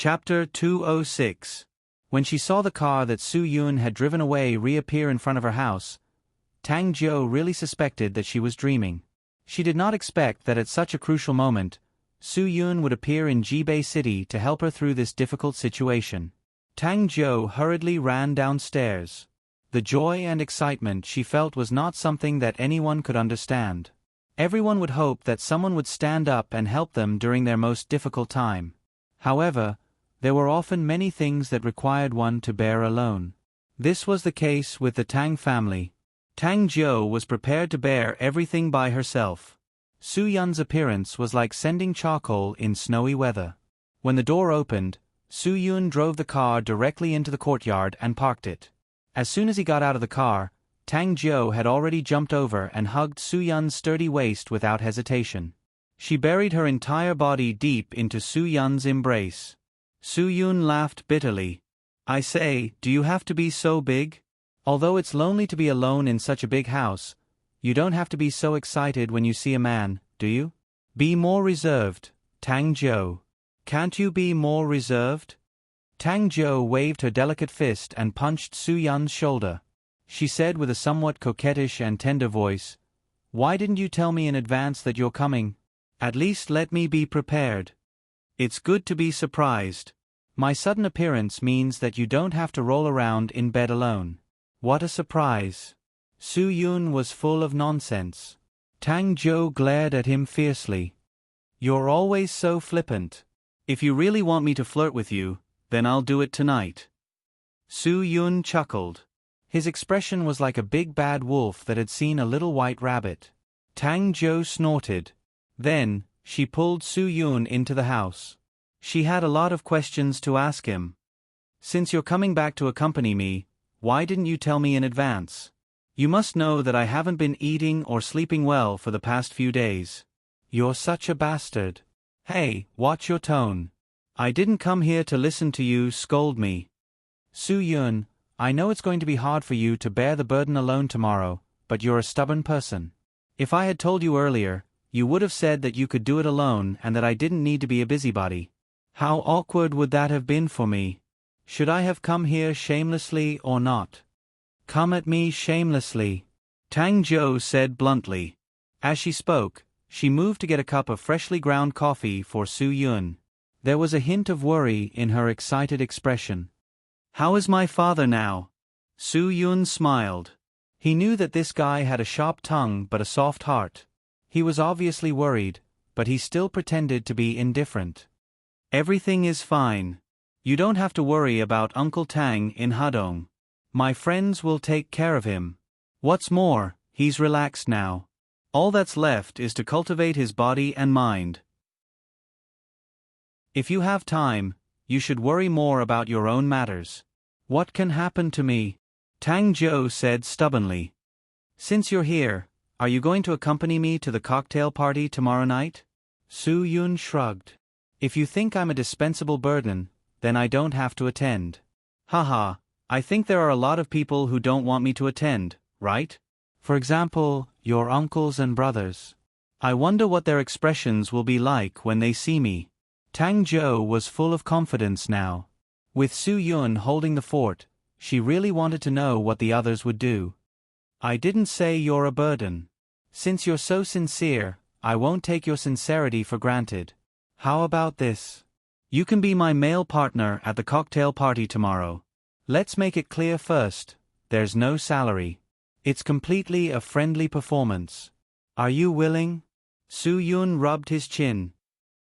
Chapter 206. When she saw the car that Su Yun had driven away reappear in front of her house, Tang Jiu really suspected that she was dreaming. She did not expect that at such a crucial moment, Su Yun would appear in Jibei City to help her through this difficult situation. Tang Jiu hurriedly ran downstairs. The joy and excitement she felt was not something that anyone could understand. Everyone would hope that someone would stand up and help them during their most difficult time. However, there were often many things that required one to bear alone. This was the case with the Tang family. Tang Jiu was prepared to bear everything by herself. Su Yun's appearance was like sending charcoal in snowy weather. When the door opened, Su Yun drove the car directly into the courtyard and parked it. As soon as he got out of the car, Tang Jiu had already jumped over and hugged Su Yun's sturdy waist without hesitation. She buried her entire body deep into Su Yun's embrace. Su Yun laughed bitterly. "I say, do you have to be so big? Although it's lonely to be alone in such a big house, you don't have to be so excited when you see a man, do you? Be more reserved, Tang Jiu. Can't you be more reserved?" Tang Jiu waved her delicate fist and punched Su Yun's shoulder. She said with a somewhat coquettish and tender voice, "Why didn't you tell me in advance that you're coming? At least let me be prepared. It's good to be surprised. My sudden appearance means that you don't have to roll around in bed alone." What a surprise! Su Yun was full of nonsense. Tang Jiu glared at him fiercely. "You're always so flippant. If you really want me to flirt with you, then I'll do it tonight." Su Yun chuckled. His expression was like a big bad wolf that had seen a little white rabbit. Tang Jiu snorted. Then, she pulled Su Yun into the house. She had a lot of questions to ask him. "Since you're coming back to accompany me, why didn't you tell me in advance? You must know that I haven't been eating or sleeping well for the past few days." "You're such a bastard. Hey, watch your tone. I didn't come here to listen to you scold me." "Su Yun, I know it's going to be hard for you to bear the burden alone tomorrow, but you're a stubborn person. If I had told you earlier, you would have said that you could do it alone and that I didn't need to be a busybody. How awkward would that have been for me? Should I have come here shamelessly or not?" "Come at me shamelessly," Tang Jiu said bluntly. As she spoke, she moved to get a cup of freshly ground coffee for Su Yun. There was a hint of worry in her excited expression. "How is my father now?" Su Yun smiled. He knew that this guy had a sharp tongue but a soft heart. He was obviously worried, but he still pretended to be indifferent. "Everything is fine. You don't have to worry about Uncle Tang in Hadong. My friends will take care of him. What's more, he's relaxed now. All that's left is to cultivate his body and mind. If you have time, you should worry more about your own matters." "What can happen to me?" Tang Jiu said stubbornly. "Since you're here, are you going to accompany me to the cocktail party tomorrow night?" Su Yun shrugged. "If you think I'm a dispensable burden, then I don't have to attend." "Haha, I think there are a lot of people who don't want me to attend, right? For example, your uncles and brothers. I wonder what their expressions will be like when they see me." Tang Jiu was full of confidence now. With Su Yun holding the fort, she really wanted to know what the others would do. "I didn't say you're a burden. Since you're so sincere, I won't take your sincerity for granted. How about this? You can be my male partner at the cocktail party tomorrow. Let's make it clear first, there's no salary. It's completely a friendly performance. Are you willing?" Su Yun rubbed his chin.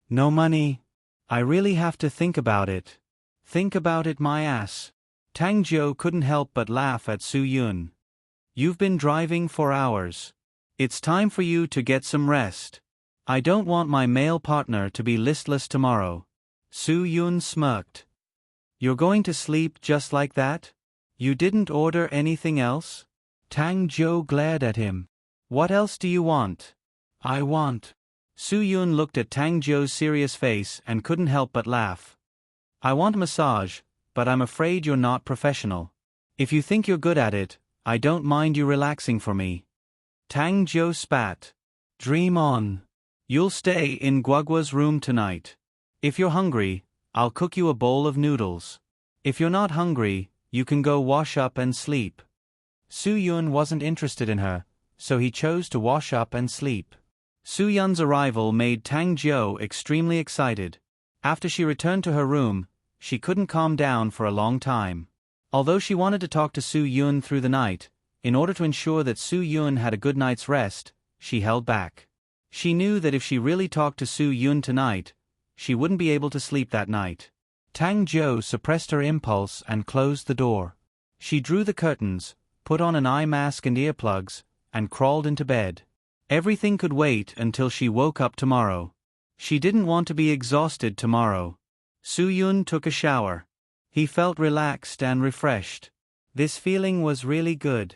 "No money. I really have to think about it." "Think about it my ass." Tang Jiu couldn't help but laugh at Su Yun. "You've been driving for hours. It's time for you to get some rest. I don't want my male partner to be listless tomorrow." Su Yun smirked. "You're going to sleep just like that? You didn't order anything else?" Tang Jiu glared at him. "What else do you want?" "I want." Su Yun looked at Tang Jiu's serious face and couldn't help but laugh. "I want a massage, but I'm afraid you're not professional. If you think you're good at it, I don't mind you relaxing for me." Tang Jiu spat. "Dream on. You'll stay in Guagua's room tonight. If you're hungry, I'll cook you a bowl of noodles. If you're not hungry, you can go wash up and sleep. Su Yun wasn't interested in her, so he chose to wash up and sleep. Su Yun's arrival made Tang Jiu extremely excited. After she returned to her room, she couldn't calm down for a long time. Although she wanted to talk to Su Yun through the night, in order to ensure that Su Yun had a good night's rest, she held back. She knew that if she really talked to Su Yun tonight, she wouldn't be able to sleep that night. Tang Jiu suppressed her impulse and closed the door. She drew the curtains, put on an eye mask and earplugs, and crawled into bed. Everything could wait until she woke up tomorrow. She didn't want to be exhausted tomorrow. Su Yun took a shower. He felt relaxed and refreshed. This feeling was really good.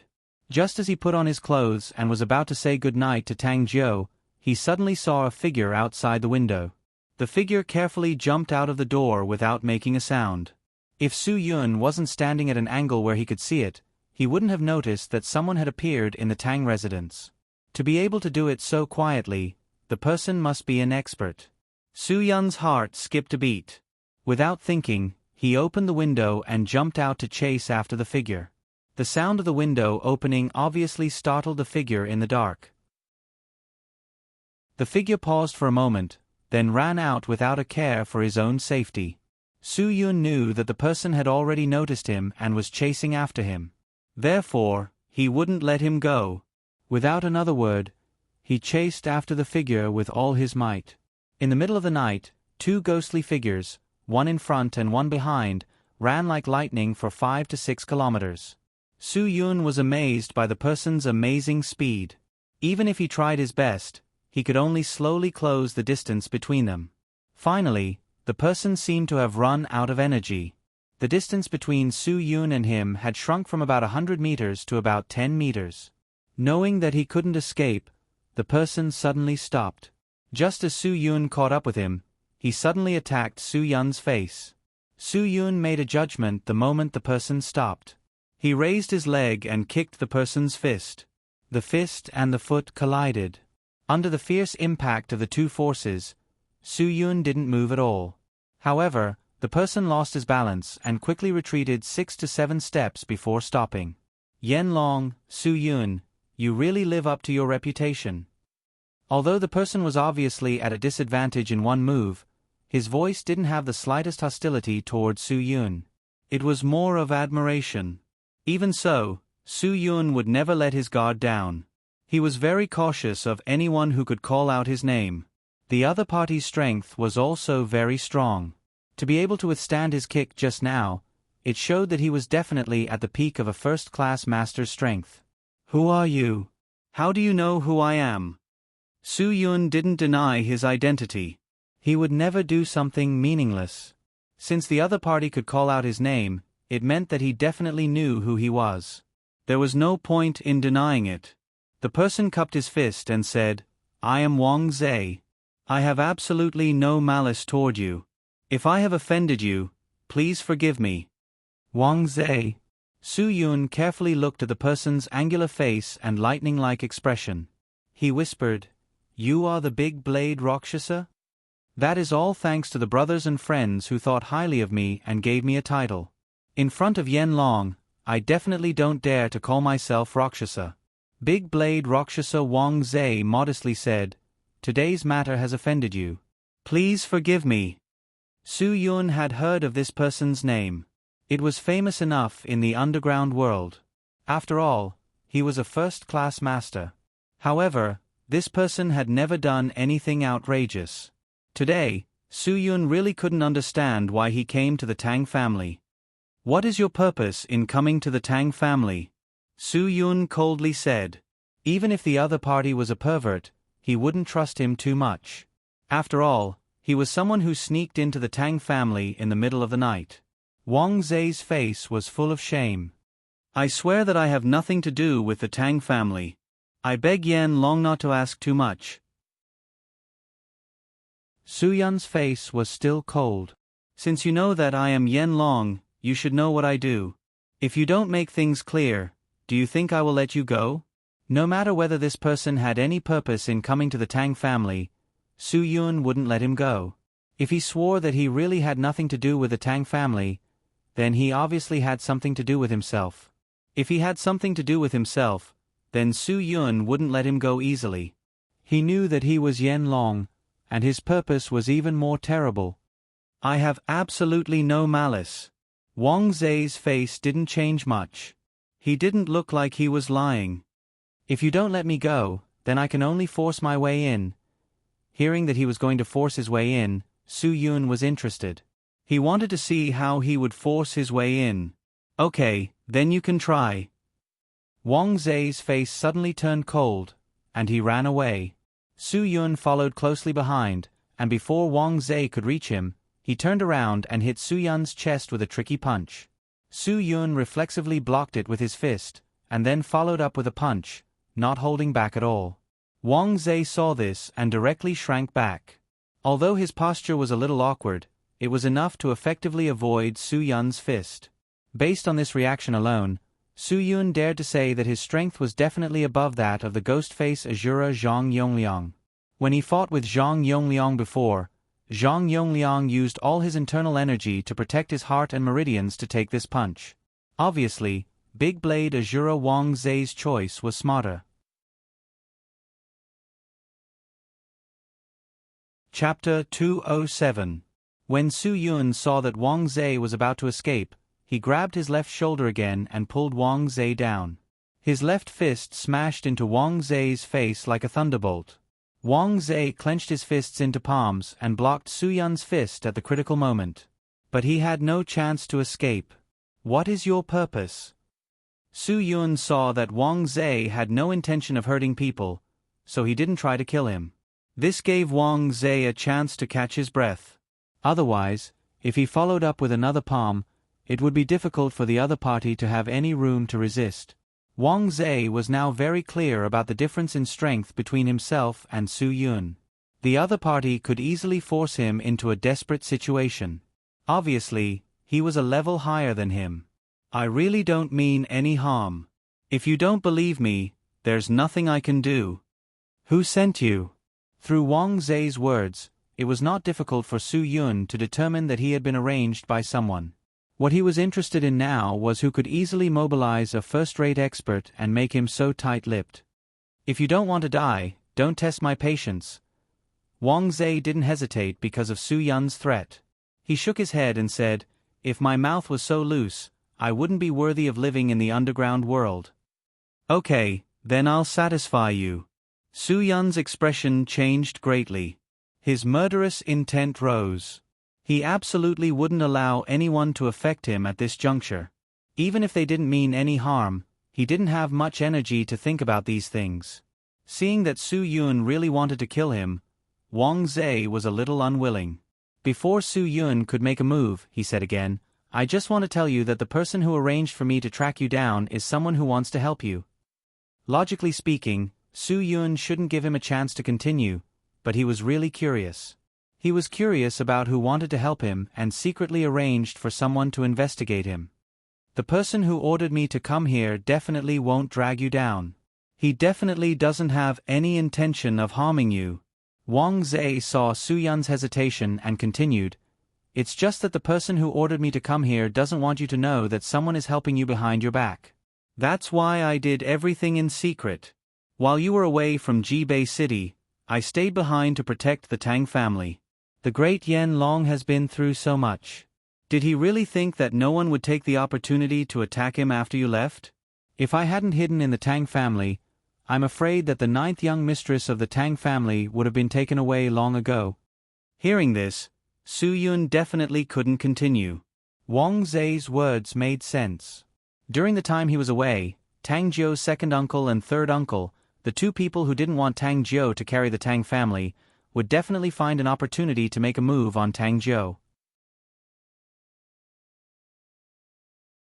Just as he put on his clothes and was about to say goodnight to Tang Jiu, he suddenly saw a figure outside the window. The figure carefully jumped out of the door without making a sound. If Su Yun wasn't standing at an angle where he could see it, he wouldn't have noticed that someone had appeared in the Tang residence. To be able to do it so quietly, the person must be an expert. Su Yun's heart skipped a beat. Without thinking, he opened the window and jumped out to chase after the figure. The sound of the window opening obviously startled the figure in the dark. The figure paused for a moment, then ran out without a care for his own safety. Su Yun knew that the person had already noticed him and was chasing after him. Therefore, he wouldn't let him go. Without another word, he chased after the figure with all his might. In the middle of the night, two ghostly figures, one in front and one behind, ran like lightning for 5 to 6 kilometers. Su Yun was amazed by the person's amazing speed. Even if he tried his best, he could only slowly close the distance between them. Finally, the person seemed to have run out of energy. The distance between Su Yun and him had shrunk from about 100 meters to about 10 meters. Knowing that he couldn't escape, the person suddenly stopped. Just as Su Yun caught up with him, he suddenly attacked Su Yun's face. Su Yun made a judgment the moment the person stopped. He raised his leg and kicked the person's fist. The fist and the foot collided. Under the fierce impact of the two forces, Su Yun didn't move at all. However, the person lost his balance and quickly retreated 6 to 7 steps before stopping. Yen Long, Su Yun, you really live up to your reputation. Although the person was obviously at a disadvantage in one move, his voice didn't have the slightest hostility toward Su Yun. It was more of admiration. Even so, Su Yun would never let his guard down. He was very cautious of anyone who could call out his name. The other party's strength was also very strong. To be able to withstand his kick just now, it showed that he was definitely at the peak of a first-class master's strength. Who are you? How do you know who I am? Su Yun didn't deny his identity. He would never do something meaningless. Since the other party could call out his name, it meant that he definitely knew who he was. There was no point in denying it. The person cupped his fist and said, I am Wang Zhe. I have absolutely no malice toward you. If I have offended you, please forgive me. Wang Zhe. Su Yun carefully looked at the person's angular face and lightning-like expression. He whispered, You are the big blade Rakshasa? That is all thanks to the brothers and friends who thought highly of me and gave me a title. In front of Yen Long, I definitely don't dare to call myself Rakshasa. Big blade Rakshasa Wang Zhe modestly said, Today's matter has offended you. Please forgive me. Su Yun had heard of this person's name. It was famous enough in the underground world. After all, he was a first-class master. However, this person had never done anything outrageous. Today, Su Yun really couldn't understand why he came to the Tang family. What is your purpose in coming to the Tang family? Su Yun coldly said. Even if the other party was a pervert, he wouldn't trust him too much. After all, he was someone who sneaked into the Tang family in the middle of the night. Wang Zhe's face was full of shame. I swear that I have nothing to do with the Tang family. I beg Yen Long not to ask too much. Su Yun's face was still cold. Since you know that I am Yen Long, you should know what I do. If you don't make things clear, do you think I will let you go? No matter whether this person had any purpose in coming to the Tang family, Su Yun wouldn't let him go. If he swore that he really had nothing to do with the Tang family, then he obviously had something to do with himself. If he had something to do with himself, then Su Yun wouldn't let him go easily. He knew that he was Yen Long, and his purpose was even more terrible. I have absolutely no malice. Wang Zai's face didn't change much. He didn't look like he was lying. If you don't let me go, then I can only force my way in. Hearing that he was going to force his way in, Su Yun was interested. He wanted to see how he would force his way in. Okay, then you can try. Wang Zai's face suddenly turned cold, and he ran away. Su Yun followed closely behind, and before Wang Zai could reach him, he turned around and hit Su Yun's chest with a tricky punch. Su Yun reflexively blocked it with his fist, and then followed up with a punch, not holding back at all. Wang Zai saw this and directly shrank back. Although his posture was a little awkward, it was enough to effectively avoid Su Yun's fist. Based on this reaction alone, Su Yun dared to say that his strength was definitely above that of the ghost-face Azura Zhang Yongliang. When he fought with Zhang Yongliang before, Zhang Yongliang used all his internal energy to protect his heart and meridians to take this punch. Obviously, Big Blade Azura Wang Zai's choice was smarter. Chapter 207. When Su Yun saw that Wang Zai was about to escape, he grabbed his left shoulder again and pulled Wang Zai down. His left fist smashed into Wang Zai's face like a thunderbolt. Wang Zai clenched his fists into palms and blocked Su Yun's fist at the critical moment. But he had no chance to escape. What is your purpose? Su Yun saw that Wang Zai had no intention of hurting people, so he didn't try to kill him. This gave Wang Zai a chance to catch his breath. Otherwise, if he followed up with another palm, it would be difficult for the other party to have any room to resist. Wang Zai was now very clear about the difference in strength between himself and Su Yun. The other party could easily force him into a desperate situation. Obviously, he was a level higher than him. I really don't mean any harm. If you don't believe me, there's nothing I can do. Who sent you? Through Wang Zai's words, it was not difficult for Su Yun to determine that he had been arranged by someone. What he was interested in now was who could easily mobilize a first-rate expert and make him so tight-lipped. If you don't want to die, don't test my patience. Wang Zai didn't hesitate because of Su Yun's threat. He shook his head and said, if my mouth was so loose, I wouldn't be worthy of living in the underground world. Okay, then I'll satisfy you. Su Yun's expression changed greatly. His murderous intent rose. He absolutely wouldn't allow anyone to affect him at this juncture. Even if they didn't mean any harm, he didn't have much energy to think about these things. Seeing that Su Yun really wanted to kill him, Wang Zai was a little unwilling. Before Su Yun could make a move, he said again, I just want to tell you that the person who arranged for me to track you down is someone who wants to help you. Logically speaking, Su Yun shouldn't give him a chance to continue, but he was really curious. He was curious about who wanted to help him and secretly arranged for someone to investigate him. The person who ordered me to come here definitely won't drag you down. He definitely doesn't have any intention of harming you. Wang Zai saw Su Yun's hesitation and continued, it's just that the person who ordered me to come here doesn't want you to know that someone is helping you behind your back. That's why I did everything in secret. While you were away from Jibei City, I stayed behind to protect the Tang family. The great Yen Long has been through so much. Did he really think that no one would take the opportunity to attack him after you left? If I hadn't hidden in the Tang family, I'm afraid that the 9th young mistress of the Tang family would have been taken away long ago. Hearing this, Su Yun definitely couldn't continue. Wang Zai's words made sense. During the time he was away, Tang Jiu's second uncle and third uncle, the two people who didn't want Tang Jiu to carry the Tang family, would definitely find an opportunity to make a move on Tang Jiu.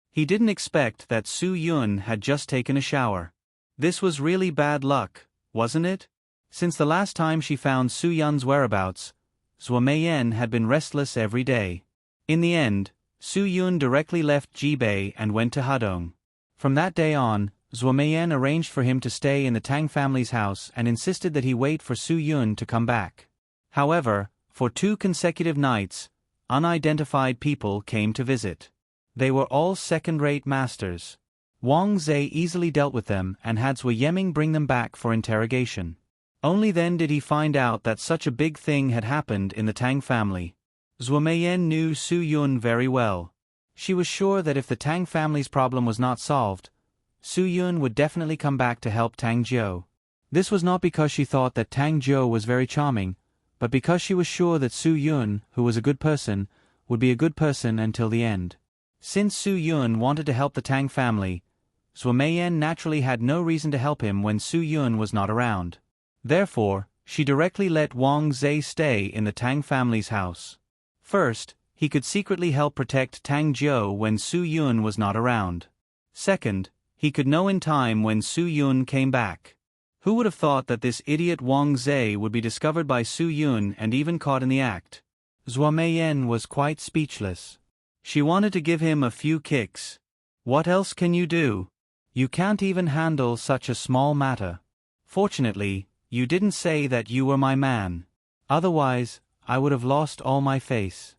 He didn't expect that Su Yun had just taken a shower. This was really bad luck, wasn't it? Since the last time she found Su Yun's whereabouts, Zhuo Meiyan had been restless every day. In the end, Su Yun directly left Jibei and went to Hadong. From that day on, Zhuo Meiyan arranged for him to stay in the Tang family's house and insisted that he wait for Su Yun to come back. However, For 2 consecutive nights, unidentified people came to visit. They were all second-rate masters. Wang Zhe easily dealt with them and had Zhuo Yeming bring them back for interrogation. Only then did he find out that such a big thing had happened in the Tang family. Zhuo Meiyan knew Su Yun very well. She was sure that if the Tang family's problem was not solved, Su Yun would definitely come back to help Tang Jiu. This was not because she thought that Tang Jiu was very charming, but because she was sure that Su Yun, who was a good person, would be a good person until the end. Since Su Yun wanted to help the Tang family, Zhuo Meiyan naturally had no reason to help him when Su Yun was not around. Therefore, she directly let Wang Zhe stay in the Tang family's house. First, he could secretly help protect Tang Jiu when Su Yun was not around. Second, he could know in time when Su Yun came back. Who would have thought that this idiot Wang Zhe would be discovered by Su Yun and even caught in the act? Zhuo Meiyan was quite speechless. She wanted to give him a few kicks. What else can you do? You can't even handle such a small matter. Fortunately, you didn't say that you were my man. Otherwise, I would have lost all my face.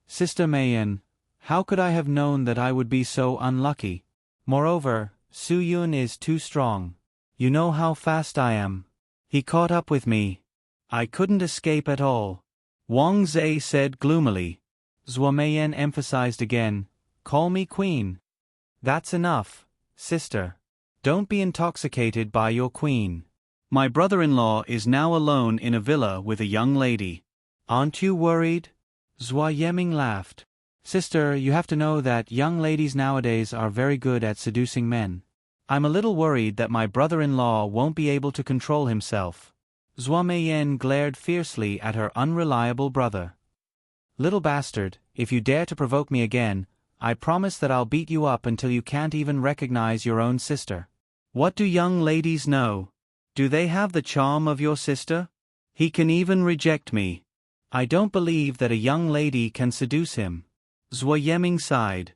Sister Meiyan, how could I have known that I would be so unlucky? Moreover, Su Yun is too strong. You know how fast I am. He caught up with me. I couldn't escape at all. Wang Zhe said gloomily. Zhuo Meiyan emphasized again, call me queen. That's enough, sister. Don't be intoxicated by your queen. My brother-in-law is now alone in a villa with a young lady. Aren't you worried? Zhuo Yeming laughed. Sister, you have to know that young ladies nowadays are very good at seducing men. I'm a little worried that my brother-in-law won't be able to control himself. Zhuo Meiyan glared fiercely at her unreliable brother. Little bastard, if you dare to provoke me again, I promise that I'll beat you up until you can't even recognize your own sister. What do young ladies know? Do they have the charm of your sister? He can even reject me. I don't believe that a young lady can seduce him. Zhuo Yeming sighed.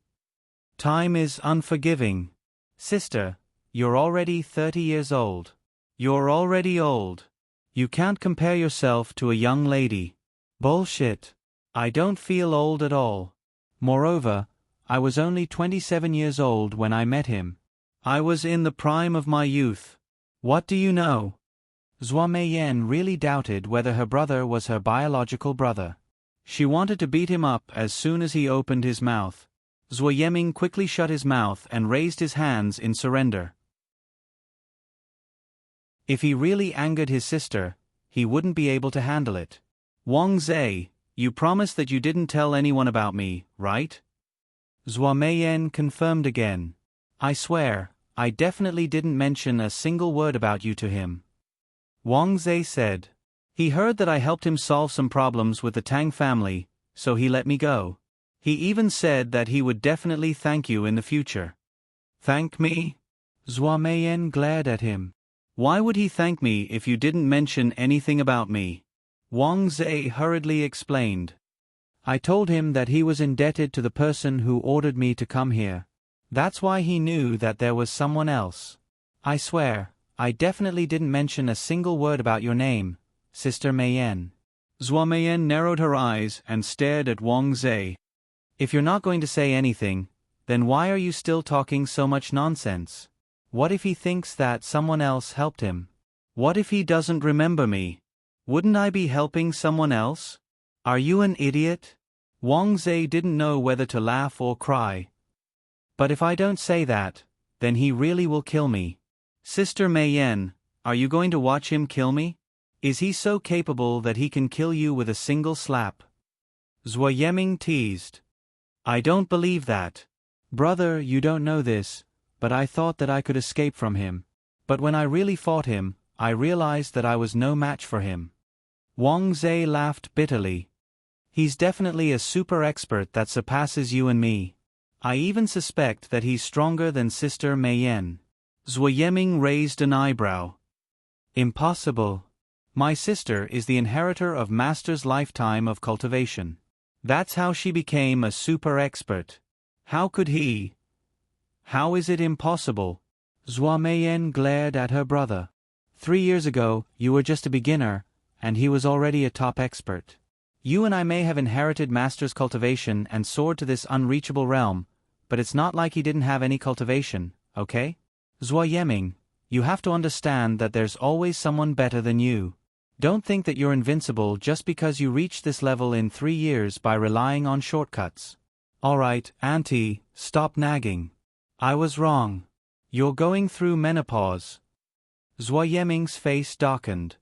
Time is unforgiving. Sister, you're already 30 years old. You're already old. You can't compare yourself to a young lady. Bullshit. I don't feel old at all. Moreover, I was only 27 years old when I met him. I was in the prime of my youth. What do you know? Zhuo Meiyan really doubted whether her brother was her biological brother. She wanted to beat him up as soon as he opened his mouth. Zhuo Yeming quickly shut his mouth and raised his hands in surrender. If he really angered his sister, he wouldn't be able to handle it. Wang Zhe, you promised that you didn't tell anyone about me, right? Zhuo Meiyan confirmed again. I swear, I definitely didn't mention a single word about you to him. Wang Zhe said. He heard that I helped him solve some problems with the Tang family, so he let me go. He even said that he would definitely thank you in the future. Thank me? Zhuo Meiyan glared at him. Why would he thank me if you didn't mention anything about me? Wang Zhe hurriedly explained. I told him that he was indebted to the person who ordered me to come here. That's why he knew that there was someone else. I swear, I definitely didn't mention a single word about your name, Sister Meiyan. Zhuo Meiyan narrowed her eyes and stared at Wang Zhe. If you're not going to say anything, then why are you still talking so much nonsense? What if he thinks that someone else helped him? What if he doesn't remember me? Wouldn't I be helping someone else? Are you an idiot? Wang Zhe didn't know whether to laugh or cry. But if I don't say that, then he really will kill me. Sister Meiyan, are you going to watch him kill me? Is he so capable that he can kill you with a single slap? Zhuo Yeming teased. I don't believe that. Brother, you don't know this, but I thought that I could escape from him. But when I really fought him, I realized that I was no match for him. Wang Zhe laughed bitterly. He's definitely a super expert that surpasses you and me. I even suspect that he's stronger than Sister Meiyan. Zhuo Yeming raised an eyebrow. Impossible. My sister is the inheritor of Master's lifetime of cultivation. That's how she became a super expert. How could he? How is it impossible? Zhuo Meiyan glared at her brother. 3 years ago, you were just a beginner, and he was already a top expert. You and I may have inherited Master's cultivation and soared to this unreachable realm, but it's not like he didn't have any cultivation, okay? Zhuo Yeming, you have to understand that there's always someone better than you. Don't think that you're invincible just because you reached this level in 3 years by relying on shortcuts. Alright, Auntie, stop nagging. I was wrong. You're going through menopause. Zhuo Yeming's face darkened.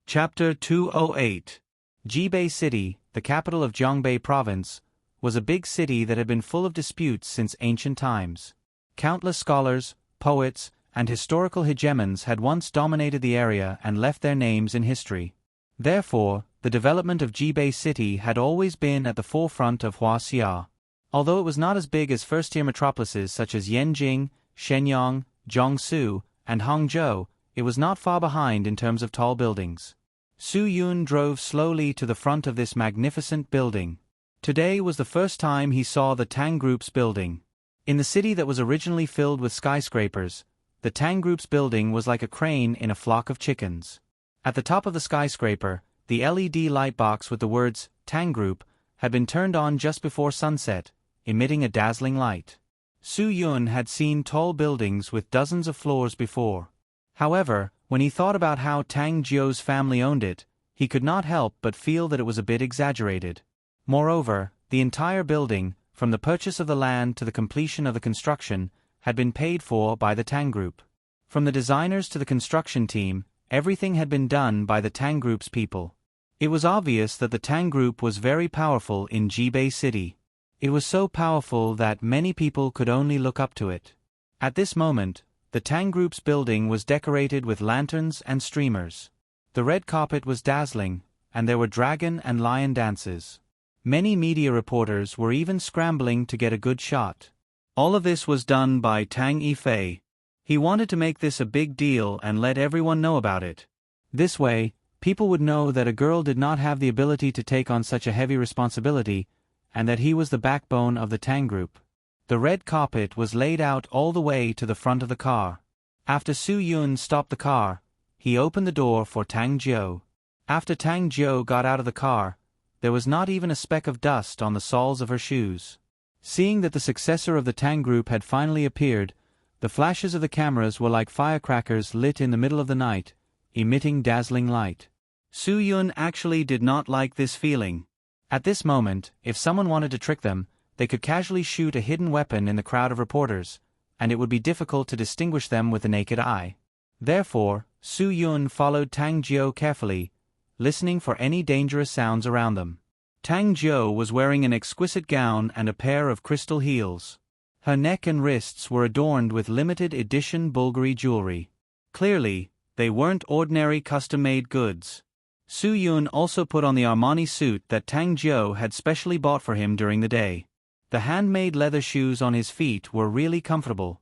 Chapter 208. Jibei City, the capital of Jiangbei Province, was a big city that had been full of disputes since ancient times. Countless scholars, poets, and historical hegemons had once dominated the area and left their names in history. Therefore, the development of Jibei City had always been at the forefront of Huaxia. Although it was not as big as first-tier metropolises such as Yanjing, Shenyang, Jiangsu, and Hangzhou, it was not far behind in terms of tall buildings. Su Yun drove slowly to the front of this magnificent building. Today was the first time he saw the Tang Group's building. In the city that was originally filled with skyscrapers, the Tang Group's building was like a crane in a flock of chickens. At the top of the skyscraper, the LED light box with the words Tang Group had been turned on just before sunset, emitting a dazzling light. Su Yun had seen tall buildings with dozens of floors before. However, when he thought about how Tang Jiu's family owned it, he could not help but feel that it was a bit exaggerated. Moreover, the entire building, from the purchase of the land to the completion of the construction, had been paid for by the Tang Group. From the designers to the construction team, everything had been done by the Tang Group's people. It was obvious that the Tang Group was very powerful in Jibei City. It was so powerful that many people could only look up to it. At this moment, the Tang Group's building was decorated with lanterns and streamers. The red carpet was dazzling, and there were dragon and lion dances. Many media reporters were even scrambling to get a good shot. All of this was done by Tang Yifei. He wanted to make this a big deal and let everyone know about it. This way, people would know that a girl did not have the ability to take on such a heavy responsibility, and that he was the backbone of the Tang Group. The red carpet was laid out all the way to the front of the car. After Su Yun stopped the car, he opened the door for Tang Jiu. After Tang Jiu got out of the car, there was not even a speck of dust on the soles of her shoes. Seeing that the successor of the Tang Group had finally appeared, the flashes of the cameras were like firecrackers lit in the middle of the night, emitting dazzling light. Su Yun actually did not like this feeling. At this moment, if someone wanted to trick them, they could casually shoot a hidden weapon in the crowd of reporters, and it would be difficult to distinguish them with the naked eye. Therefore, Su Yun followed Tang Jiu carefully, listening for any dangerous sounds around them. Tang Jiu was wearing an exquisite gown and a pair of crystal heels. Her neck and wrists were adorned with limited edition Bulgari jewelry. Clearly, they weren't ordinary custom-made goods. Su Yun also put on the Armani suit that Tang Jiu had specially bought for him during the day. The handmade leather shoes on his feet were really comfortable.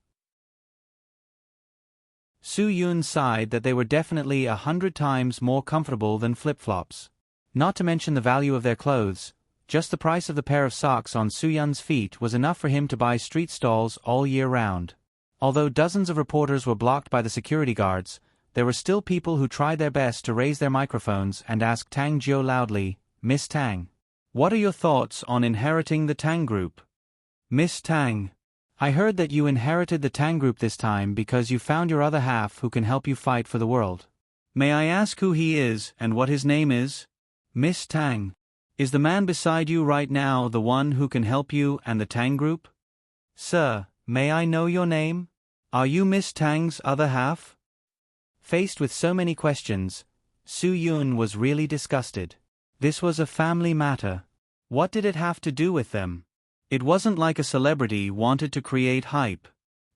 Su Yun sighed that they were definitely 100 times more comfortable than flip-flops. Not to mention the value of their clothes, just the price of the pair of socks on Su Yun's feet was enough for him to buy street stalls all year round. Although dozens of reporters were blocked by the security guards, there were still people who tried their best to raise their microphones and ask Tang Jiu loudly, "Miss Tang, what are your thoughts on inheriting the Tang Group?" "Miss Tang, I heard that you inherited the Tang Group this time because you found your other half who can help you fight for the world. May I ask who he is and what his name is?" "Miss Tang, is the man beside you right now the one who can help you and the Tang Group?" "Sir, may I know your name? Are you Miss Tang's other half?" Faced with so many questions, Su Yun was really disgusted. This was a family matter. What did it have to do with them? It wasn't like a celebrity wanted to create hype.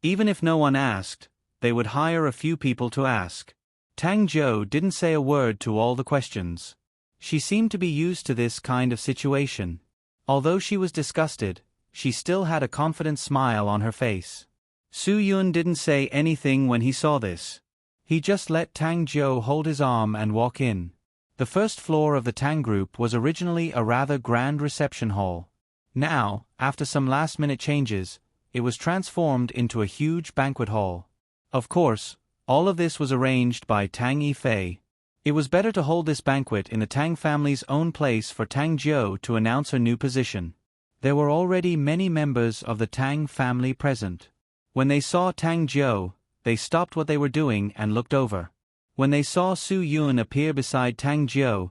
Even if no one asked, they would hire a few people to ask. Tang Jiu didn't say a word to all the questions. She seemed to be used to this kind of situation. Although she was disgusted, she still had a confident smile on her face. Su Yun didn't say anything when he saw this. He just let Tang Jiu hold his arm and walk in. The first floor of the Tang Group was originally a rather grand reception hall. Now, after some last-minute changes, it was transformed into a huge banquet hall. Of course, All of this was arranged by Tang Yifei. It was better to hold this banquet in the Tang family's own place for Tang Jiu to announce her new position. There were already many members of the Tang family present. When they saw Tang Jiu, they stopped what they were doing and looked over. When they saw Su Yun appear beside Tang Jiu,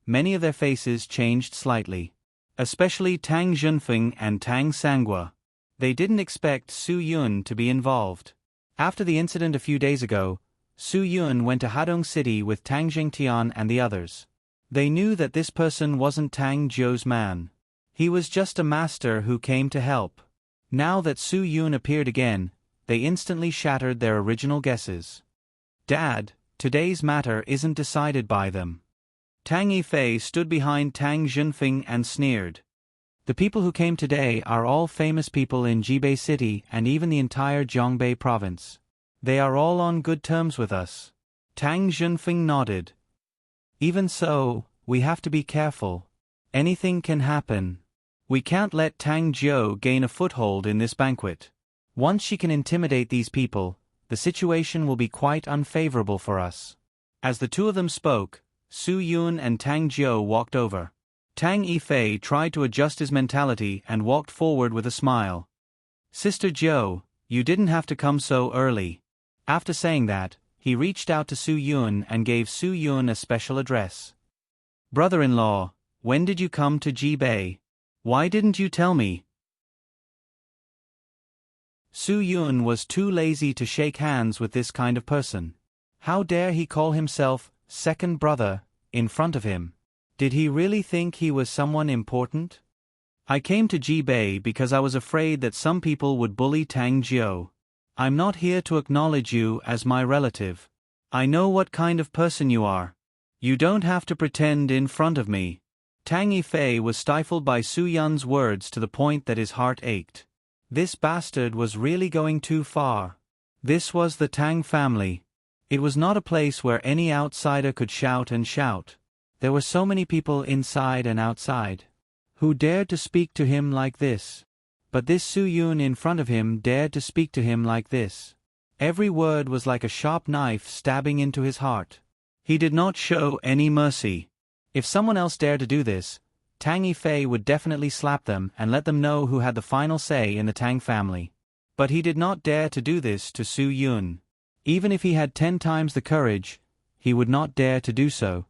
many of their faces changed slightly. Especially Tang Junfeng and Tang Sangua. They didn't expect Su Yun to be involved. After the incident a few days ago, Su Yun went to Hadong City with Tang Jingtian and the others. They knew that this person wasn't Tang Jiu's man. He was just a master who came to help. Now that Su Yun appeared again, they instantly shattered their original guesses. Dad, today's matter isn't decided by them. Tang Yifei stood behind Tang Junfeng and sneered. The people who came today are all famous people in Jibei City and even the entire Zhongbei province. They are all on good terms with us. Tang Junfeng nodded. Even so, we have to be careful. Anything can happen. We can't let Tang Jiu gain a foothold in this banquet. Once she can intimidate these people, the situation will be quite unfavorable for us. As the two of them spoke, Su Yun and Tang Jiu walked over. Tang Yifei tried to adjust his mentality and walked forward with a smile. Sister Jiu, you didn't have to come so early. After saying that, he reached out to Su Yun and gave Su Yun a special address. Brother-in-law, when did you come to Jibei? Why didn't you tell me? Su Yun was too lazy to shake hands with this kind of person. How dare he call himself second brother in front of him? Did he really think he was someone important? I came to Jibei because I was afraid that some people would bully Tang Jiu. I'm not here to acknowledge you as my relative. I know what kind of person you are. You don't have to pretend in front of me. Tang Yifei was stifled by Su Yun's words to the point that his heart ached. This bastard was really going too far. This was the Tang family. It was not a place where any outsider could shout and shout. There were so many people inside and outside who dared to speak to him like this. But this Su Yun in front of him dared to speak to him like this. Every word was like a sharp knife stabbing into his heart. He did not show any mercy. If someone else dared to do this, Tang Yifei would definitely slap them and let them know who had the final say in the Tang family. But he did not dare to do this to Su Yun. Even if he had 10 times the courage, he would not dare to do so.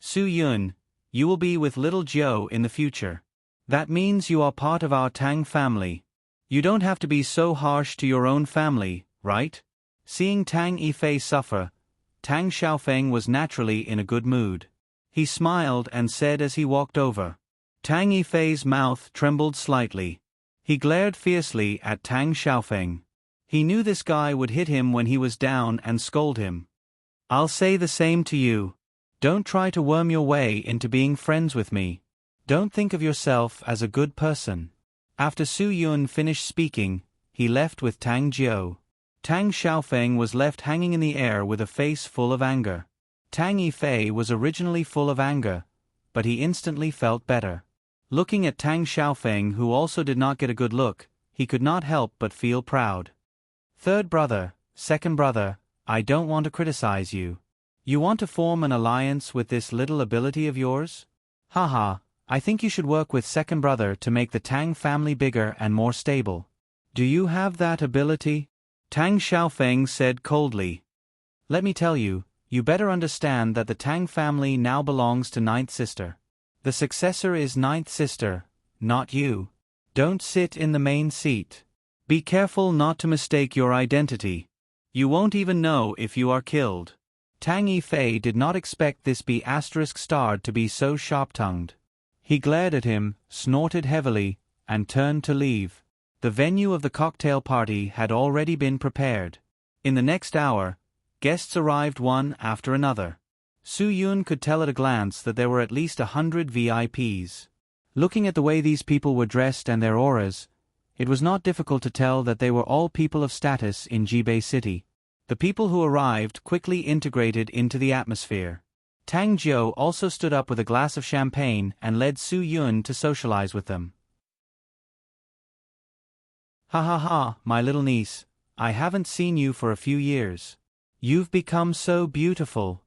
Su Yun, you will be with little Jiu in the future. That means you are part of our Tang family. You don't have to be so harsh to your own family, right? Seeing Tang Yifei suffer, Tang Xiaofeng was naturally in a good mood. He smiled and said as he walked over. Tang Yifei's mouth trembled slightly. He glared fiercely at Tang Xiaofeng. He knew this guy would hit him when he was down and scold him. I'll say the same to you. Don't try to worm your way into being friends with me. Don't think of yourself as a good person. After Su Yun finished speaking, he left with Tang Jiu. Tang Xiaofeng was left hanging in the air with a face full of anger. Tang Yifei was originally full of anger, but he instantly felt better. Looking at Tang Xiaofeng, who also did not get a good look, he could not help but feel proud. Third brother, second brother, I don't want to criticize you. You want to form an alliance with this little ability of yours? Haha, I think you should work with second brother to make the Tang family bigger and more stable. Do you have that ability? Tang Xiaofeng said coldly. Let me tell you, you better understand that the Tang family now belongs to ninth sister. The successor is ninth sister, not you. Don't sit in the main seat. Be careful not to mistake your identity. You won't even know if you are killed. Tang Yifei did not expect this B***** to be so sharp-tongued. He glared at him, snorted heavily, and turned to leave. The venue of the cocktail party had already been prepared. In the next hour, guests arrived one after another. Su Yun could tell at a glance that there were at least 100 VIPs. Looking at the way these people were dressed and their auras, it was not difficult to tell that they were all people of status in Jibei City. The people who arrived quickly integrated into the atmosphere. Tang Jiu also stood up with a glass of champagne and led Su Yun to socialize with them. Ha ha ha, my little niece, I haven't seen you for a few years. You've become so beautiful.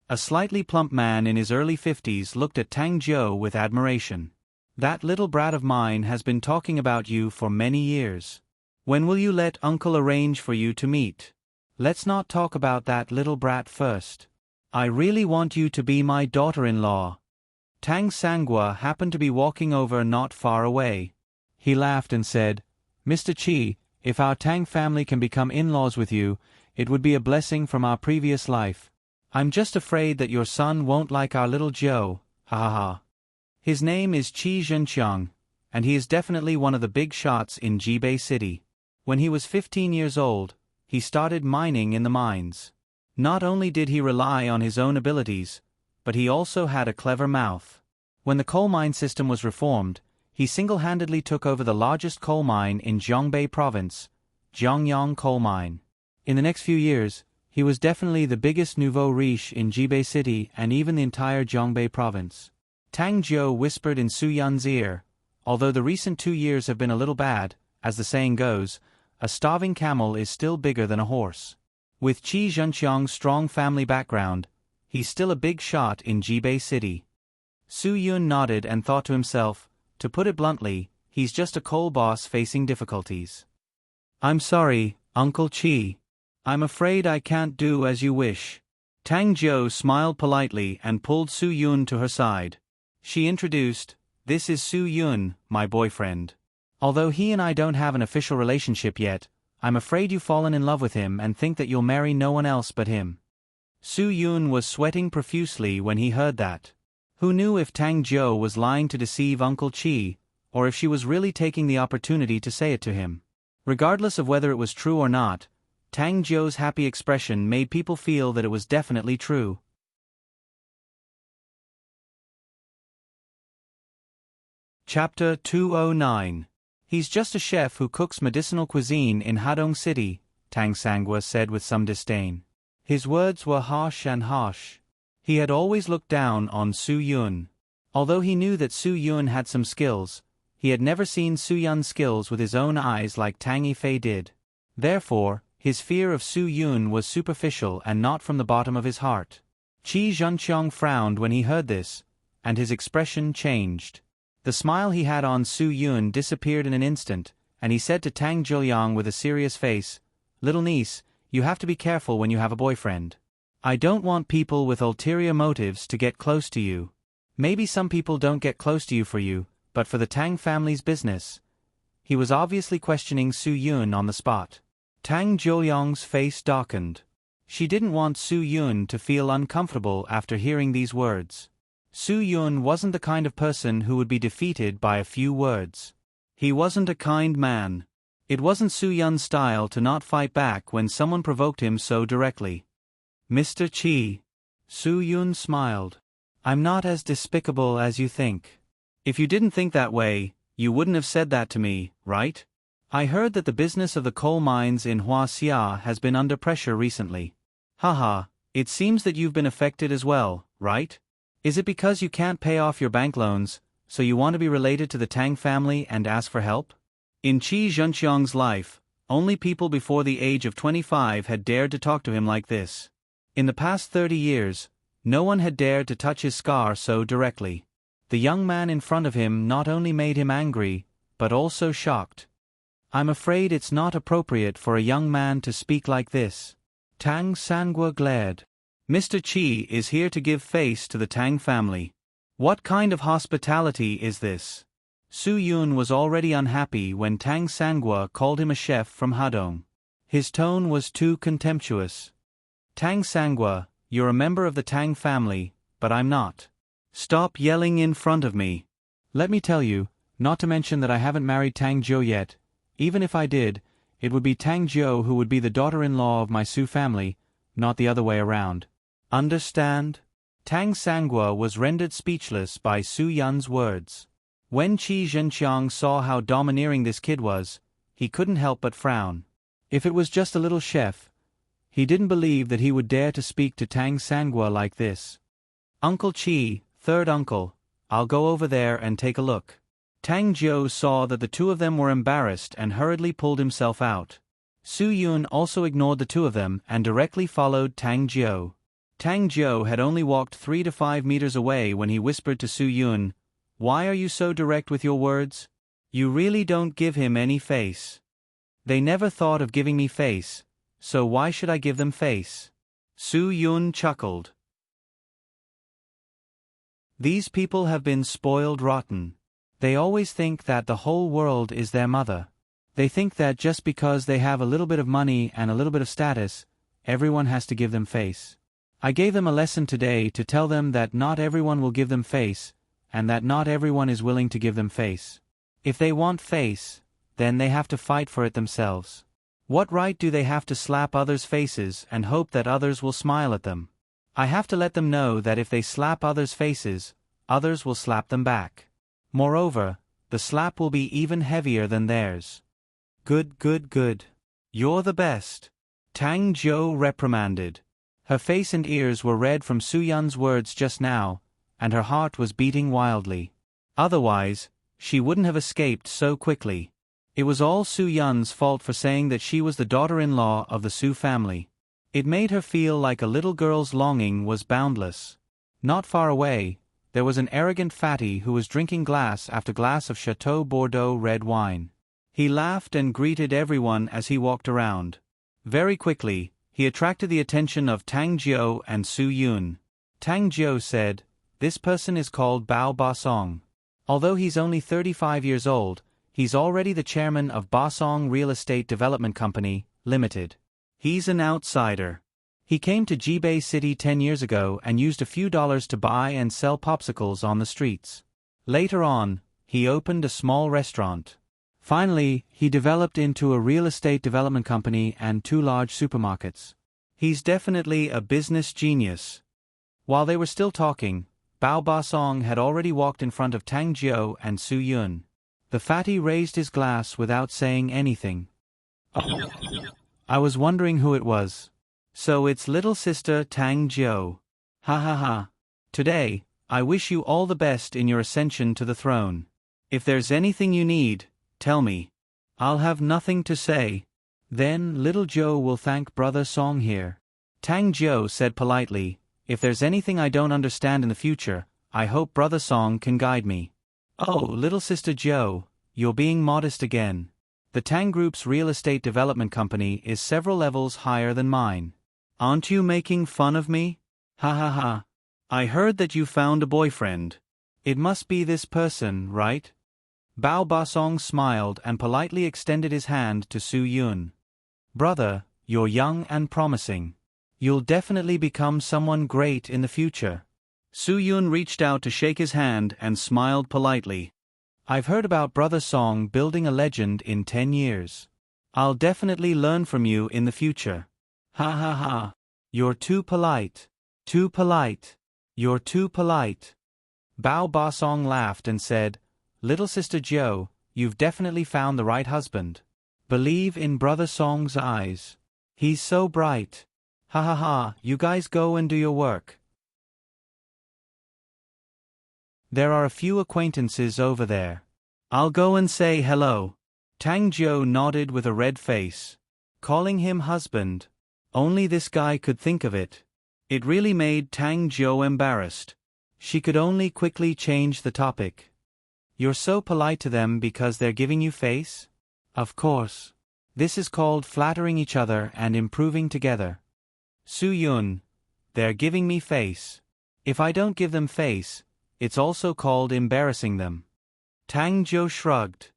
A slightly plump man in his early 50s looked at Tang Jiu with admiration. That little brat of mine has been talking about you for many years. When will you let Uncle arrange for you to meet? Let's not talk about that little brat first. I really want you to be my daughter-in-law. Tang Sangwa happened to be walking over not far away. He laughed and said, Mr. Qi, if our Tang family can become in-laws with you, it would be a blessing from our previous life. I'm just afraid that your son won't like our little Joe, ha ha ha. His name is Qi Zhenqiang, and he is definitely one of the big shots in Jibei City. When he was 15 years old, he started mining in the mines. Not only did he rely on his own abilities, but he also had a clever mouth. When the coal mine system was reformed, he single-handedly took over the largest coal mine in Zhongbei province, Zhongyang Coal Mine. In the next few years, he was definitely the biggest nouveau riche in Jibei City and even the entire Zhongbei province. Tang Jiu whispered in Su Yun's ear, although the recent 2 years have been a little bad, as the saying goes, a starving camel is still bigger than a horse. With Qi Zhenqiang's strong family background, he's still a big shot in Jibei City. Su Yun nodded and thought to himself, to put it bluntly, he's just a coal boss facing difficulties. I'm sorry, Uncle Qi. I'm afraid I can't do as you wish. Tang Jiu smiled politely and pulled Su Yun to her side. She introduced, This is Su Yun, my boyfriend. Although he and I don't have an official relationship yet, I'm afraid you've fallen in love with him and think that you'll marry no one else but him. Su Yun was sweating profusely when he heard that. Who knew if Tang Jiu was lying to deceive Uncle Qi, or if she was really taking the opportunity to say it to him? Regardless of whether it was true or not, Tang Jiu's happy expression made people feel that it was definitely true. Chapter 209. He's just a chef who cooks medicinal cuisine in Hadong City, Tang Sangwa said with some disdain. His words were harsh and harsh. He had always looked down on Su Yun. Although he knew that Su Yun had some skills, he had never seen Su Yun's skills with his own eyes like Tang Yifei did. Therefore, his fear of Su Yun was superficial and not from the bottom of his heart. Qi Zhenqiang frowned when he heard this, and his expression changed. The smile he had on Su Yun disappeared in an instant, and he said to Tang Jiuyang with a serious face, Little niece, you have to be careful when you have a boyfriend. I don't want people with ulterior motives to get close to you. Maybe some people don't get close to you, but for the Tang family's business. He was obviously questioning Su Yun on the spot. Tang Jiuyang's face darkened. She didn't want Su Yun to feel uncomfortable after hearing these words. Su Yun wasn't the kind of person who would be defeated by a few words. He wasn't a kind man. It wasn't Su Yun's style to not fight back when someone provoked him so directly. Mr. Qi. Su Yun smiled. I'm not as despicable as you think. If you didn't think that way, you wouldn't have said that to me, right? I heard that the business of the coal mines in Huaxia has been under pressure recently. Haha, it seems that you've been affected as well, right? Is it because you can't pay off your bank loans, so you want to be related to the Tang family and ask for help? In Qi Zhenqiang's life, only people before the age of 25 had dared to talk to him like this. In the past 30 years, no one had dared to touch his scar so directly. The young man in front of him not only made him angry, but also shocked. I'm afraid it's not appropriate for a young man to speak like this. Tang Sangwa glared. Mr. Qi is here to give face to the Tang family. What kind of hospitality is this? Su Yun was already unhappy when Tang Sangwa called him a chef from Hadong. His tone was too contemptuous. Tang Sangwa, you're a member of the Tang family, but I'm not. Stop yelling in front of me. Let me tell you, not to mention that I haven't married Tang Jiu yet. Even if I did, it would be Tang Jiu who would be the daughter-in-law of my Su family, not the other way around. Understand? Tang Sangwa was rendered speechless by Su Yun's words. When Qi Zhenqiang saw how domineering this kid was, he couldn't help but frown. If it was just a little chef, he didn't believe that he would dare to speak to Tang Sangwa like this. Uncle Qi, third uncle, I'll go over there and take a look. Tang Jiu saw that the two of them were embarrassed and hurriedly pulled himself out. Su Yun also ignored the two of them and directly followed Tang Jiu. Tang Jiu had only walked 3 to 5 meters away when he whispered to Su Yun, "Why are you so direct with your words? You really don't give him any face." "They never thought of giving me face, so why should I give them face?" Su Yun chuckled. These people have been spoiled rotten. They always think that the whole world is their mother. They think that just because they have a little bit of money and a little bit of status, everyone has to give them face. I gave them a lesson today to tell them that not everyone will give them face, and that not everyone is willing to give them face. If they want face, then they have to fight for it themselves. What right do they have to slap others' faces and hope that others will smile at them? I have to let them know that if they slap others' faces, others will slap them back. Moreover, the slap will be even heavier than theirs. Good, good, good. You're the best. Tang Jiu reprimanded. Her face and ears were red from Su Yun's words just now, and her heart was beating wildly. Otherwise, she wouldn't have escaped so quickly. It was all Su Yun's fault for saying that she was the daughter-in-law of the Su family. It made her feel like a little girl's longing was boundless. Not far away, there was an arrogant fatty who was drinking glass after glass of Chateau Bordeaux red wine. He laughed and greeted everyone as he walked around. Very quickly, he attracted the attention of Tang Jiu and Su Yun. Tang Jiu said, "This person is called Bao Basong. Although he's only 35 years old, he's already the chairman of Basong Real Estate Development Company, Limited. He's an outsider. He came to Jibei City 10 years ago and used a few dollars to buy and sell popsicles on the streets. Later on, he opened a small restaurant. Finally, he developed into a real estate development company and 2 large supermarkets. He's definitely a business genius." While they were still talking, Bao Basong had already walked in front of Tang Jiu and Su Yun. The fatty raised his glass without saying anything. "Oh, I was wondering who it was. So it's little sister Tang Jiu. Ha ha ha. Today, I wish you all the best in your ascension to the throne. If there's anything you need, tell me. I'll have nothing to say. Then little Joe will thank Brother Song here." Tang Jiu said politely, "If there's anything I don't understand in the future, I hope Brother Song can guide me." "Oh, little sister Jiu, you're being modest again. The Tang Group's real estate development company is several levels higher than mine. Aren't you making fun of me? Ha ha ha. I heard that you found a boyfriend. It must be this person, right?" Bao Basong smiled and politely extended his hand to Su Yun. "Brother, you're young and promising. You'll definitely become someone great in the future." Su Yun reached out to shake his hand and smiled politely. "I've heard about Brother Song building a legend in 10 years. I'll definitely learn from you in the future." Ha ha ha. You're too polite. Too polite. You're too polite. Bao Basong laughed and said, "Little sister Jiu, you've definitely found the right husband. Believe in Brother Song's eyes. He's so bright. Ha ha ha, you guys go and do your work. There are a few acquaintances over there. I'll go and say hello." Tang Jiu nodded with a red face. Calling him husband. Only this guy could think of it. It really made Tang Jiu embarrassed. She could only quickly change the topic. "You're so polite to them because they're giving you face?" "Of course. This is called flattering each other and improving together." "Su Yun, they're giving me face. If I don't give them face, it's also called embarrassing them." Tang Jiu shrugged.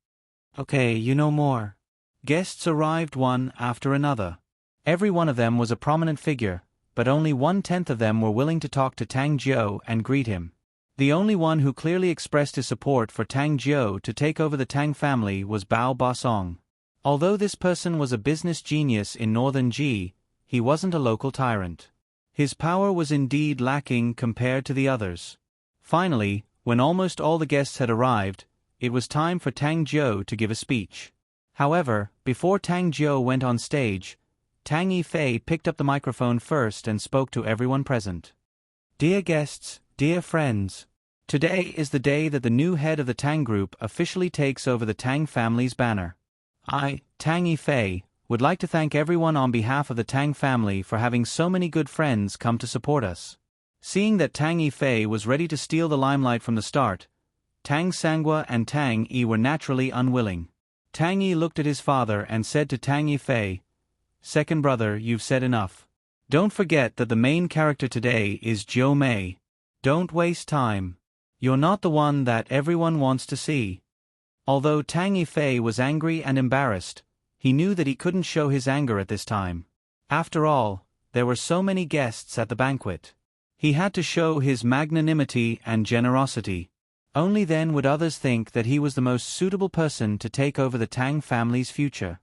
"Okay, you know more." Guests arrived one after another. Every one of them was a prominent figure, but only 1/10 of them were willing to talk to Tang Jiu and greet him. The only one who clearly expressed his support for Tang Jiu to take over the Tang family was Bao Basong. Although this person was a business genius in northern Ji, he wasn't a local tyrant. His power was indeed lacking compared to the others. Finally, when almost all the guests had arrived, it was time for Tang Jiu to give a speech. However, before Tang Jiu went on stage, Tang Yifei picked up the microphone first and spoke to everyone present. "Dear guests, dear friends, today is the day that the new head of the Tang Group officially takes over the Tang family's banner. I, Tang Yifei, Would like to thank everyone on behalf of the Tang family for having so many good friends come to support us. Seeing that Tang Yifei was ready to steal the limelight from the start, Tang Sangua and Tang Yi were naturally unwilling. Tang Yi looked at his father and said to Tang Yifei, "Second brother, you've said enough. Don't forget that the main character today is Jiu Mei. Don't waste time. You're not the one that everyone wants to see." Although Tang Yifei was angry and embarrassed, he knew that he couldn't show his anger at this time. After all, there were so many guests at the banquet. He had to show his magnanimity and generosity. Only then would others think that he was the most suitable person to take over the Tang family's future.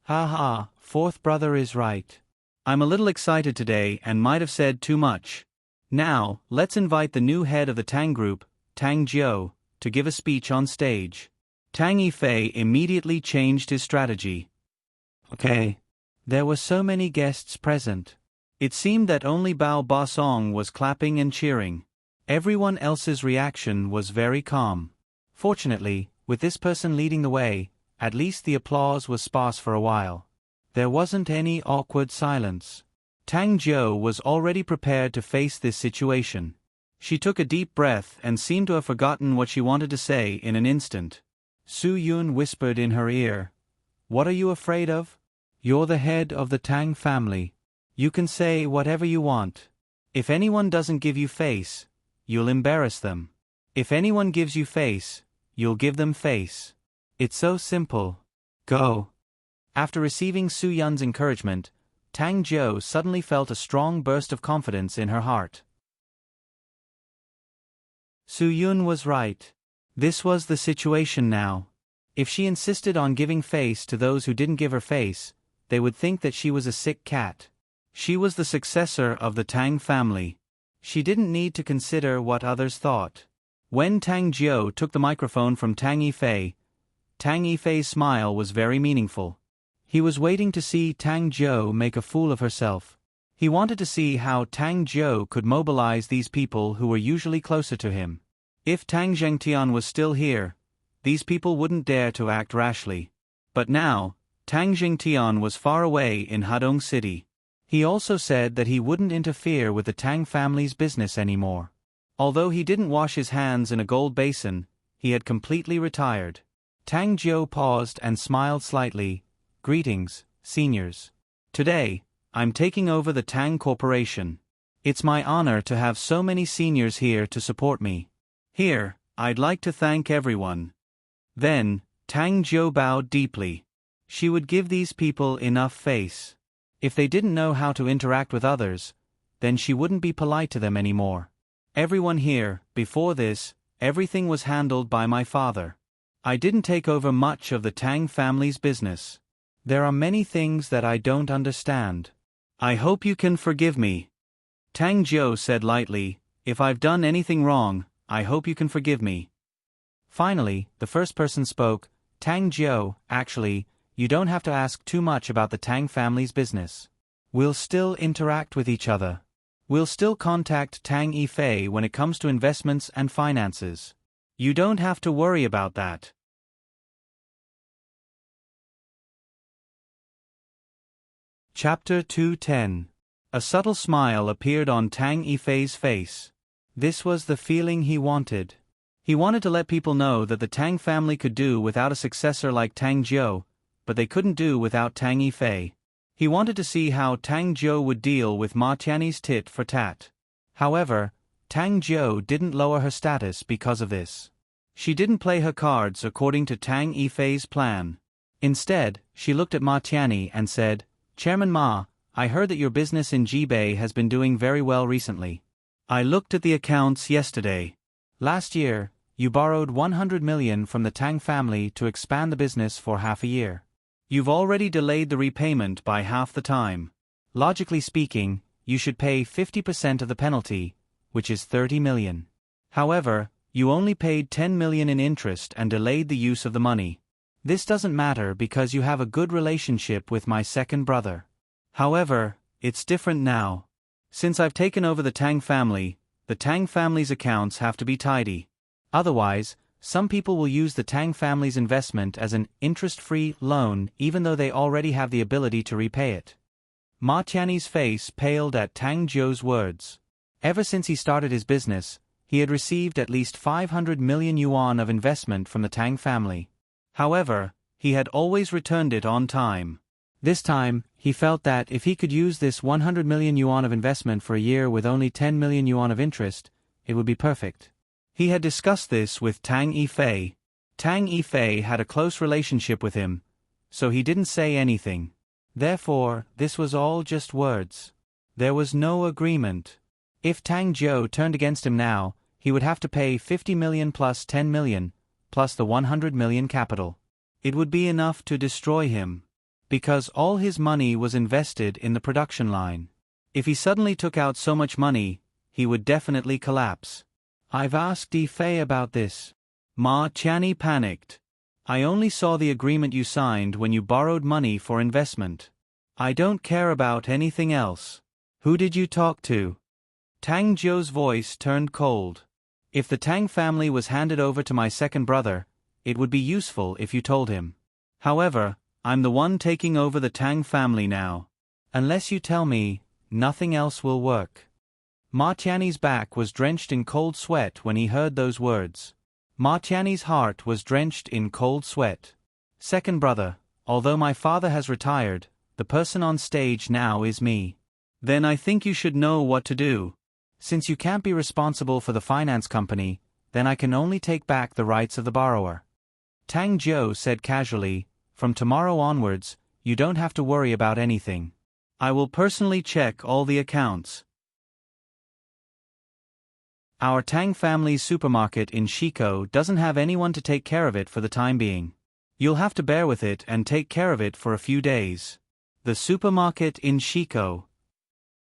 Ha ha, fourth brother is right. I'm a little excited today and might have said too much. Now, let's invite the new head of the Tang group, Tang Jiu, to give a speech on stage. Tang Yifei immediately changed his strategy. Okay. There were so many guests present. It seemed that only Bao Basong was clapping and cheering. Everyone else's reaction was very calm. Fortunately, with this person leading the way, at least the applause was sparse for a while. There wasn't any awkward silence. Tang Jiu was already prepared to face this situation. She took a deep breath and seemed to have forgotten what she wanted to say in an instant. Su Yun whispered in her ear, "What are you afraid of? You're the head of the Tang family. You can say whatever you want. If anyone doesn't give you face, you'll embarrass them. If anyone gives you face, you'll give them face. It's so simple. Go." After receiving Su Yun's encouragement, Tang Jiu suddenly felt a strong burst of confidence in her heart. Su Yun was right. This was the situation now. If she insisted on giving face to those who didn't give her face, they would think that she was a sick cat. She was the successor of the Tang family. She didn't need to consider what others thought. When Tang Jiu took the microphone from Tang Yifei's smile was very meaningful. He was waiting to see Tang Jiu make a fool of herself. He wanted to see how Tang Jiu could mobilize these people who were usually closer to him. If Tang Zhengtian was still here, these people wouldn't dare to act rashly. But now, Tang Zhengtian was far away in Hadong City. He also said that he wouldn't interfere with the Tang family's business anymore. Although he didn't wash his hands in a gold basin, he had completely retired. Tang Jiu paused and smiled slightly. "Greetings, seniors. Today, I'm taking over the Tang Corporation. It's my honor to have so many seniors here to support me. Here, I'd like to thank everyone." Then, Tang Jiu bowed deeply. She would give these people enough face. If they didn't know how to interact with others, then she wouldn't be polite to them anymore. "Everyone here, before this, everything was handled by my father. I didn't take over much of the Tang family's business. There are many things that I don't understand. I hope you can forgive me." Tang Jiu said lightly, "If I've done anything wrong, I hope you can forgive me." Finally, the first person spoke. "Tang Jiu, actually, you don't have to ask too much about the Tang family's business. We'll still interact with each other. We'll still contact Tang Yifei when it comes to investments and finances. You don't have to worry about that." Chapter 210. A subtle smile appeared on Tang Yifei's face. This was the feeling he wanted. He wanted to let people know that the Tang family could do without a successor like Tang Jiu, but they couldn't do without Tang Yifei. He wanted to see how Tang Jiu would deal with Ma Tianyi's tit for tat. However, Tang Jiu didn't lower her status because of this. She didn't play her cards according to Tang Yifei's plan. Instead, she looked at Ma Tianyi and said, "Chairman Ma, I heard that your business in Jibei has been doing very well recently. I looked at the accounts yesterday. Last year, you borrowed 100 million from the Tang family to expand the business for half a year. You've already delayed the repayment by half the time. Logically speaking, you should pay 50% of the penalty, which is 30 million. However, you only paid 10 million in interest and delayed the use of the money. This doesn't matter because you have a good relationship with my second brother. However, it's different now. Since I've taken over the Tang family's accounts have to be tidy. Otherwise, Some people will use the Tang family's investment as an interest-free loan even though they already have the ability to repay it. Ma Tiany's face paled at Tang Zhou's words. Ever since he started his business, he had received at least 500 million yuan of investment from the Tang family. However, he had always returned it on time. This time, he felt that if he could use this 100 million yuan of investment for a year with only 10 million yuan of interest, it would be perfect. He had discussed this with Tang Yifei. Tang Yifei had a close relationship with him, so he didn't say anything. Therefore, this was all just words. There was no agreement. If Tang Zhou turned against him now, he would have to pay 50 million plus 10 million, plus the 100 million capital. It would be enough to destroy him. Because all his money was invested in the production line. If he suddenly took out so much money, he would definitely collapse. I've asked Yifei about this. Ma Tiany panicked. I only saw the agreement you signed when you borrowed money for investment. I don't care about anything else. Who did you talk to? Tang Zhou's voice turned cold. If the Tang family was handed over to my second brother, it would be useful if you told him. However, I'm the one taking over the Tang family now. Unless you tell me, nothing else will work. Ma Tiany's back was drenched in cold sweat when he heard those words. Ma Tiany's heart was drenched in cold sweat. Second brother, although my father has retired, the person on stage now is me. Then I think you should know what to do. Since you can't be responsible for the finance company, then I can only take back the rights of the borrower. Tang Zhou said casually, from tomorrow onwards, you don't have to worry about anything. I will personally check all the accounts. Our Tang family's supermarket in Shiko doesn't have anyone to take care of it for the time being. You'll have to bear with it and take care of it for a few days. The supermarket in Shiko.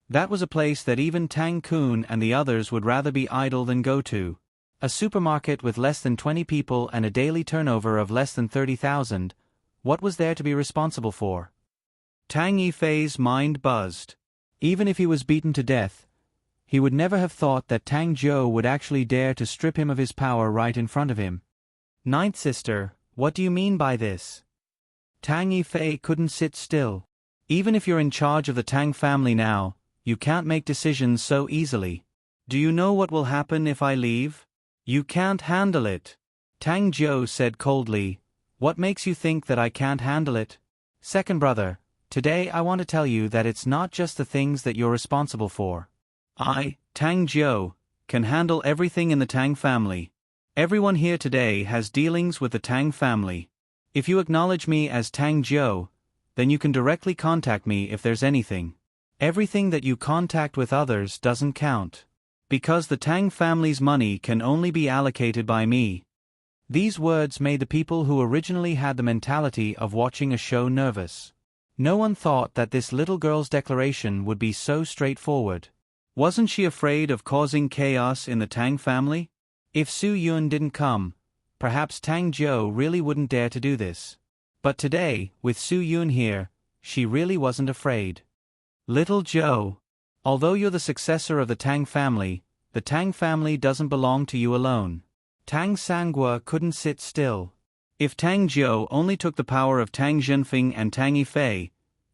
That was a place that even Tang Kun and the others would rather be idle than go to. A supermarket with less than 20 people and a daily turnover of less than 30,000. What was there to be responsible for? Tang Yifei's mind buzzed. Even if he was beaten to death, he would never have thought that Tang Zhou would actually dare to strip him of his power right in front of him. Ninth sister, what do you mean by this? Tang Yifei couldn't sit still. Even if you're in charge of the Tang family now, you can't make decisions so easily. Do you know what will happen if I leave? You can't handle it. Tang Zhou said coldly, what makes you think that I can't handle it? Second brother, today I want to tell you that it's not just the things that you're responsible for. I, Tang Zhou, can handle everything in the Tang family. Everyone here today has dealings with the Tang family. If you acknowledge me as Tang Zhou, then you can directly contact me if there's anything. Everything that you contact with others doesn't count. Because the Tang family's money can only be allocated by me. These words made the people who originally had the mentality of watching a show nervous. No one thought that this little girl's declaration would be so straightforward. Wasn't she afraid of causing chaos in the Tang family? If Su Yun didn't come, perhaps Tang Zhou really wouldn't dare to do this. But today, with Su Yun here, she really wasn't afraid. Little Zhou, although you're the successor of the Tang family doesn't belong to you alone. Tang Sangua couldn't sit still. If Tang Zhou only took the power of Tang Zhenfeng and Tang Yifei,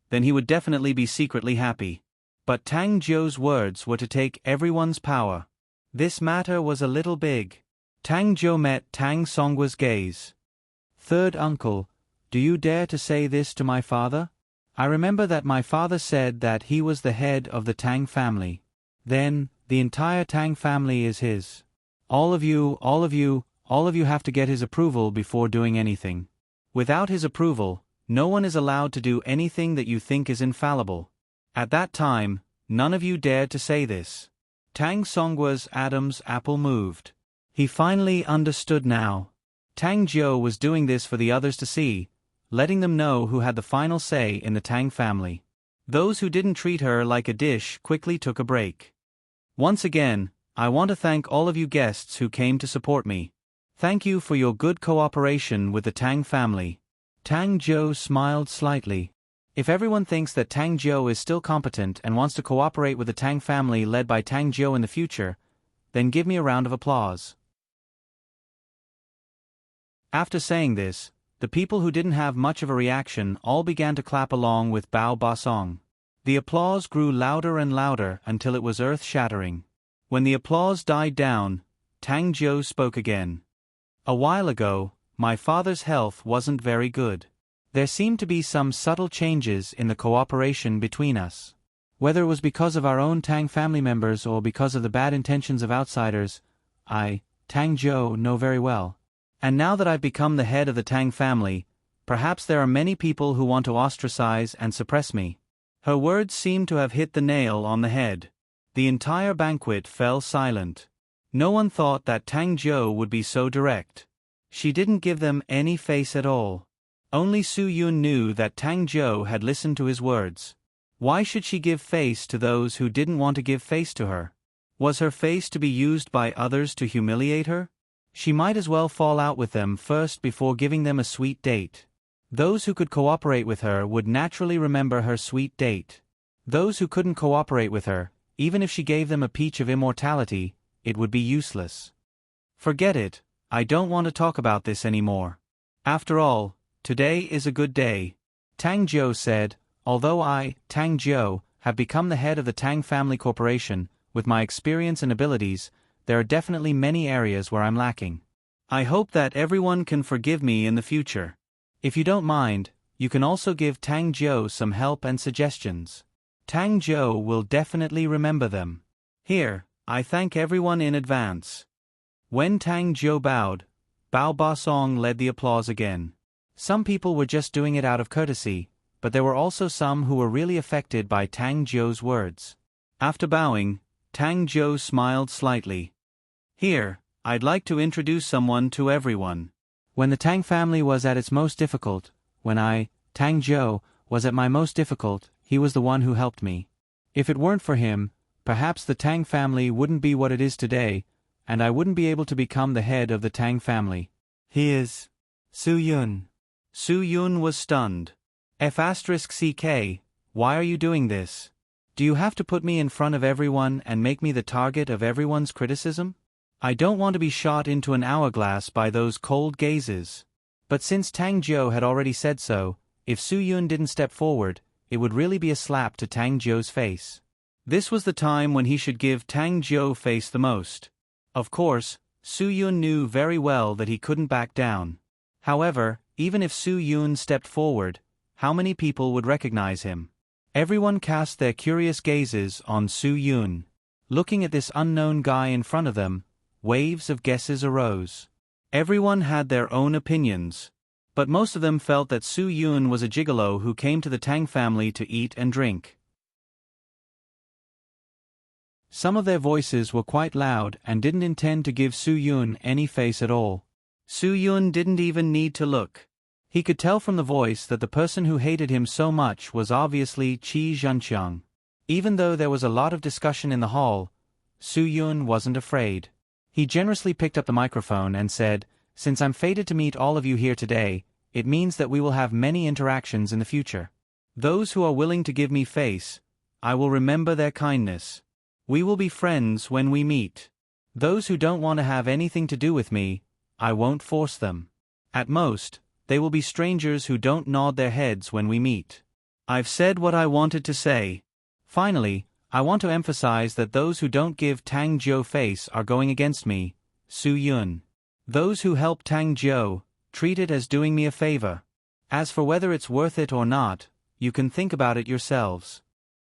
then he would definitely be secretly happy. But Tang Zhou's words were to take everyone's power. This matter was a little big. Tang Zhou met Tang Songgua's gaze. Third uncle, do you dare to say this to my father? I remember that my father said that he was the head of the Tang family. Then, the entire Tang family is his. All of you have to get his approval before doing anything. Without his approval, no one is allowed to do anything that you think is infallible. At that time, none of you dared to say this. Tang Songgua's Adam's apple moved. He finally understood now. Tang Zhou was doing this for the others to see, letting them know who had the final say in the Tang family. Those who didn't treat her like a dish quickly took a break. Once again, I want to thank all of you guests who came to support me. Thank you for your good cooperation with the Tang family. Tang Zhou smiled slightly. If everyone thinks that Tang Zhou is still competent and wants to cooperate with the Tang family led by Tang Zhou in the future, then give me a round of applause. After saying this, the people who didn't have much of a reaction all began to clap along with Bao Basong. The applause grew louder and louder until it was earth-shattering. When the applause died down, Tang Jiu spoke again. A while ago, my father's health wasn't very good. There seemed to be some subtle changes in the cooperation between us. Whether it was because of our own Tang family members or because of the bad intentions of outsiders, I, Tang Jiu, know very well. And now that I've become the head of the Tang family, perhaps there are many people who want to ostracize and suppress me. Her words seemed to have hit the nail on the head. The entire banquet fell silent. No one thought that Tang Jiu would be so direct. She didn't give them any face at all. Only Su Yun knew that Tang Jiu had listened to his words. Why should she give face to those who didn't want to give face to her? Was her face to be used by others to humiliate her? She might as well fall out with them first before giving them a sweet date. Those who could cooperate with her would naturally remember her sweet date. Those who couldn't cooperate with her, even if she gave them a peach of immortality, it would be useless. Forget it, I don't want to talk about this anymore. After all, today is a good day. Tang Jiu said, although I, Tang Jiu, have become the head of the Tang Family Corporation, with my experience and abilities, there are definitely many areas where I'm lacking. I hope that everyone can forgive me in the future. If you don't mind, you can also give Tang Jiu some help and suggestions. Tang Jiu will definitely remember them. Here, I thank everyone in advance. When Tang Jiu bowed, Bao Basong led the applause again. Some people were just doing it out of courtesy, but there were also some who were really affected by Tang Jiu's words. After bowing, Tang Jiu smiled slightly. Here, I'd like to introduce someone to everyone. When the Tang family was at its most difficult, when I, Tang Jiu, was at my most difficult, he was the one who helped me. If it weren't for him, perhaps the Tang family wouldn't be what it is today, and I wouldn't be able to become the head of the Tang family. He is Su Yun. Su Yun was stunned. F*CK, why are you doing this? Do you have to put me in front of everyone and make me the target of everyone's criticism? I don't want to be shot into an hourglass by those cold gazes. But since Tang Jiu had already said so, if Su Yun didn't step forward, it would really be a slap to Tang Jiu's face. This was the time when he should give Tang Jiu face the most. Of course, Su Yun knew very well that he couldn't back down. However, even if Su Yun stepped forward, how many people would recognize him? Everyone cast their curious gazes on Su Yun. Looking at this unknown guy in front of them, waves of guesses arose. Everyone had their own opinions, but most of them felt that Su Yun was a gigolo who came to the Tang family to eat and drink. Some of their voices were quite loud and didn't intend to give Su Yun any face at all. Su Yun didn't even need to look. He could tell from the voice that the person who hated him so much was obviously Qi Zhenqiang. Even though there was a lot of discussion in the hall, Su Yun wasn't afraid. He generously picked up the microphone and said, "Since I'm fated to meet all of you here today, it means that we will have many interactions in the future. Those who are willing to give me face, I will remember their kindness. We will be friends when we meet. Those who don't want to have anything to do with me, I won't force them. At most, they will be strangers who don't nod their heads when we meet. I've said what I wanted to say. Finally, I want to emphasize that those who don't give Tang Jiu face are going against me, Su Yun. Those who help Tang Jiu, treat it as doing me a favor. As for whether it's worth it or not, you can think about it yourselves."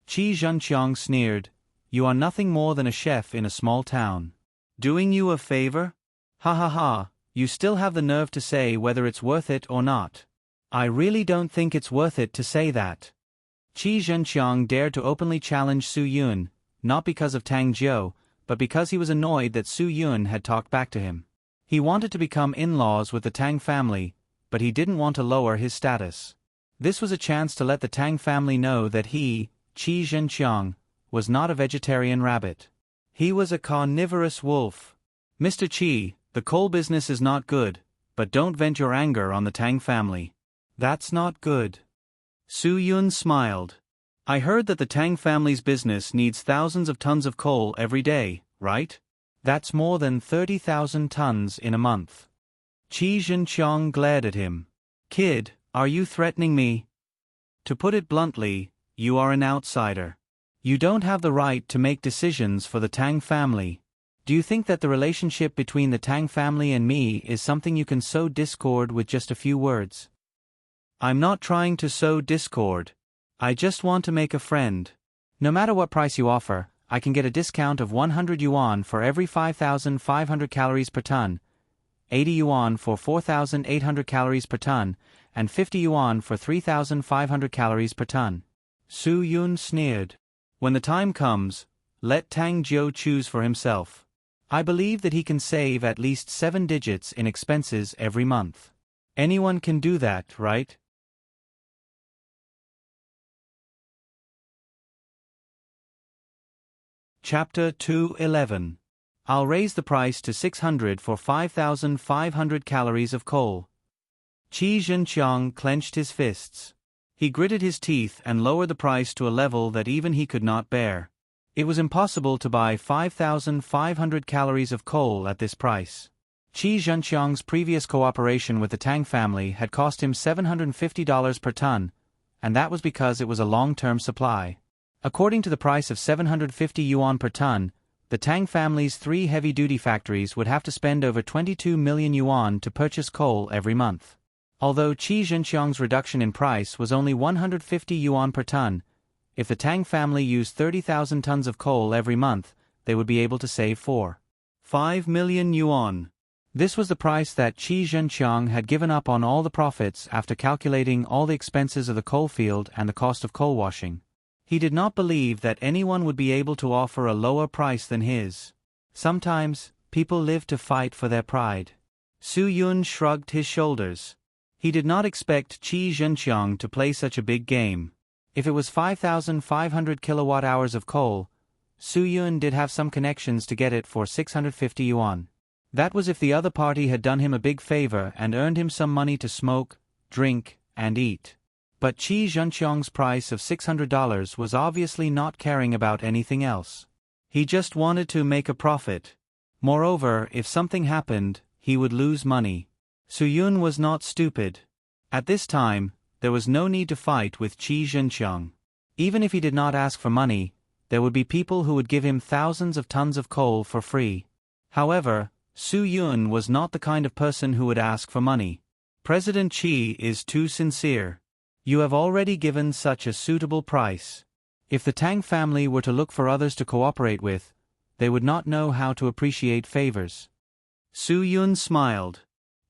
Qi Zhenqiang sneered, "You are nothing more than a chef in a small town. Doing you a favor? Ha ha ha, you still have the nerve to say whether it's worth it or not. I really don't think it's worth it to say that." Qi Zhenqiang dared to openly challenge Su Yun, not because of Tang Jiu, but because he was annoyed that Su Yun had talked back to him. He wanted to become in-laws with the Tang family, but he didn't want to lower his status. This was a chance to let the Tang family know that he, Qi Zhenqiang, was not a vegetarian rabbit. He was a carnivorous wolf. "Mr. Qi, the coal business is not good, but don't vent your anger on the Tang family." "That's not good." Su Yun smiled. "I heard that the Tang family's business needs thousands of tons of coal every day, right? That's more than 30,000 tons in a month." Qi Zhenqiang glared at him. Kid, are you threatening me? To put it bluntly, you are an outsider. You don't have the right to make decisions for the Tang family. Do you think that the relationship between the Tang family and me is something you can sow discord with just a few words? I'm not trying to sow discord. I just want to make a friend. No matter what price you offer, I can get a discount of 100 yuan for every 5,500 calories per ton, 80 yuan for 4,800 calories per ton, and 50 yuan for 3,500 calories per ton. Su Yun sneered. When the time comes, let Tang Jiu choose for himself. I believe that he can save at least 7 digits in expenses every month. Anyone can do that, right? Chapter 2:11. I'll raise the price to 600 for 5,500 calories of coal. Qi Zhenqiang clenched his fists. He gritted his teeth and lowered the price to a level that even he could not bear. It was impossible to buy 5,500 calories of coal at this price. Qi Zhenqiang's previous cooperation with the Tang family had cost him $750 per ton, and that was because it was a long-term supply. According to the price of 750 yuan per ton, the Tang family's 3 heavy-duty factories would have to spend over 22 million yuan to purchase coal every month. Although Qi Zhenqiang's reduction in price was only 150 yuan per ton, if the Tang family used 30,000 tons of coal every month, they would be able to save 5 million yuan. This was the price that Qi Zhenqiang had given up on all the profits after calculating all the expenses of the coal field and the cost of coal washing. He did not believe that anyone would be able to offer a lower price than his. Sometimes, people live to fight for their pride. Su Yun shrugged his shoulders. He did not expect Qi Zhenqiang to play such a big game. If it was 5,500 kilowatt-hours of coal, Su Yun did have some connections to get it for 650 yuan. That was if the other party had done him a big favor and earned him some money to smoke, drink, and eat. But Qi Zhenqiang's price of $600 was obviously not caring about anything else. He just wanted to make a profit. Moreover, if something happened, he would lose money. Su Yun was not stupid. At this time, there was no need to fight with Qi Zhenqiang. Even if he did not ask for money, there would be people who would give him thousands of tons of coal for free. However, Su Yun was not the kind of person who would ask for money. President Qi is too sincere. You have already given such a suitable price. If the Tang family were to look for others to cooperate with, they would not know how to appreciate favors. Su Yun smiled.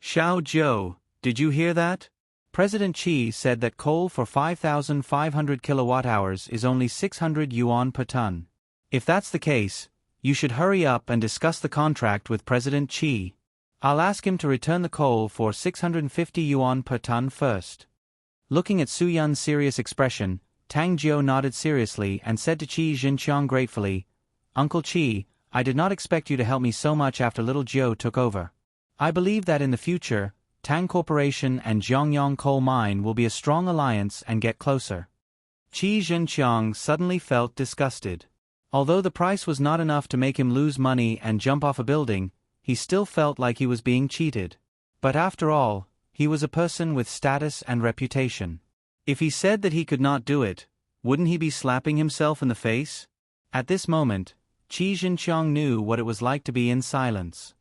Xiao Zhou, did you hear that? President Qi said that coal for 5,500 kilowatt-hours is only 600 yuan per ton. If that's the case, you should hurry up and discuss the contract with President Qi. I'll ask him to return the coal for 650 yuan per ton first. Looking at Su Yun's serious expression, Tang Jiu nodded seriously and said to Qi Zhenqiang gratefully, Uncle Qi, I did not expect you to help me so much after little Jiu took over. I believe that in the future, Tang Corporation and Zhongyang Coal Mine will be a strong alliance and get closer. Qi Zhenqiang suddenly felt disgusted. Although the price was not enough to make him lose money and jump off a building, he still felt like he was being cheated. But after all, he was a person with status and reputation. If he said that he could not do it, wouldn't he be slapping himself in the face? At this moment, Qi Zhenqiang knew what it was like to be in silence.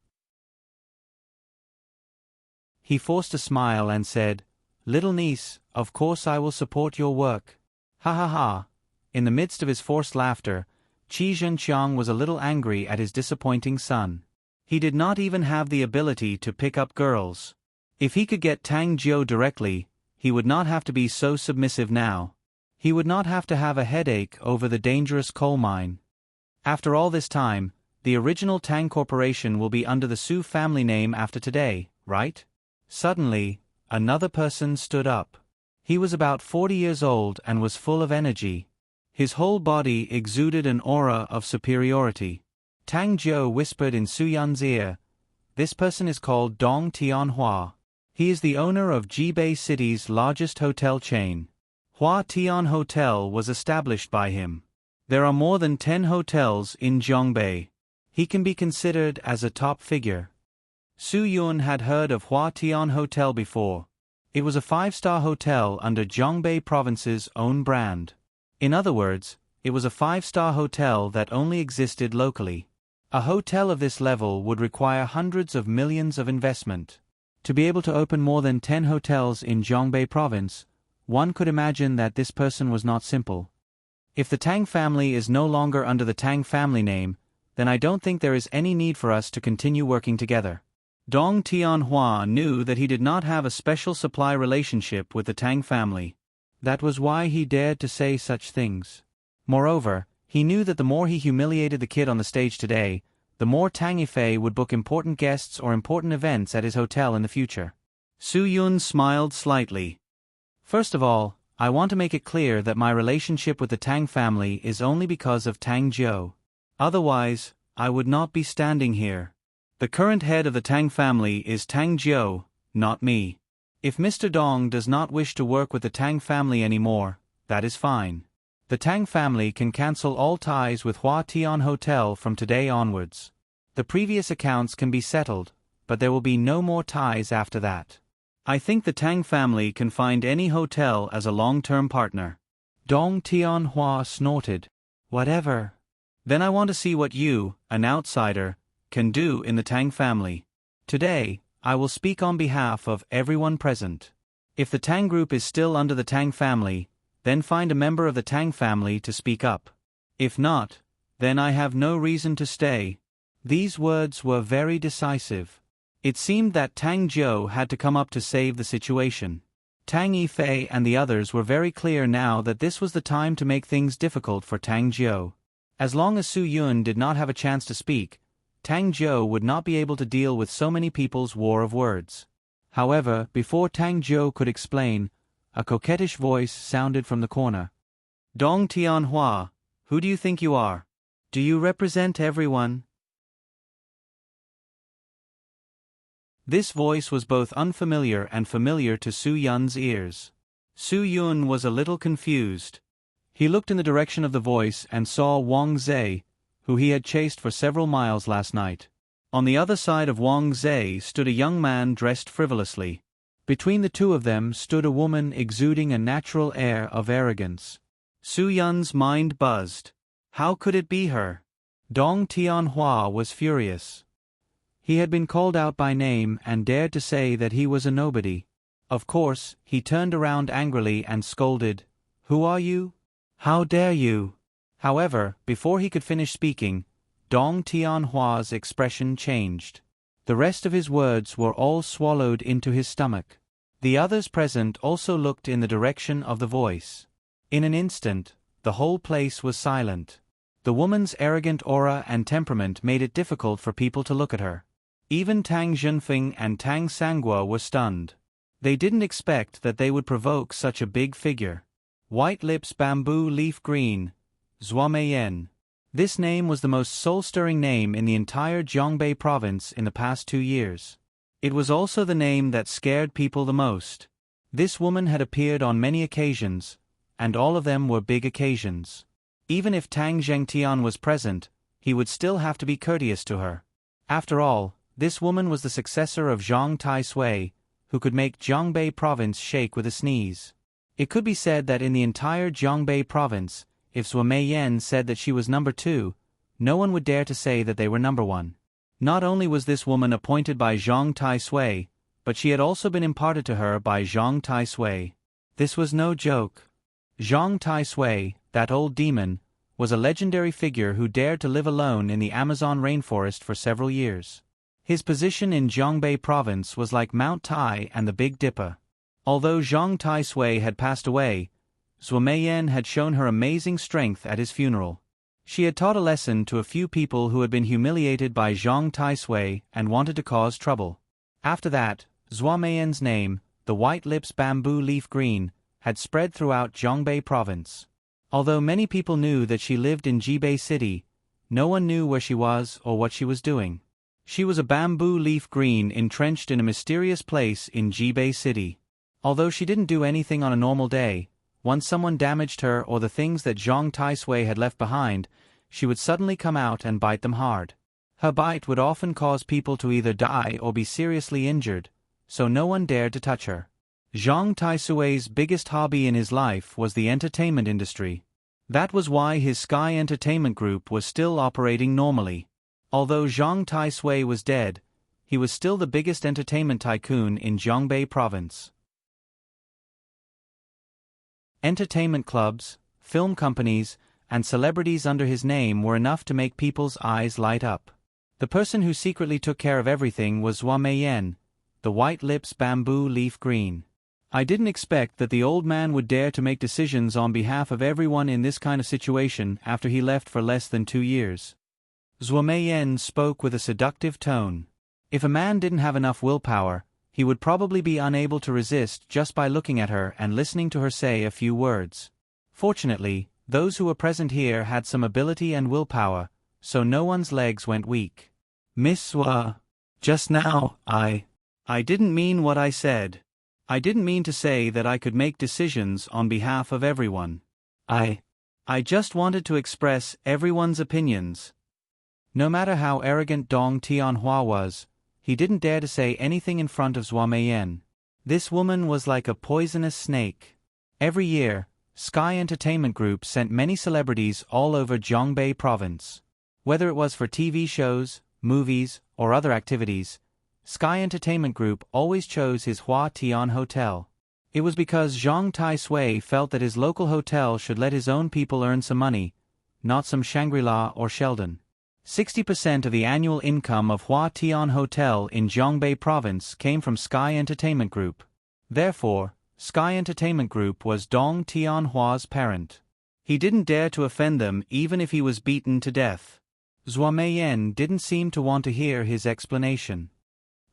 He forced a smile and said, Little niece, of course I will support your work. Ha ha ha. In the midst of his forced laughter, Qi Zhenqiang was a little angry at his disappointing son. He did not even have the ability to pick up girls. If he could get Tang Jiu directly, he would not have to be so submissive now. He would not have to have a headache over the dangerous coal mine. After all this time, the original Tang Corporation will be under the Su family name after today, right? Suddenly, another person stood up. He was about 40 years old and was full of energy. His whole body exuded an aura of superiority. Tang Jiu whispered in Su Yun's ear, This person is called Dong Tianhua. He is the owner of Jibei City's largest hotel chain. Hua Tian Hotel was established by him. There are more than 10 hotels in Zhongbei. He can be considered as a top figure. Su Yun had heard of Hua Tian Hotel before. It was a 5-star hotel under Zhongbei Province's own brand. In other words, it was a 5-star hotel that only existed locally. A hotel of this level would require hundreds of millions of investment. To be able to open more than 10 hotels in Zhongbei Province, one could imagine that this person was not simple. If the Tang family is no longer under the Tang family name, then I don't think there is any need for us to continue working together. Dong Tianhua knew that he did not have a special supply relationship with the Tang family. That was why he dared to say such things. Moreover, he knew that the more he humiliated the kid on the stage today, the more Tang Yifei would book important guests or important events at his hotel in the future. Su Yun smiled slightly. First of all, I want to make it clear that my relationship with the Tang family is only because of Tang Zhou. Otherwise, I would not be standing here. The current head of the Tang family is Tang Zhou, not me. If Mr. Dong does not wish to work with the Tang family anymore, that is fine. The Tang family can cancel all ties with Hua Tian Hotel from today onwards. The previous accounts can be settled, but there will be no more ties after that. I think the Tang family can find any hotel as a long-term partner. Dong Tianhua snorted. Whatever. Then I want to see what you, an outsider, can do in the Tang family. Today, I will speak on behalf of everyone present. If the Tang group is still under the Tang family, then find a member of the Tang family to speak up. If not, then I have no reason to stay. These words were very decisive. It seemed that Tang Zhou had to come up to save the situation. Tang Yifei and the others were very clear now that this was the time to make things difficult for Tang Zhou. As long as Su Yun did not have a chance to speak, Tang Zhou would not be able to deal with so many people's war of words. However, before Tang Zhou could explain, a coquettish voice sounded from the corner. Dong Tianhua, who do you think you are? Do you represent everyone? This voice was both unfamiliar and familiar to Su Yun's ears. Su Yun was a little confused. He looked in the direction of the voice and saw Wang Zhe, who he had chased for several miles last night. On the other side of Wang Zhe stood a young man dressed frivolously. Between the two of them stood a woman exuding a natural air of arrogance. Su Yun's mind buzzed. How could it be her? Dong Tianhua was furious. He had been called out by name and dared to say that he was a nobody. Of course, he turned around angrily and scolded, "Who are you? How dare you?" However, before he could finish speaking, Dong Tianhua's expression changed. The rest of his words were all swallowed into his stomach. The others present also looked in the direction of the voice. In an instant, the whole place was silent. The woman's arrogant aura and temperament made it difficult for people to look at her. Even Tang Zhenfeng and Tang Sanguo were stunned. They didn't expect that they would provoke such a big figure. White Lips Bamboo Leaf Green, Zuameyen. This name was the most soul-stirring name in the entire Zhongbei province in the past 2 years. It was also the name that scared people the most. This woman had appeared on many occasions, and all of them were big occasions. Even if Tang Zhengtian was present, he would still have to be courteous to her. After all, this woman was the successor of Zhang Taisui, who could make Zhongbei province shake with a sneeze. It could be said that in the entire Zhongbei province, if Zhou Meiyan said that she was number 2, no one would dare to say that they were number 1. Not only was this woman appointed by Zhang Taisui, but she had also been imparted to her by Zhang Taisui. This was no joke. Zhang Taisui, that old demon, was a legendary figure who dared to live alone in the Amazon rainforest for several years. His position in Zhongbei province was like Mount Tai and the Big Dipper. Although Zhang Taisui had passed away, Zhou Meiyan had shown her amazing strength at his funeral. She had taught a lesson to a few people who had been humiliated by Zhang Taisui and wanted to cause trouble. After that, Zhou Meiyan's name, the White Lips Bamboo Leaf Green, had spread throughout Zhongbei province. Although many people knew that she lived in Jibei City, no one knew where she was or what she was doing. She was a bamboo leaf green entrenched in a mysterious place in Jibei City. Although she didn't do anything on a normal day, once someone damaged her or the things that Zhang Taisui had left behind, she would suddenly come out and bite them hard. Her bite would often cause people to either die or be seriously injured, so no one dared to touch her. Zhang Taisui's biggest hobby in his life was the entertainment industry. That was why his Sky Entertainment Group was still operating normally. Although Zhang Taisui was dead, he was still the biggest entertainment tycoon in Jiangbei province. Entertainment clubs, film companies, and celebrities under his name were enough to make people's eyes light up. The person who secretly took care of everything was Zhua Meiyan, the white lips bamboo leaf green. I didn't expect that the old man would dare to make decisions on behalf of everyone in this kind of situation after he left for less than 2 years. Zhua Meiyan spoke with a seductive tone. If a man didn't have enough willpower, he would probably be unable to resist just by looking at her and listening to her say a few words. Fortunately, those who were present here had some ability and willpower, so no one's legs went weak. Miss Zhua, just now, I didn't mean what I said. I didn't mean to say that I could make decisions on behalf of everyone. I just wanted to express everyone's opinions. No matter how arrogant Dong Tianhua was, he didn't dare to say anything in front of Zhua Meiyan. This woman was like a poisonous snake. Every year, Sky Entertainment Group sent many celebrities all over Jiangbei province. Whether it was for TV shows, movies, or other activities, Sky Entertainment Group always chose his Hua Tian Hotel. It was because Zhang Taisui felt that his local hotel should let his own people earn some money, not some Shangri-La or Sheldon. 60% of the annual income of Hua Tian Hotel in Jiangbei province came from Sky Entertainment Group. Therefore, Sky Entertainment Group was Dong Tianhua's parent. He didn't dare to offend them even if he was beaten to death. Zhua Meiyan didn't seem to want to hear his explanation.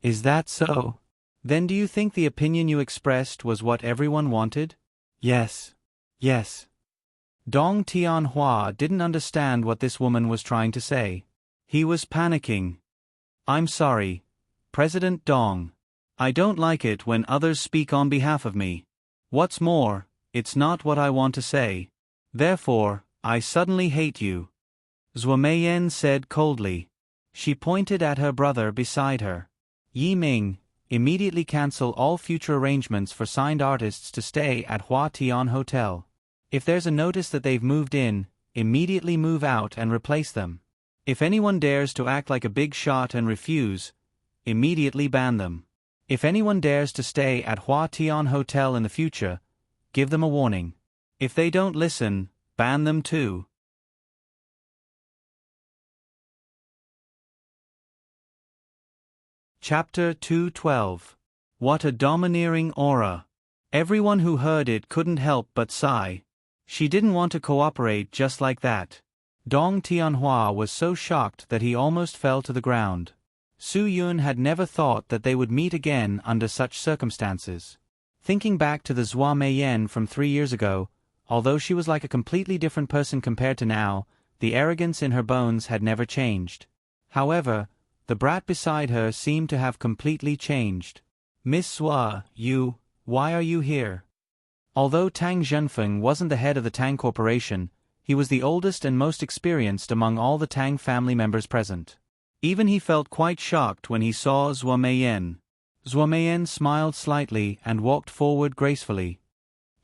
Is that so? Then do you think the opinion you expressed was what everyone wanted? Yes. Yes. Dong Tianhua didn't understand what this woman was trying to say. He was panicking. I'm sorry, President Dong. I don't like it when others speak on behalf of me. What's more, it's not what I want to say. Therefore, I suddenly hate you. Zhua Meiyan said coldly. She pointed at her brother beside her. Yi Ming, immediately cancel all future arrangements for signed artists to stay at Hua Tian Hotel. If there's a notice that they've moved in, immediately move out and replace them. If anyone dares to act like a big shot and refuse, immediately ban them. If anyone dares to stay at Hua Tian Hotel in the future, give them a warning. If they don't listen, ban them too. Chapter 212. What a domineering aura. Everyone who heard it couldn't help but sigh. She didn't want to cooperate just like that. Dong Tianhua was so shocked that he almost fell to the ground. Su Yun had never thought that they would meet again under such circumstances. Thinking back to the Zhua Meiyan from 3 years ago, although she was like a completely different person compared to now, the arrogance in her bones had never changed. However, the brat beside her seemed to have completely changed. Miss Zhua, why are you here? Although Tang Zhenfeng wasn't the head of the Tang Corporation, he was the oldest and most experienced among all the Tang family members present. Even he felt quite shocked when he saw Zhua Meiyan. Zhua Meiyan smiled slightly and walked forward gracefully.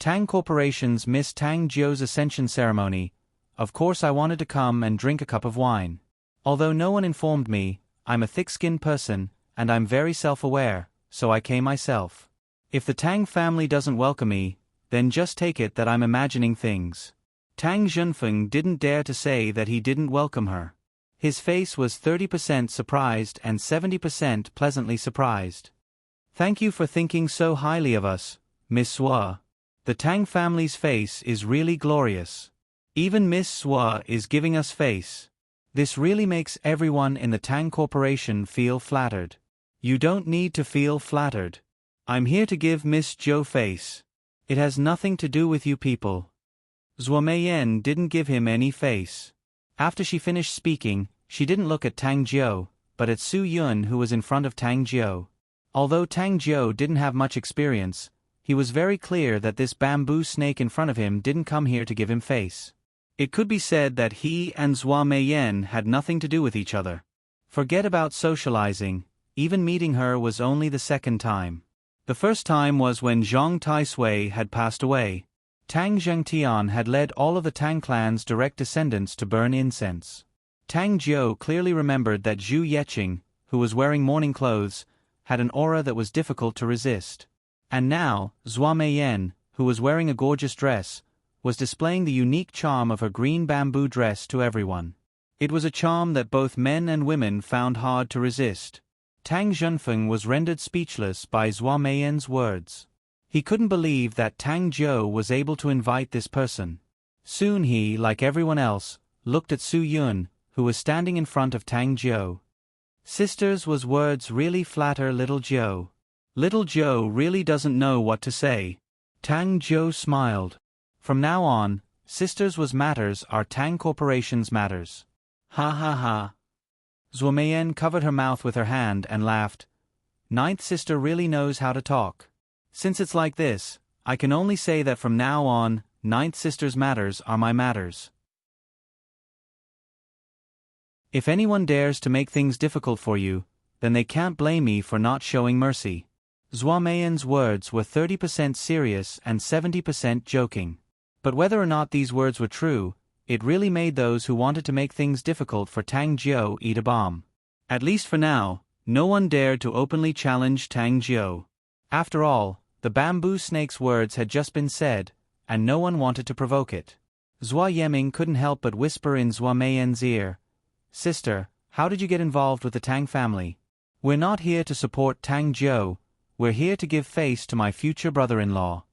Tang Corporation's Miss Tang Jiu's ascension ceremony. Of course I wanted to come and drink a cup of wine. Although no one informed me, I'm a thick-skinned person, and I'm very self-aware, so I came myself. If the Tang family doesn't welcome me, then just take it that I'm imagining things. Tang Zhenfeng didn't dare to say that he didn't welcome her. His face was 30% surprised and 70% pleasantly surprised. Thank you for thinking so highly of us, Miss Zhua. The Tang family's face is really glorious. Even Miss Zhua is giving us face. This really makes everyone in the Tang Corporation feel flattered. You don't need to feel flattered. I'm here to give Miss Zhou face. It has nothing to do with you people. Zhua Meiyan didn't give him any face. After she finished speaking, she didn't look at Tang Jiu, but at Su Yun who was in front of Tang Jiu. Although Tang Jiu didn't have much experience, he was very clear that this bamboo snake in front of him didn't come here to give him face. It could be said that he and Zhua Meiyan had nothing to do with each other. Forget about socializing, even meeting her was only the second time. The first time was when Zhang Taisui had passed away. Tang Zhengtian had led all of the Tang clan's direct descendants to burn incense. Tang Jiu clearly remembered that Zhu Yeqing, who was wearing mourning clothes, had an aura that was difficult to resist. And now, Zhua Meiyan, who was wearing a gorgeous dress, was displaying the unique charm of her green bamboo dress to everyone. It was a charm that both men and women found hard to resist. Tang Zhenfeng was rendered speechless by Zhua Meiyan's words. He couldn't believe that Tang Jiu was able to invite this person. Soon he, like everyone else, looked at Su Yun, who was standing in front of Tang Jiu. Sisters was words really flatter little Jiu. Little Jiu really doesn't know what to say. Tang Jiu smiled. From now on, sisters was matters are Tang Corporation's matters. Ha ha ha. Zhua Meiyan covered her mouth with her hand and laughed. Ninth sister really knows how to talk. Since it's like this, I can only say that from now on, ninth sister's matters are my matters. If anyone dares to make things difficult for you, then they can't blame me for not showing mercy. Zhua Meiyan's words were 30% serious and 70% joking. But whether or not these words were true, it really made those who wanted to make things difficult for Tang Jiu eat a bomb. At least for now, no one dared to openly challenge Tang Jiu. After all, the bamboo snake's words had just been said, and no one wanted to provoke it. Zhua Yeming couldn't help but whisper in Zhua Meiyan's ear, Sister, how did you get involved with the Tang family? We're not here to support Tang Jiu, we're here to give face to my future brother-in-law.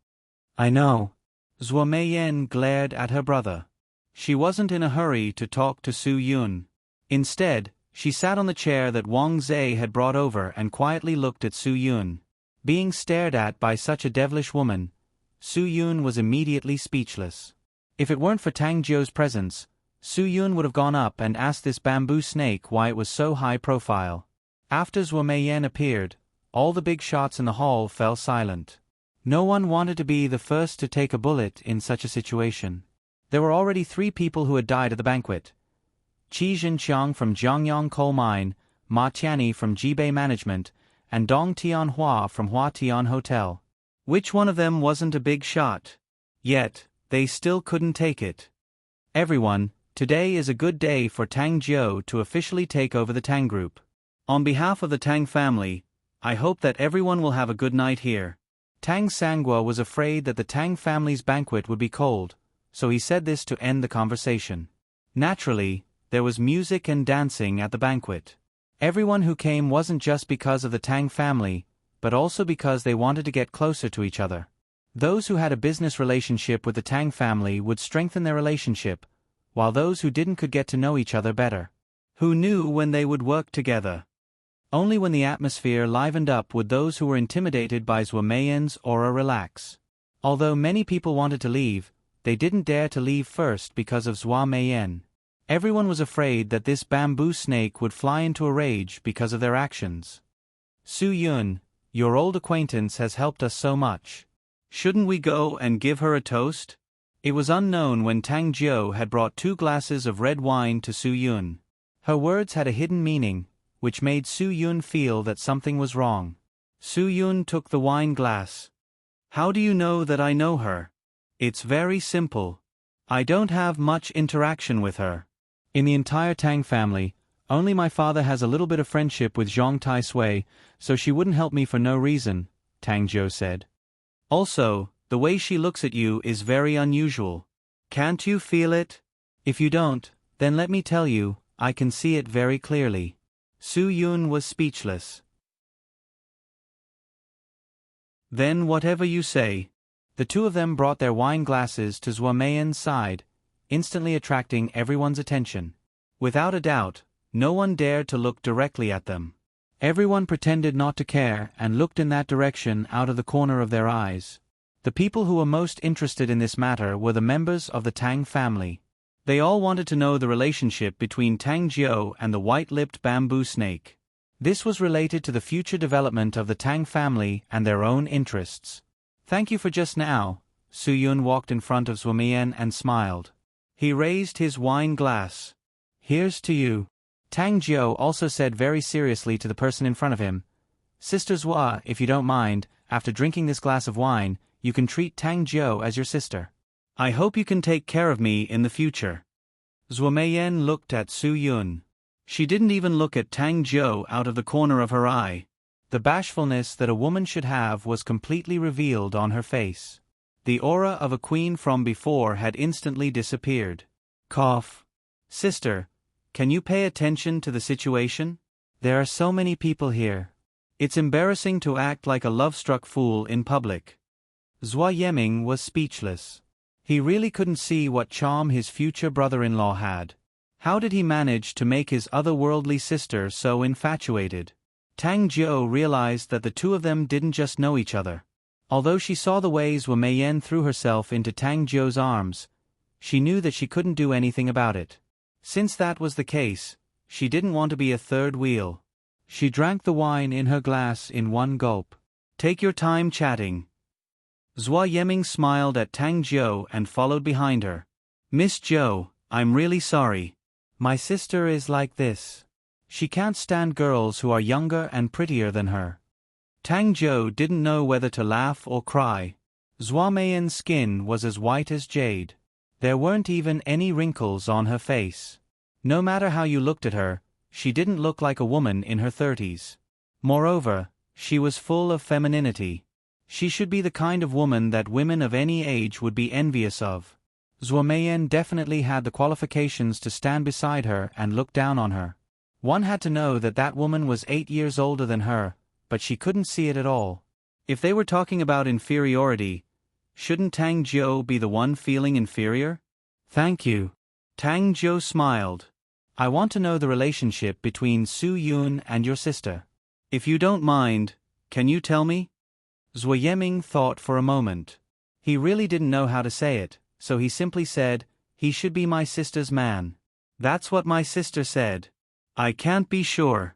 I know. Zhua Meiyan glared at her brother. She wasn't in a hurry to talk to Su Yun. Instead, she sat on the chair that Wang Zhe had brought over and quietly looked at Su Yun. Being stared at by such a devilish woman, Su Yun was immediately speechless. If it weren't for Tang Jiu's presence, Su Yun would have gone up and asked this bamboo snake why it was so high profile. After Zhua Meiyan appeared, all the big shots in the hall fell silent. No one wanted to be the first to take a bullet in such a situation. There were already 3 people who had died at the banquet. Qi Jinqiang from Jiangyang Coal Mine, Ma Tianyi from Jibei Management, and Dong Tianhua from Hua Tian Hotel. Which one of them wasn't a big shot? Yet, they still couldn't take it. Everyone, today is a good day for Tang Jiu to officially take over the Tang Group. On behalf of the Tang family, I hope that everyone will have a good night here. Tang Sangua was afraid that the Tang family's banquet would be cold, so he said this to end the conversation. Naturally, there was music and dancing at the banquet. Everyone who came wasn't just because of the Tang family, but also because they wanted to get closer to each other. Those who had a business relationship with the Tang family would strengthen their relationship, while those who didn't could get to know each other better. Who knew when they would work together? Only when the atmosphere livened up would those who were intimidated by Zhua Meiyan's aura relax. Although many people wanted to leave, they didn't dare to leave first because of Zhua Meiyan. Everyone was afraid that this bamboo snake would fly into a rage because of their actions. Su Yun, your old acquaintance has helped us so much. Shouldn't we go and give her a toast? It was unknown when Tang Jiu had brought 2 glasses of red wine to Su Yun. Her words had a hidden meaning, which made Su Yun feel that something was wrong. Su Yun took the wine glass. How do you know that I know her? It's very simple. I don't have much interaction with her. In the entire Tang family, only my father has a little bit of friendship with Zhang Taisui, so she wouldn't help me for no reason, Tang Jiu said. Also, the way she looks at you is very unusual. Can't you feel it? If you don't, then let me tell you, I can see it very clearly. Su Yun was speechless. Then whatever you say. The 2 of them brought their wine glasses to Zhua Meiyan's side, instantly attracting everyone's attention. Without a doubt, no one dared to look directly at them. Everyone pretended not to care and looked in that direction out of the corner of their eyes. The people who were most interested in this matter were the members of the Tang family. They all wanted to know the relationship between Tang Jiu and the white-lipped bamboo snake. This was related to the future development of the Tang family and their own interests. Thank you for just now. Su Yun walked in front of Zhua Meiyan and smiled. He raised his wine glass. Here's to you. Tang Jiu also said very seriously to the person in front of him, "Sister Zhua, if you don't mind, after drinking this glass of wine, you can treat Tang Jiu as your sister. I hope you can take care of me in the future." Zhua Meiyan looked at Su Yun. She didn't even look at Tang Jiu out of the corner of her eye. The bashfulness that a woman should have was completely revealed on her face. The aura of a queen from before had instantly disappeared. Cough. "Sister, can you pay attention to the situation? There are so many people here. It's embarrassing to act like a love-struck fool in public." Zhua Yeming was speechless. He really couldn't see what charm his future brother-in-law had. How did he manage to make his otherworldly sister so infatuated? Tang Jiu realized that the two of them didn't just know each other. Although she saw the way Zhua Meiyan threw herself into Tang Jiu's arms, she knew that she couldn't do anything about it. Since that was the case, she didn't want to be a third wheel. She drank the wine in her glass in one gulp. "Take your time chatting." Zhua Yeming smiled at Tang Jiu and followed behind her. "Miss Jiu, I'm really sorry. My sister is like this. She can't stand girls who are younger and prettier than her." Tang Jiu didn't know whether to laugh or cry. Zhua Meiyan's skin was as white as jade. There weren't even any wrinkles on her face. No matter how you looked at her, she didn't look like a woman in her 30s. Moreover, she was full of femininity. She should be the kind of woman that women of any age would be envious of. Zhua Meiyan definitely had the qualifications to stand beside her and look down on her. One had to know that that woman was 8 years older than her, but she couldn't see it at all. If they were talking about inferiority, shouldn't Tang Jiu be the one feeling inferior? "Thank you." Tang Jiu smiled. "I want to know the relationship between Su Yun and your sister. If you don't mind, can you tell me?" Zhua Yeming thought for a moment. He really didn't know how to say it, so he simply said, "He should be my sister's man." "That's what my sister said." "I can't be sure."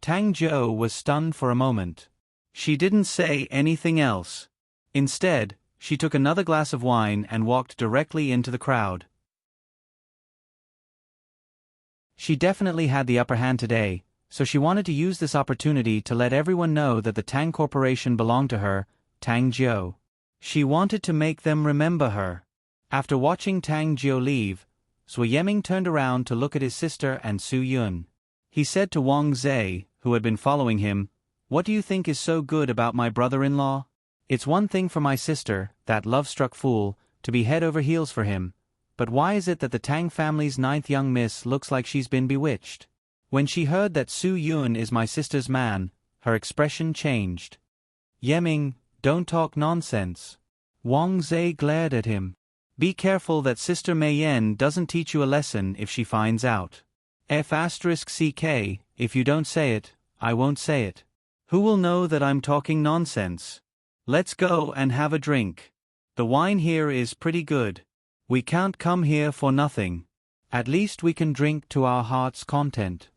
Tang Jiu was stunned for a moment. She didn't say anything else. Instead, she took another glass of wine and walked directly into the crowd. She definitely had the upper hand today, so she wanted to use this opportunity to let everyone know that the Tang Corporation belonged to her, Tang Jiu. She wanted to make them remember her. After watching Tang Jiu leave, Zhua Yeming turned around to look at his sister and Su Yun. He said to Wang Zhe, who had been following him, "What do you think is so good about my brother-in-law? It's one thing for my sister, that love-struck fool, to be head over heels for him, but why is it that the Tang family's 9th young miss looks like she's been bewitched?" When she heard that Su Yun is my sister's man, her expression changed. "Yeming, don't talk nonsense." Wang Zhe glared at him. "Be careful that Sister Meiyan doesn't teach you a lesson if she finds out. F***CK, if you don't say it, I won't say it. Who will know that I'm talking nonsense? Let's go and have a drink. The wine here is pretty good. We can't come here for nothing. At least we can drink to our heart's content."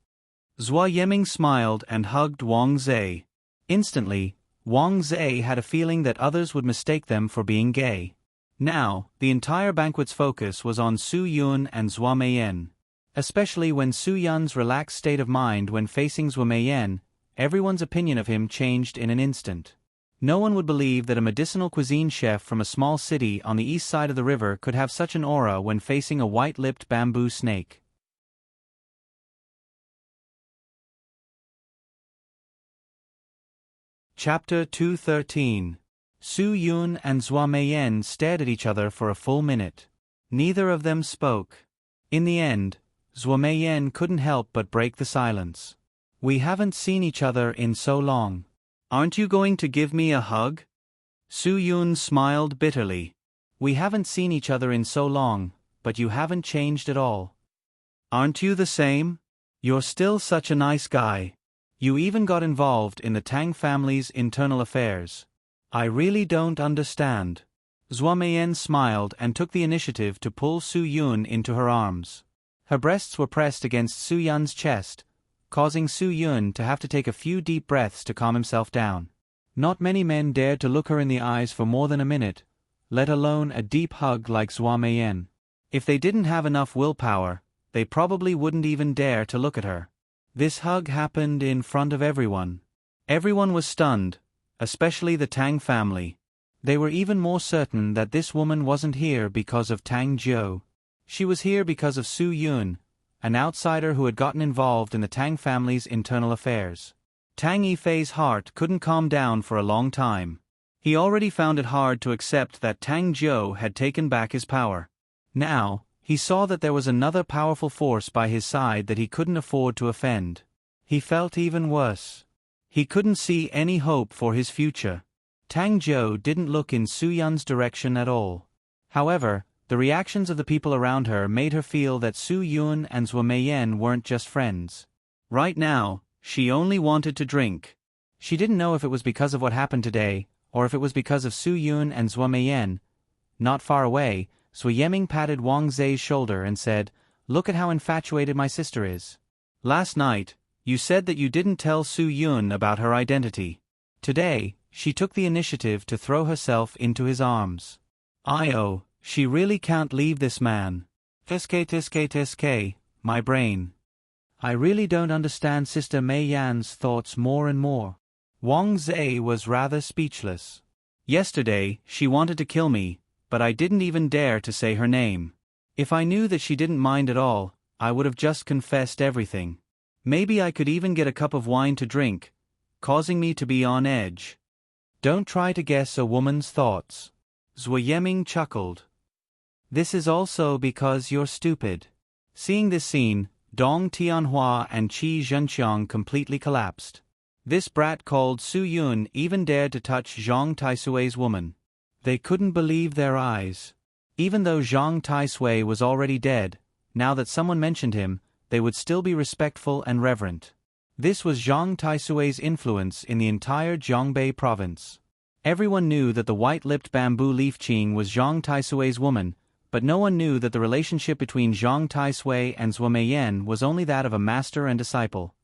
Zhua Yeming smiled and hugged Wang Zhe. Instantly, Wang Zhe had a feeling that others would mistake them for being gay. Now, the entire banquet's focus was on Su Yun and Zhua Meiyan. Especially when Su Yun's relaxed state of mind when facing Zhua Meiyan, everyone's opinion of him changed in an instant. No one would believe that a medicinal cuisine chef from a small city on the east side of the river could have such an aura when facing a white-lipped bamboo snake. Chapter 213. Su Yun and Zhua Meiyan stared at each other for a full minute. Neither of them spoke. In the end, Zhua Meiyan couldn't help but break the silence. "We haven't seen each other in so long. Aren't you going to give me a hug?" Su Yun smiled bitterly. "We haven't seen each other in so long, but you haven't changed at all. Aren't you the same? You're still such a nice guy. You even got involved in the Tang family's internal affairs. I really don't understand." Zhua Meiyan smiled and took the initiative to pull Su Yun into her arms. Her breasts were pressed against Su Yun's chest, causing Su Yun to have to take a few deep breaths to calm himself down. Not many men dared to look her in the eyes for more than a minute, let alone a deep hug like Zhua Meiyan. If they didn't have enough willpower, they probably wouldn't even dare to look at her. This hug happened in front of everyone. Everyone was stunned, especially the Tang family. They were even more certain that this woman wasn't here because of Tang Jiu. She was here because of Su Yun, an outsider who had gotten involved in the Tang family's internal affairs. Tang Yifei's heart couldn't calm down for a long time. He already found it hard to accept that Tang Jiu had taken back his power. Now, he saw that there was another powerful force by his side that he couldn't afford to offend. He felt even worse. He couldn't see any hope for his future. Tang Jiu didn't look in Su Yun's direction at all. However, the reactions of the people around her made her feel that Su Yun and Zhuo Meiyan weren't just friends. Right now, she only wanted to drink. She didn't know if it was because of what happened today, or if it was because of Su Yun and Zhuo Meiyan. Not far away, Zhuo Yeming patted Wang Zai's shoulder and said, "Look at how infatuated my sister is. Last night, you said that you didn't tell Su Yun about her identity. Today, she took the initiative to throw herself into his arms. She really can't leave this man. Tsk, my brain. I really don't understand Sister Mei Yan's thoughts more and more." Wang Zai was rather speechless. Yesterday, she wanted to kill me, but I didn't even dare to say her name. If I knew that she didn't mind at all, I would have just confessed everything. Maybe I could even get a cup of wine to drink, causing me to be on edge. Don't try to guess a woman's thoughts. Zhuo Yeming chuckled. This is also because you're stupid. Seeing this scene, Dong Tianhua and Qi Zhenqiang completely collapsed. This brat called Su Yun even dared to touch Zhang Taisui's woman. They couldn't believe their eyes. Even though Zhang Taisui was already dead, now that someone mentioned him, they would still be respectful and reverent. This was Zhang Taisui's influence in the entire Jiangbei province. Everyone knew that the white-lipped bamboo leaf Qing was Zhang Taisui's woman, but no one knew that the relationship between Zhang Taisui and Zhuo Meiyan was only that of a master and disciple.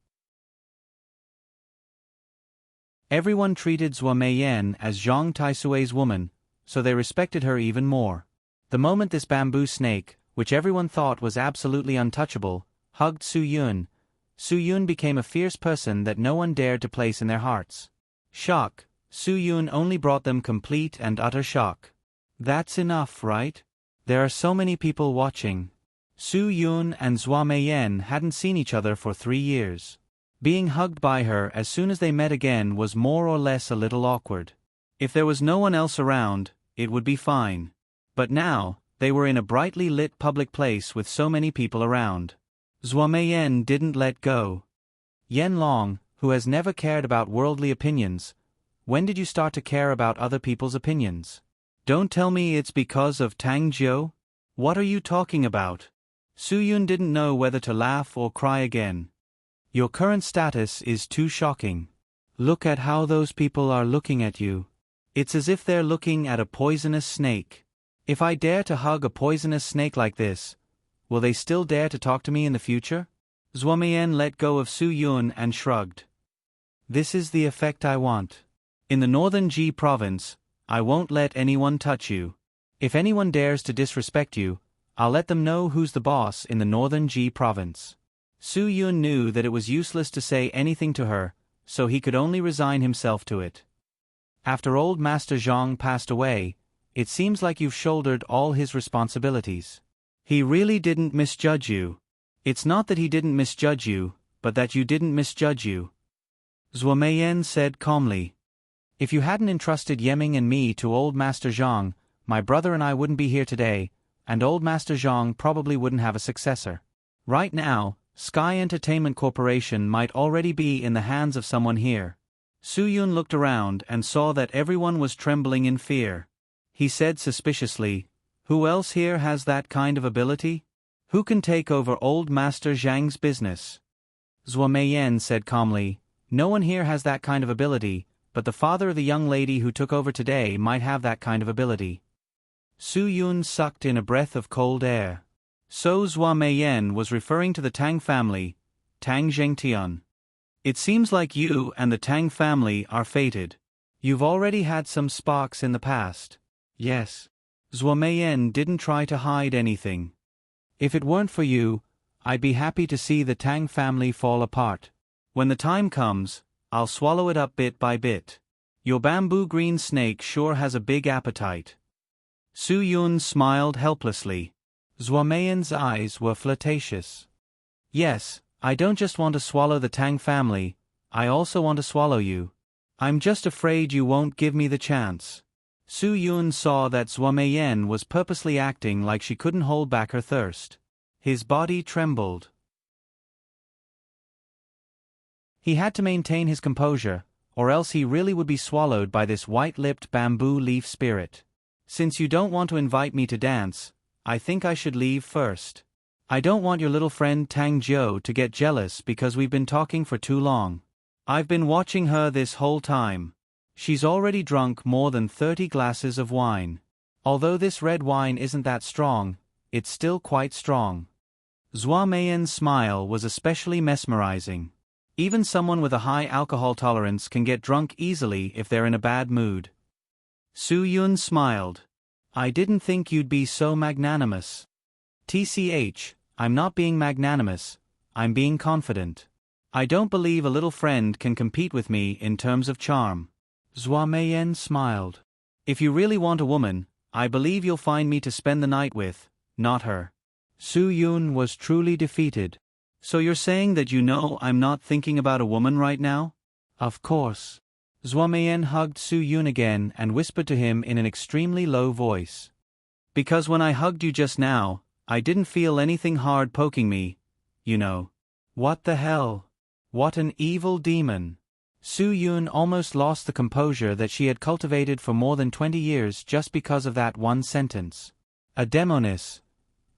Everyone treated Zhuo Meiyan as Zhang Taisui's woman, so they respected her even more. The moment this bamboo snake, which everyone thought was absolutely untouchable, hugged Su Yun became a fierce person that no one dared to place in their hearts. Shock. Su Yun only brought them complete and utter shock. That's enough, right? There are so many people watching. Su Yun and Zhuo Meiyan hadn't seen each other for 3 years. Being hugged by her as soon as they met again was more or less a little awkward. If there was no one else around, it would be fine. But now, they were in a brightly lit public place with so many people around. Zhuo Meiyan didn't let go. Yen Long, who has never cared about worldly opinions, when did you start to care about other people's opinions? Don't tell me it's because of Tang Jiu? What are you talking about? Su Yun didn't know whether to laugh or cry again. Your current status is too shocking. Look at how those people are looking at you. It's as if they're looking at a poisonous snake. If I dare to hug a poisonous snake like this, will they still dare to talk to me in the future? Zhuo Meiyan let go of Su Yun and shrugged. This is the effect I want. In the northern Ji province, I won't let anyone touch you. If anyone dares to disrespect you, I'll let them know who's the boss in the northern Ji province. Su Yun knew that it was useless to say anything to her, so he could only resign himself to it. After old Master Zhang passed away, it seems like you've shouldered all his responsibilities. He really didn't misjudge you. It's not that he didn't misjudge you, but that you didn't misjudge you. Zhuo Meiyan said calmly. If you hadn't entrusted Yeming and me to old Master Zhang, my brother and I wouldn't be here today, and old Master Zhang probably wouldn't have a successor. Right now, Sky Entertainment Corporation might already be in the hands of someone here. Su Yun looked around and saw that everyone was trembling in fear. He said suspiciously, "Who else here has that kind of ability? Who can take over old Master Zhang's business?" Zhuo Meiyan said calmly, "No one here has that kind of ability, but the father of the young lady who took over today might have that kind of ability." Su Yun sucked in a breath of cold air. So Zhuo Meiyan was referring to the Tang family, Tang Zhengtian. It seems like you and the Tang family are fated. You've already had some sparks in the past. Yes. Zhuo Meiyan didn't try to hide anything. If it weren't for you, I'd be happy to see the Tang family fall apart. When the time comes, I'll swallow it up bit by bit. Your bamboo green snake sure has a big appetite. Su Yun smiled helplessly. Zhou Meiyan's eyes were flirtatious. Yes, I don't just want to swallow the Tang family, I also want to swallow you. I'm just afraid you won't give me the chance. Su Yun saw that Zhou Meiyan was purposely acting like she couldn't hold back her thirst. His body trembled. He had to maintain his composure, or else he really would be swallowed by this white-lipped bamboo leaf spirit. Since you don't want to invite me to dance, I think I should leave first. I don't want your little friend Tang Jiu to get jealous because we've been talking for too long. I've been watching her this whole time. She's already drunk more than 30 glasses of wine. Although this red wine isn't that strong, it's still quite strong. Zhou Meiyan's smile was especially mesmerizing. Even someone with a high alcohol tolerance can get drunk easily if they're in a bad mood. Su Yun smiled. I didn't think you'd be so magnanimous. TCH, I'm not being magnanimous, I'm being confident. I don't believe a little friend can compete with me in terms of charm. Zhou Meiyan smiled. If you really want a woman, I believe you'll find me to spend the night with, not her. Su Yun was truly defeated. So you're saying that you know I'm not thinking about a woman right now? Of course. Zhou Meiyan hugged Su Yun again and whispered to him in an extremely low voice. Because when I hugged you just now, I didn't feel anything hard poking me, you know. What the hell? What an evil demon. Su Yun almost lost the composure that she had cultivated for more than 20 years just because of that one sentence. A demoness.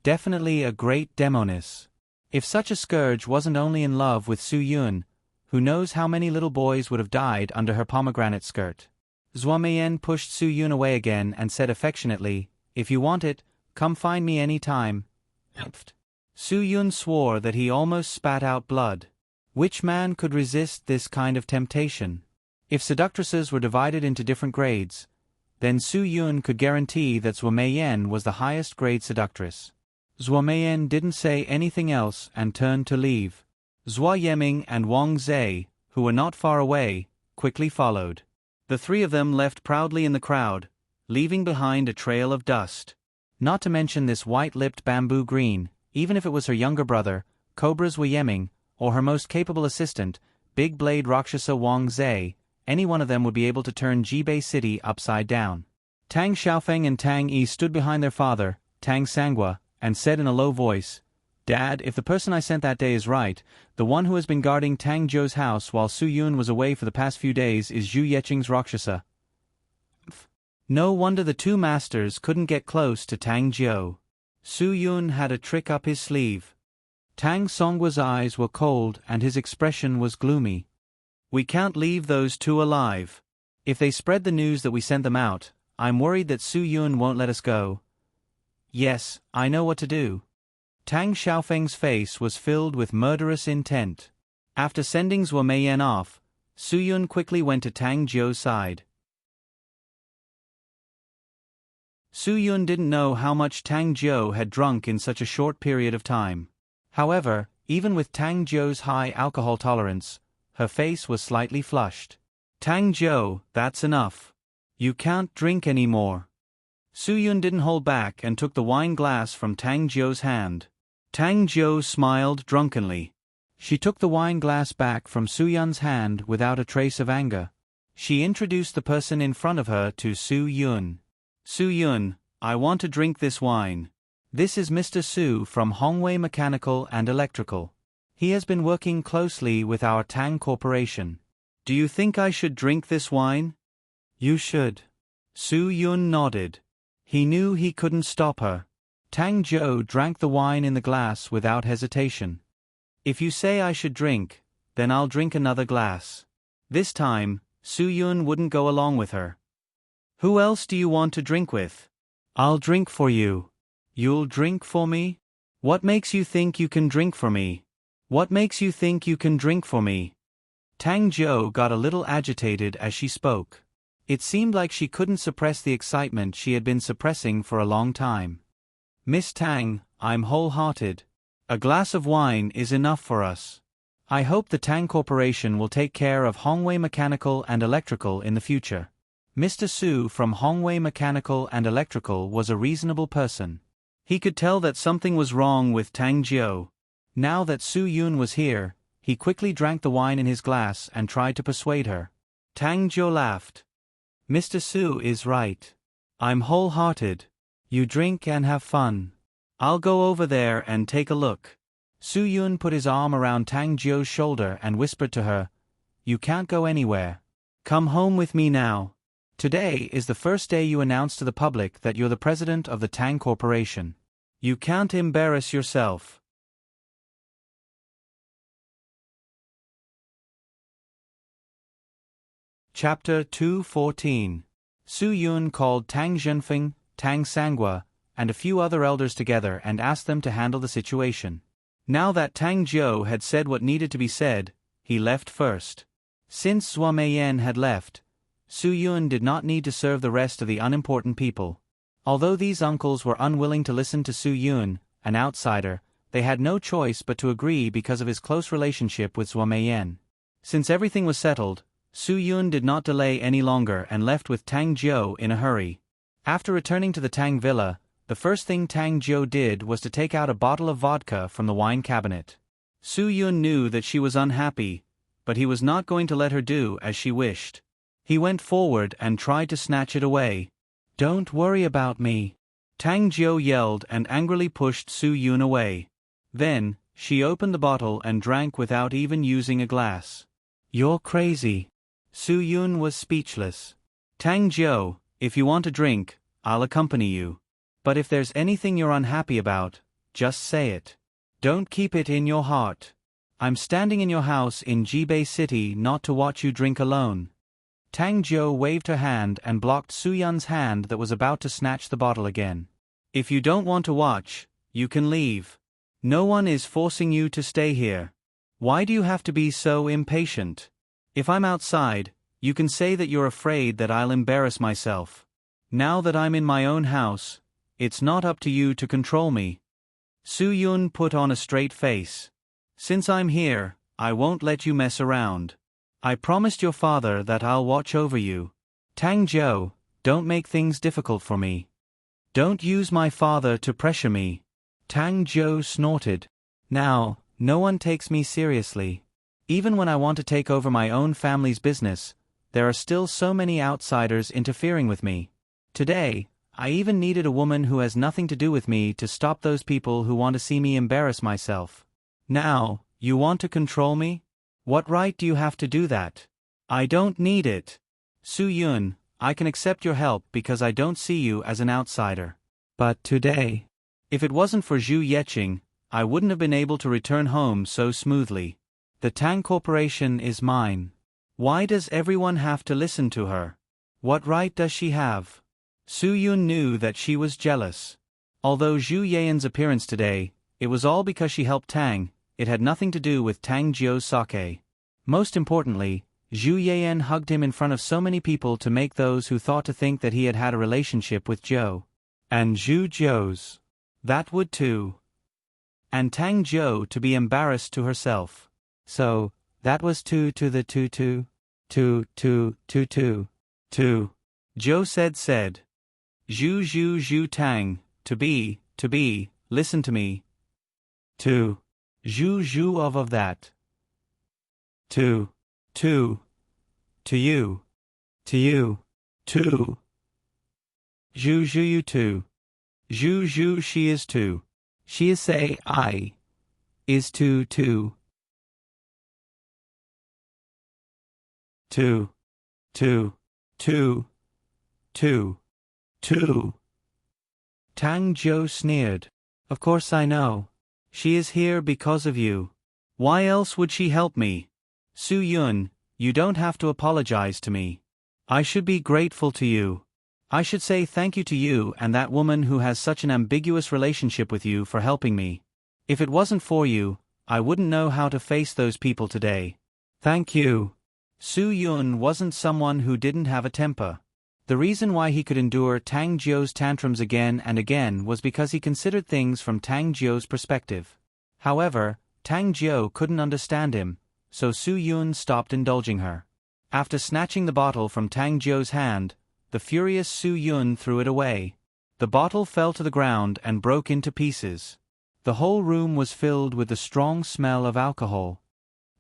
Definitely a great demoness. If such a scourge wasn't only in love with Su Yun, who knows how many little boys would have died under her pomegranate skirt. Zhou Meiyan pushed Su Yun away again and said affectionately, If you want it, come find me any time. Su Yun swore that he almost spat out blood. Which man could resist this kind of temptation? If seductresses were divided into different grades, then Su Yun could guarantee that Zhou Meiyan was the highest grade seductress. Zhou Meiyan didn't say anything else and turned to leave. Zhou Yeming and Wang Zhe, who were not far away, quickly followed. The three of them left proudly in the crowd, leaving behind a trail of dust. Not to mention this white-lipped bamboo green, even if it was her younger brother, Cobra Zhou Yeming, or her most capable assistant, Big Blade Rakshasa Wang Zhe, any one of them would be able to turn Jibei City upside down. Tang Xiaofeng and Tang Yi stood behind their father, Tang Sangua, and said in a low voice, Dad, if the person I sent that day is right, the one who has been guarding Tang Zhou's house while Su Yun was away for the past few days is Zhu Yeqing's Rakshasa. No wonder the two masters couldn't get close to Tang Zhou. Su Yun had a trick up his sleeve. Tang Songwa's eyes were cold and his expression was gloomy. We can't leave those two alive. If they spread the news that we sent them out, I'm worried that Su Yun won't let us go. Yes, I know what to do. Tang Xiaofeng's face was filled with murderous intent. After sending Zhou Meiyan off, Su Yun quickly went to Tang Zhou's side. Su Yun didn't know how much Tang Zhou had drunk in such a short period of time. However, even with Tang Zhou's high alcohol tolerance, her face was slightly flushed. Tang Zhou, that's enough. You can't drink anymore. Su Yun didn't hold back and took the wine glass from Tang Zhou's hand. Tang Zhou smiled drunkenly. She took the wine glass back from Su Yun's hand without a trace of anger. She introduced the person in front of her to Su Yun. Su Yun, I want to drink this wine. This is Mr. Su from Hongwei Mechanical and Electrical. He has been working closely with our Tang Corporation. Do you think I should drink this wine? You should. Su Yun nodded. He knew he couldn't stop her. Tang Zhou drank the wine in the glass without hesitation. If you say I should drink, then I'll drink another glass. This time, Su Yun wouldn't go along with her. Who else do you want to drink with? I'll drink for you. You'll drink for me? What makes you think you can drink for me? What makes you think you can drink for me? Tang Zhou got a little agitated as she spoke. It seemed like she couldn't suppress the excitement she had been suppressing for a long time. Miss Tang, I'm wholehearted. A glass of wine is enough for us. I hope the Tang Corporation will take care of Hongwei Mechanical and Electrical in the future. Mr. Su from Hongwei Mechanical and Electrical was a reasonable person. He could tell that something was wrong with Tang Jiu. Now that Su Yun was here, he quickly drank the wine in his glass and tried to persuade her. Tang Jiu laughed. Mr. Su is right. I'm wholehearted. You drink and have fun. I'll go over there and take a look. Su Yun put his arm around Tang Jiu's shoulder and whispered to her, You can't go anywhere. Come home with me now. Today is the first day you announce to the public that you're the president of the Tang Corporation. You can't embarrass yourself. Chapter 214. Su Yun called Tang Zhenfeng, Tang Sangua, and a few other elders together and asked them to handle the situation. Now that Tang Jiu had said what needed to be said, he left first. Since Zhua Meiyan had left, Su Yun did not need to serve the rest of the unimportant people. Although these uncles were unwilling to listen to Su Yun, an outsider, they had no choice but to agree because of his close relationship with Zhua Meiyan. Since everything was settled, Su Yun did not delay any longer and left with Tang Jiu in a hurry. After returning to the Tang villa, the first thing Tang Jiu did was to take out a bottle of vodka from the wine cabinet. Su Yun knew that she was unhappy, but he was not going to let her do as she wished. He went forward and tried to snatch it away. Don't worry about me. Tang Jiu yelled and angrily pushed Su Yun away. Then, she opened the bottle and drank without even using a glass. You're crazy. Su Yun was speechless. Tang Jiu, if you want a drink, I'll accompany you. But if there's anything you're unhappy about, just say it. Don't keep it in your heart. I'm standing in your house in Jibei City not to watch you drink alone. Tang Jiu waved her hand and blocked Su Yun's hand that was about to snatch the bottle again. If you don't want to watch, you can leave. No one is forcing you to stay here. Why do you have to be so impatient? If I'm outside, you can say that you're afraid that I'll embarrass myself. Now that I'm in my own house, it's not up to you to control me. Su Yun put on a straight face. Since I'm here, I won't let you mess around. I promised your father that I'll watch over you. Tang Jiu, don't make things difficult for me. Don't use my father to pressure me. Tang Jiu snorted. Now, no one takes me seriously. Even when I want to take over my own family's business, there are still so many outsiders interfering with me. Today, I even needed a woman who has nothing to do with me to stop those people who want to see me embarrass myself. Now, you want to control me? What right do you have to do that? I don't need it. Su Yun, I can accept your help because I don't see you as an outsider. But today, if it wasn't for Zhu Yeqing, I wouldn't have been able to return home so smoothly. The Tang Corporation is mine. Why does everyone have to listen to her? What right does she have? Su Yun knew that she was jealous. Although Zhu Yayan's appearance today, it was all because she helped Tang, it had nothing to do with Tang Jiu's sake. Most importantly, Zhu Yayan hugged him in front of so many people to make those who thought to think that he had had a relationship with Jiu. And Zhu Jiu's. That would too. And Tang Jiu to be embarrassed to herself. So, that was 2 to the 2. Jiu said. Zhu Tang, to be, listen to me. 2. Zhu of that. 2. To you. 2. Zhu you too. Zhu she is too. She is say I. Is too. 2. Tang Jiu sneered. Of course I know. She is here because of you. Why else would she help me? Su Yun, you don't have to apologize to me. I should be grateful to you. I should say thank you to you and that woman who has such an ambiguous relationship with you for helping me. If it wasn't for you, I wouldn't know how to face those people today. Thank you. Su Yun wasn't someone who didn't have a temper. The reason why he could endure Tang Jiu's tantrums again and again was because he considered things from Tang Jiu's perspective. However, Tang Jiu couldn't understand him, so Su Yun stopped indulging her. After snatching the bottle from Tang Jiu's hand, the furious Su Yun threw it away. The bottle fell to the ground and broke into pieces. The whole room was filled with the strong smell of alcohol.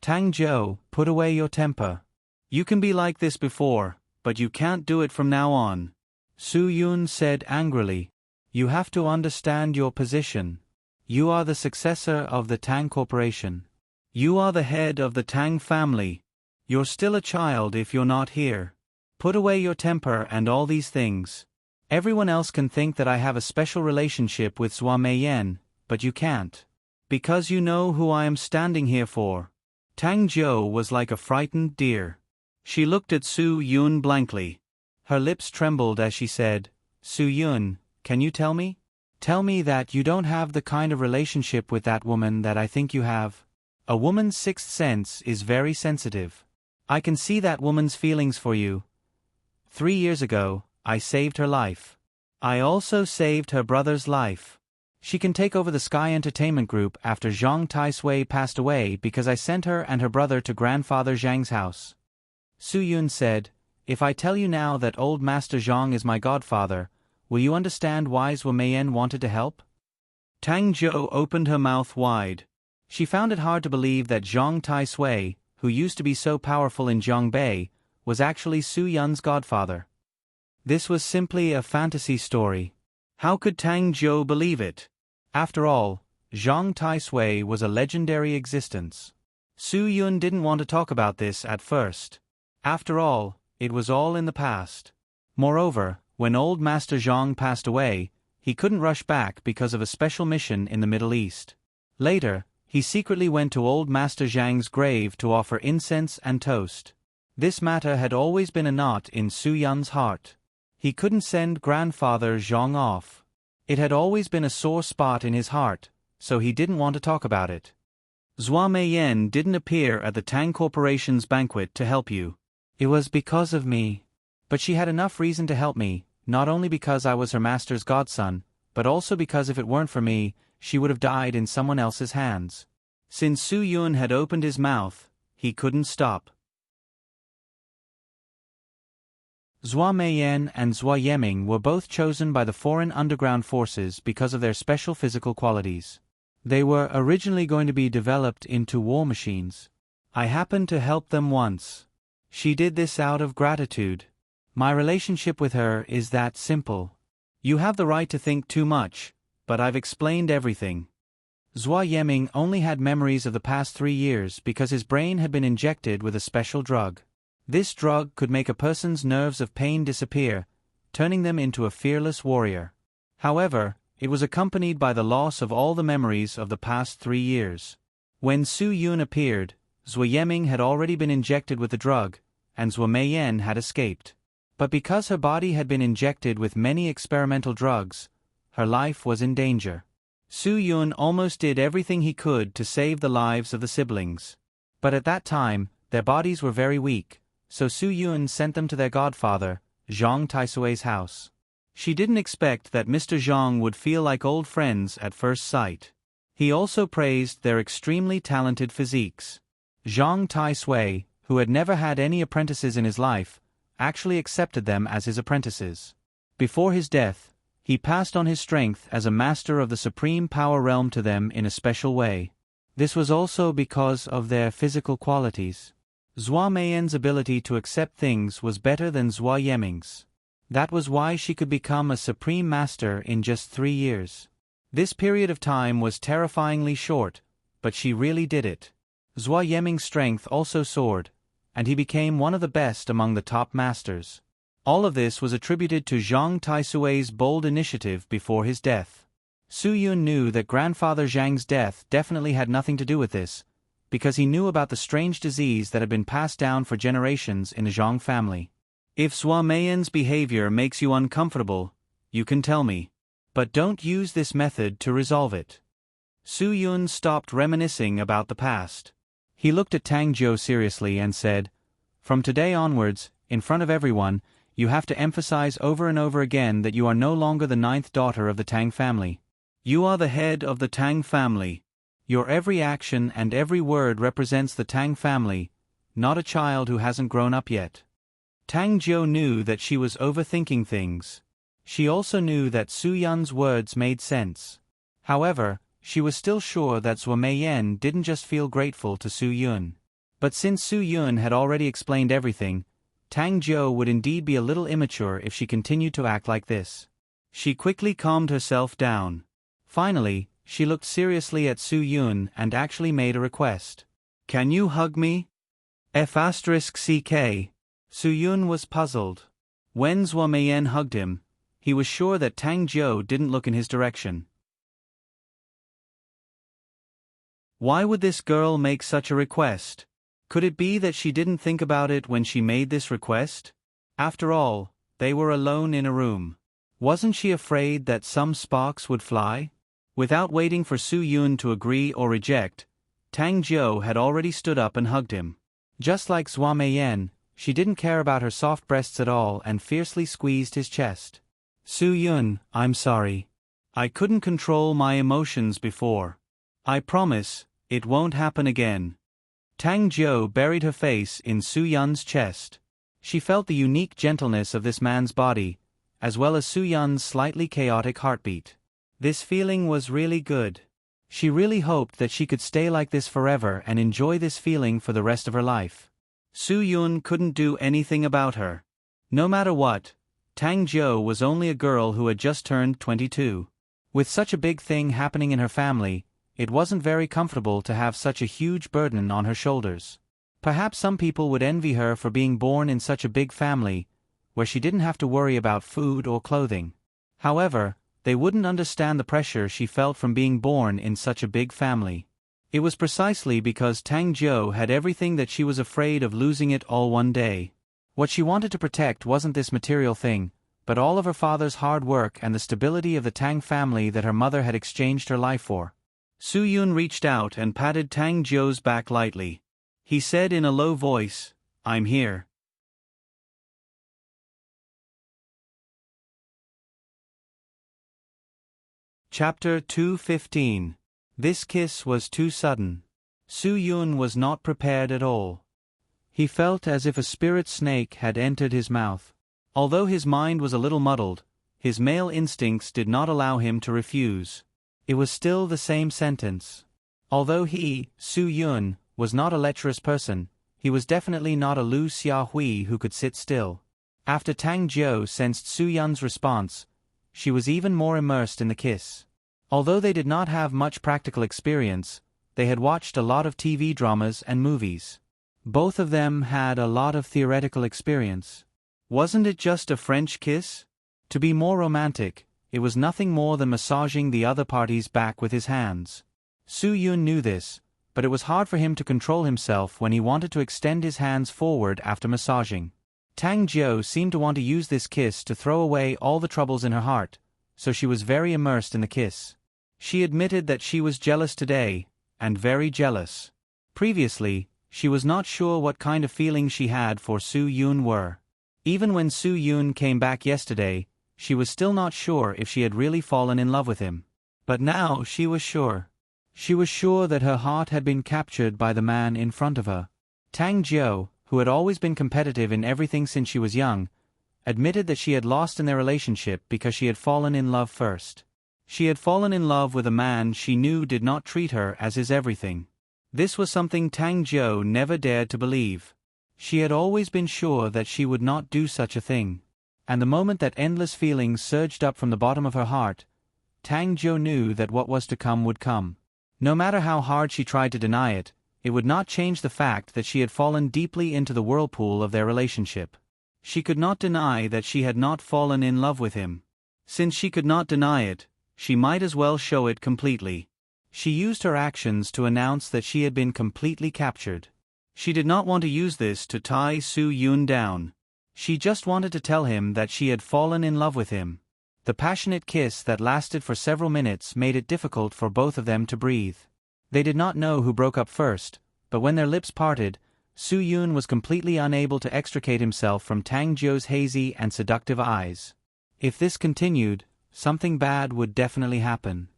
Tang Jiu, put away your temper. You can be like this before, but you can't do it from now on. Su Yun said angrily. You have to understand your position. You are the successor of the Tang Corporation. You are the head of the Tang family. You're still a child if you're not here. Put away your temper and all these things. Everyone else can think that I have a special relationship with Zhua Meiyan, but you can't. Because you know who I am standing here for. Tang Jiu was like a frightened deer. She looked at Su Yun blankly. Her lips trembled as she said, Su Yun, can you tell me? Tell me that you don't have the kind of relationship with that woman that I think you have. A woman's sixth sense is very sensitive. I can see that woman's feelings for you. 3 years ago, I saved her life. I also saved her brother's life. She can take over the Sky Entertainment Group after Zhang Taisui passed away because I sent her and her brother to grandfather Zhang's house. Su Yun said, If I tell you now that old Master Zhang is my godfather, will you understand why Zhua Meiyan wanted to help? Tang Jiu opened her mouth wide. She found it hard to believe that Zhang Taisui, who used to be so powerful in Jiangbei, was actually Su Yun's godfather. This was simply a fantasy story. How could Tang Jiu believe it? After all, Zhang Taisui was a legendary existence. Su Yun didn't want to talk about this at first. After all, it was all in the past. Moreover, when old Master Zhang passed away, he couldn't rush back because of a special mission in the Middle East. Later, he secretly went to old Master Zhang's grave to offer incense and toast. This matter had always been a knot in Su Yun's heart. He couldn't send grandfather Zhang off. It had always been a sore spot in his heart, so he didn't want to talk about it. Zhua Meiyan didn't appear at the Tang Corporation's banquet to help you. It was because of me. But she had enough reason to help me, not only because I was her master's godson, but also because if it weren't for me, she would have died in someone else's hands. Since Su Yun had opened his mouth, he couldn't stop. Zhua Meiyan and Zhua Yeming were both chosen by the foreign underground forces because of their special physical qualities. They were originally going to be developed into war machines. I happened to help them once. She did this out of gratitude. My relationship with her is that simple. You have the right to think too much, but I've explained everything. Zhua Yeming only had memories of the past 3 years because his brain had been injected with a special drug. This drug could make a person's nerves of pain disappear, turning them into a fearless warrior. However, it was accompanied by the loss of all the memories of the past 3 years. When Su Yun appeared, Zhua Yeming had already been injected with the drug, and Zhua Meiyan had escaped. But because her body had been injected with many experimental drugs, her life was in danger. Su Yun almost did everything he could to save the lives of the siblings. But at that time, their bodies were very weak, so Su Yun sent them to their godfather, Zhang Taisui's house. She didn't expect that Mr. Zhang would feel like old friends at first sight. He also praised their extremely talented physiques. Zhang Taisui, who had never had any apprentices in his life, actually accepted them as his apprentices. Before his death, he passed on his strength as a master of the supreme power realm to them in a special way. This was also because of their physical qualities. Zhua Meiyan's ability to accept things was better than Zhua Yeming's. That was why she could become a supreme master in just 3 years. This period of time was terrifyingly short, but she really did it. Zhua Yeming's strength also soared, and he became one of the best among the top masters. All of this was attributed to Zhang Taisui's bold initiative before his death. Su Yun knew that grandfather Zhang's death definitely had nothing to do with this, because he knew about the strange disease that had been passed down for generations in the Zhang family. If Zhua Meiyan's behavior makes you uncomfortable, you can tell me. But don't use this method to resolve it. Su Yun stopped reminiscing about the past. He looked at Tang Jiu seriously and said, From today onwards, in front of everyone, you have to emphasize over and over again that you are no longer the 9th daughter of the Tang family. You are the head of the Tang family. Your every action and every word represents the Tang family, not a child who hasn't grown up yet. Tang Jiu knew that she was overthinking things. She also knew that Su Yun's words made sense. However, she was still sure that Zhou Meiyan didn't just feel grateful to Su Yun. But since Su Yun had already explained everything, Tang Jiu would indeed be a little immature if she continued to act like this. She quickly calmed herself down. Finally, she looked seriously at Su Yun and actually made a request. "Can you hug me?" F***ck. Su Yun was puzzled. When Zhou Meiyan hugged him, he was sure that Tang Jiu didn't look in his direction. Why would this girl make such a request? Could it be that she didn't think about it when she made this request? After all, they were alone in a room. Wasn't she afraid that some sparks would fly? Without waiting for Su Yun to agree or reject, Tang Jiu had already stood up and hugged him. Just like Zhou Meiyan, she didn't care about her soft breasts at all and fiercely squeezed his chest. "Su Yun, I'm sorry. I couldn't control my emotions before. I promise, it won't happen again." Tang Jiu buried her face in Su Yun's chest. She felt the unique gentleness of this man's body, as well as Su Yun's slightly chaotic heartbeat. This feeling was really good. She really hoped that she could stay like this forever and enjoy this feeling for the rest of her life. Su Yun couldn't do anything about her. No matter what, Tang Jiu was only a girl who had just turned 22. With such a big thing happening in her family, it wasn't very comfortable to have such a huge burden on her shoulders. Perhaps some people would envy her for being born in such a big family, where she didn't have to worry about food or clothing. However, they wouldn't understand the pressure she felt from being born in such a big family. It was precisely because Tang Jiu had everything that she was afraid of losing it all one day. What she wanted to protect wasn't this material thing, but all of her father's hard work and the stability of the Tang family that her mother had exchanged her life for. Su Yun reached out and patted Tang Jiu's back lightly. He said in a low voice, "I'm here." Chapter 215. This kiss was too sudden. Su Yun was not prepared at all. He felt as if a spirit snake had entered his mouth. Although his mind was a little muddled, his male instincts did not allow him to refuse. It was still the same sentence. Although he, Su Yun, was not a lecherous person, he was definitely not a Lu Xiaohui who could sit still. After Tang Jiu sensed Su Yun's response, she was even more immersed in the kiss. Although they did not have much practical experience, they had watched a lot of TV dramas and movies. Both of them had a lot of theoretical experience. Wasn't it just a French kiss? To be more romantic, it was nothing more than massaging the other party's back with his hands. Su Yun knew this, but it was hard for him to control himself when he wanted to extend his hands forward after massaging. Tang Jiu seemed to want to use this kiss to throw away all the troubles in her heart, so she was very immersed in the kiss. She admitted that she was jealous today, and very jealous. Previously, she was not sure what kind of feelings she had for Su Yun were. Even when Su Yun came back yesterday, she was still not sure if she had really fallen in love with him. But now she was sure. She was sure that her heart had been captured by the man in front of her. Tang Jiu, who had always been competitive in everything since she was young, admitted that she had lost in their relationship because she had fallen in love first. She had fallen in love with a man she knew did not treat her as his everything. This was something Tang Jiu never dared to believe. She had always been sure that she would not do such a thing. And the moment that endless feelings surged up from the bottom of her heart, Tang Jiu knew that what was to come would come. No matter how hard she tried to deny it, it would not change the fact that she had fallen deeply into the whirlpool of their relationship. She could not deny that she had not fallen in love with him. Since she could not deny it, she might as well show it completely. She used her actions to announce that she had been completely captured. She did not want to use this to tie Su Yun down. She just wanted to tell him that she had fallen in love with him. The passionate kiss that lasted for several minutes made it difficult for both of them to breathe. They did not know who broke up first, but when their lips parted, Su Yun was completely unable to extricate himself from Tang Jiu's hazy and seductive eyes. If this continued, something bad would definitely happen.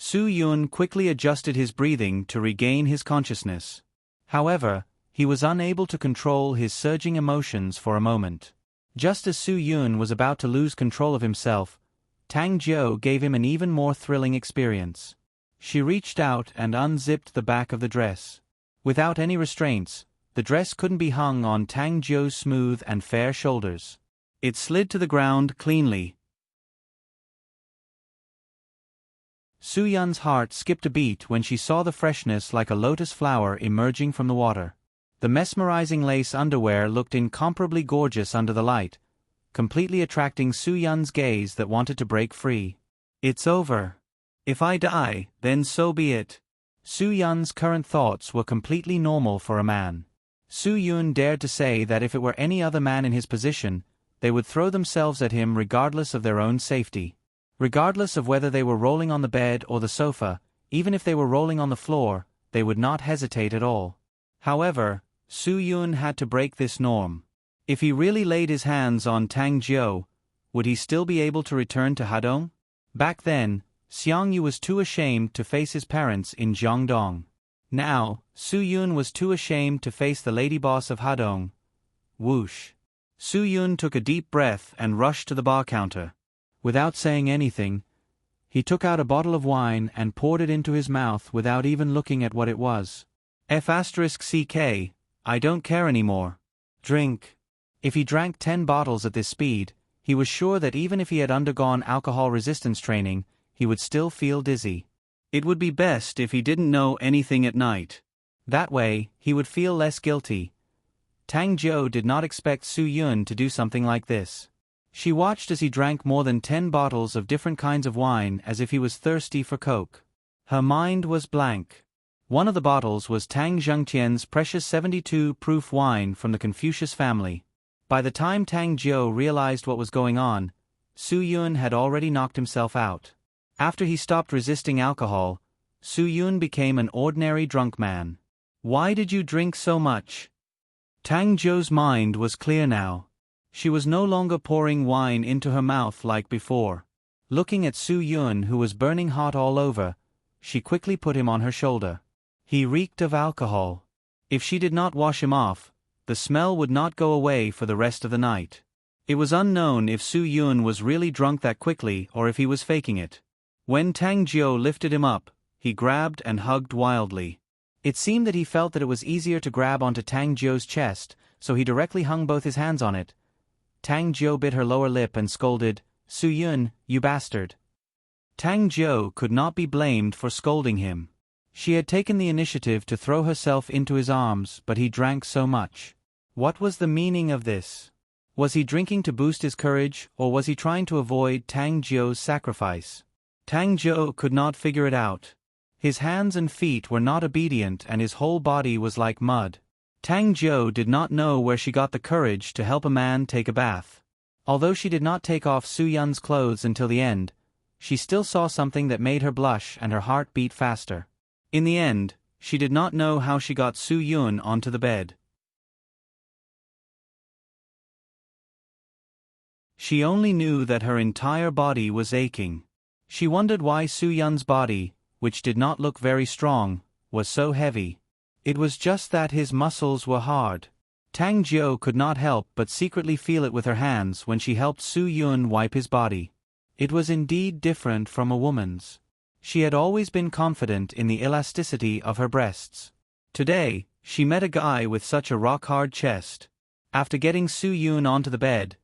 Su Yun quickly adjusted his breathing to regain his consciousness. However, he was unable to control his surging emotions for a moment. Just as Su Yun was about to lose control of himself, Tang Jiu gave him an even more thrilling experience. She reached out and unzipped the back of the dress. Without any restraints, the dress couldn't be hung on Tang Jiu's smooth and fair shoulders. It slid to the ground cleanly. Su Yun's heart skipped a beat when she saw the freshness like a lotus flower emerging from the water. The mesmerizing lace underwear looked incomparably gorgeous under the light, completely attracting Su Yun's gaze that wanted to break free. It's over. If I die, then so be it. Su Yun's current thoughts were completely normal for a man. Su Yun dared to say that if it were any other man in his position, they would throw themselves at him regardless of their own safety. Regardless of whether they were rolling on the bed or the sofa, even if they were rolling on the floor, they would not hesitate at all. However, Su Yun had to break this norm. If he really laid his hands on Tang Jiu, would he still be able to return to Hadong? Back then, Xiang Yu was too ashamed to face his parents in Jiangdong. Now, Su Yun was too ashamed to face the lady boss of Hadong. Whoosh. Su Yun took a deep breath and rushed to the bar counter. Without saying anything, he took out a bottle of wine and poured it into his mouth without even looking at what it was. F***CK, I don't care anymore. Drink. If he drank 10 bottles at this speed, he was sure that even if he had undergone alcohol resistance training, he would still feel dizzy. It would be best if he didn't know anything at night. That way, he would feel less guilty. Tang Jiu did not expect Su Yun to do something like this. She watched as he drank more than 10 bottles of different kinds of wine as if he was thirsty for coke. Her mind was blank. One of the bottles was Tang Zhengqian's precious 72-proof wine from the Confucius family. By the time Tang Jiu realized what was going on, Su Yun had already knocked himself out. After he stopped resisting alcohol, Su Yun became an ordinary drunk man. Why did you drink so much? Tang Jiu's mind was clear now. She was no longer pouring wine into her mouth like before. Looking at Su Yun, who was burning hot all over, she quickly put him on her shoulder. He reeked of alcohol. If she did not wash him off, the smell would not go away for the rest of the night. It was unknown if Su Yun was really drunk that quickly or if he was faking it. When Tang Jiu lifted him up, he grabbed and hugged wildly. It seemed that he felt that it was easier to grab onto Tang Jiu's chest, so he directly hung both his hands on it. Tang Jiu bit her lower lip and scolded, "Su Yun, you bastard." Tang Jiu could not be blamed for scolding him. She had taken the initiative to throw herself into his arms, but he drank so much. What was the meaning of this? Was he drinking to boost his courage, or was he trying to avoid Tang Jiu's sacrifice? Tang Jiu could not figure it out. His hands and feet were not obedient and his whole body was like mud. Tang Jiu did not know where she got the courage to help a man take a bath. Although she did not take off Su Yun's clothes until the end, she still saw something that made her blush and her heart beat faster. In the end, she did not know how she got Su Yun onto the bed. She only knew that her entire body was aching. She wondered why Su Yun's body, which did not look very strong, was so heavy. It was just that his muscles were hard. Tang Jiu could not help but secretly feel it with her hands when she helped Su Yun wipe his body. It was indeed different from a woman's. She had always been confident in the elasticity of her breasts. Today, she met a guy with such a rock-hard chest. After getting Su Yun onto the bed,